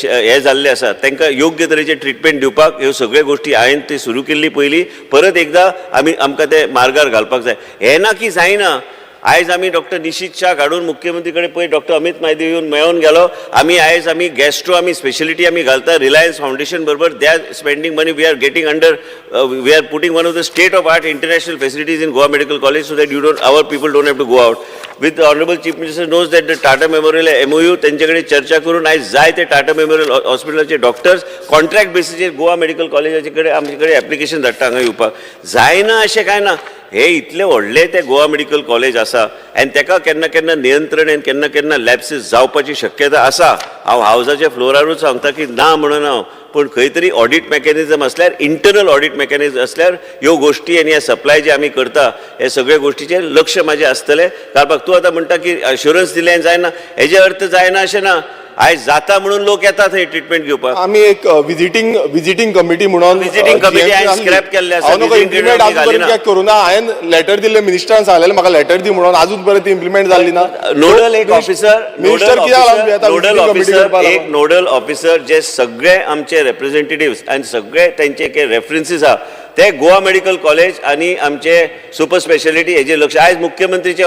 हे जाल्ले आसा तांकां योग्य तरेचे ट्रिटमेंट दिवपाक ह्यो सगळ्यो गोष्टी हांवें ती सुरू केल्ली पयलीं परत एकदा आमकां ते मार्गार घालपाक जाय. हे ना की जायना. आयज आमी डॉक्टर निशीत शाह काडून मुख्यमंत्री कडेन पळय डॉक्टर अमित मायदेव येवन मेळोन गेलो. आमी गॅस्ट्रो आमी स्पेशलिटी आमी घालता रिलायन्स फाउंडेशन बरोबर they are spending money we are getting under we are putting one of the state of art international facilities in Goa medical College so that you don't our people don't have to go out. With honourable chief minister knows that the Tata Memorial MOU तेंचे कडेन चर्चा करून आयज जाय ते Tata Memorial हॉस्पिटलाचे doctors contract बेसिसचेर Goa medical कॉलेजाचे कडेन आमचे कडेन एप्लिकेशन धाडटा हांगा येवपाक. जायना अशें कांय ना. हे इतले व्हडले ते गोवा मेडिकल कॉलेज आसा आनी तेका केन्ना केन्ना नियंत्रण आनी केन्ना केन्ना लॅप्सीस जावपाची शक्यता आसा. हांव हावजाच्या फ्लोरारूच सांगता की ना म्हणून हांव पण खंय तरी ऑडिट मेकॅनिझम असल्यार इंटरनल ऑडिट मेकॅनिझम असल्यार ह्यो गोष्टी आनी हे सप्लाय जे आमी करता हे सगळे गोष्टीचेर लक्ष म्हाजें आसतलें. कारण तूं आतां म्हणटा की एश्युरन्स दिलें आनी जायना हेजे अर्थ जायना अशें ना. आयज जाता म्हणून लोक येतात थंय ट्रिटमेंट घेवपाक. आमी एक विजिटिंग कमिटी म्हणून विजिटिंग कमिटी हांवें स्क्रॅप केल्ले आसा. इम्प्लिमेंट अजून पर्यंत करूना. हांवें लेटर दिल्लें मिनिस्टरान सांगलेलें म्हाका लेटर दी म्हणून अजून पर्यंत इम्प्लिमेंट जाल्ली ना. नोडल एक ऑफिसर मिनिस्टर कित्याक लागून येता एक नोडल ऑफिसर जे सगळे आमचे रिप्रेझेंटेटिव्स आनी सगळे त्यांचे रेफरन्सीस आहा ते गोवा मेडिकल कॉलेज आणि आमचे सुपर स्पेशालिटी हेजे लक्ष. आयज मुख्यमंत्रीचे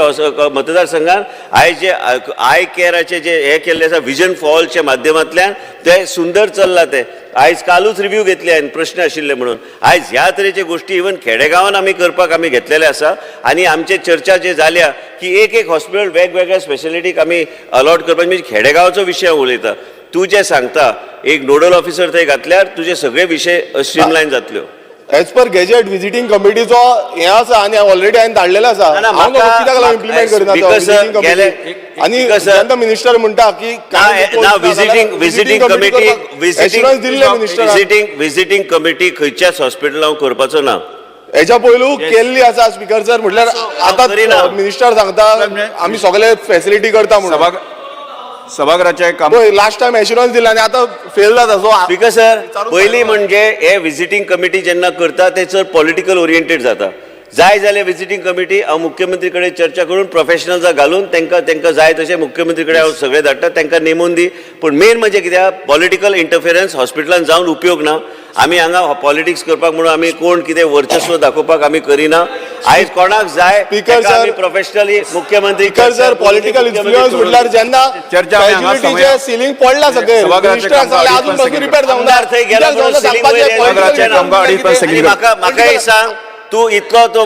मतदारसंघान आयज जे आय केअराचे जे हे केल्ले आसा विजन फॉर ऑलच्या माध्यमांतल्यान ते सुंदर चल्ला. ते आयज कालूच रिव्ह्यू घेतले हांवें प्रश्न आशिल्ले म्हणून. आयज ह्या तरेचे गोष्टी इवन खेडेगांवान आमी करपाक आमी घेतलेले आसा आनी आमचे चर्चा जे जाल्या की एक हॉस्पिटल वेगवेगळ्या स्पेशालिटीक आमी अलॉट करपाक म्हणजे खेडेगांवचो विशय हांव उलयता. तूं जे सांगता एक नोडल ऑफिसर थंय घातल्यार तुजे सगळे विशय स्ट्रीमलायन जातल्यो. एज पर गॅजेट विजिटिंग कमिटीचो हे आसा आनी ऑलरेडी हांवें धाडलेलो आसा. कित्याक लागून इम्प्लिमेंट करिना आनी जेन्ना मिनिस्टर म्हणटा की विजिटिंग कमिटी खंयच्याच हॉस्पिटलांत करपाचो ना. हेच्या पयलू केल्ली आसा स्पीकर सर म्हटल्यार आतां मिनिस्टर सांगता आमी सगळे फॅसिलिटी करता म्हणून. सभागृहाचे काम लास्ट टाइम एश्युरन्स दिला आणि आता फेल जाता. सो स्पीकर सर पहिली म्हणजे हे विजिटिंग कमिटी जेन्ना करता ते चड पॉलिटिकल ओरिएंटेड जाता. जाय जाल्यार विजिटिंग कमिटी हांव मुख्यमंत्री कडेन चर्चा करून प्रोफेशनल्सांक घालून तांकां जाय तशें मुख्यमंत्री कडेन हांव सगळे धाडटा तांकां नेमून दी. पूण मेन म्हणजे कित्याक पॉलिटिकल इंटरफिरन्स हॉस्पिटलांत जावन उपयोग ना. आमी हांगा पॉलिटिक्स करपाक म्हणून आमी कोण कितें वर्चस्व दाखोवपाक आमी करिना. आयज कोणाक जाय आमी प्रोफेशनली मुख्यमंत्री सर पॉलिटिकल इन्फ्लुअन्स म्हटल्यार जेन्ना फॅसिलिटीचे सिलींग पडला सगळे अजून पासून रिपेअर जावंक ना. थंय गेला म्हाका एक सांग तूं इतलो तो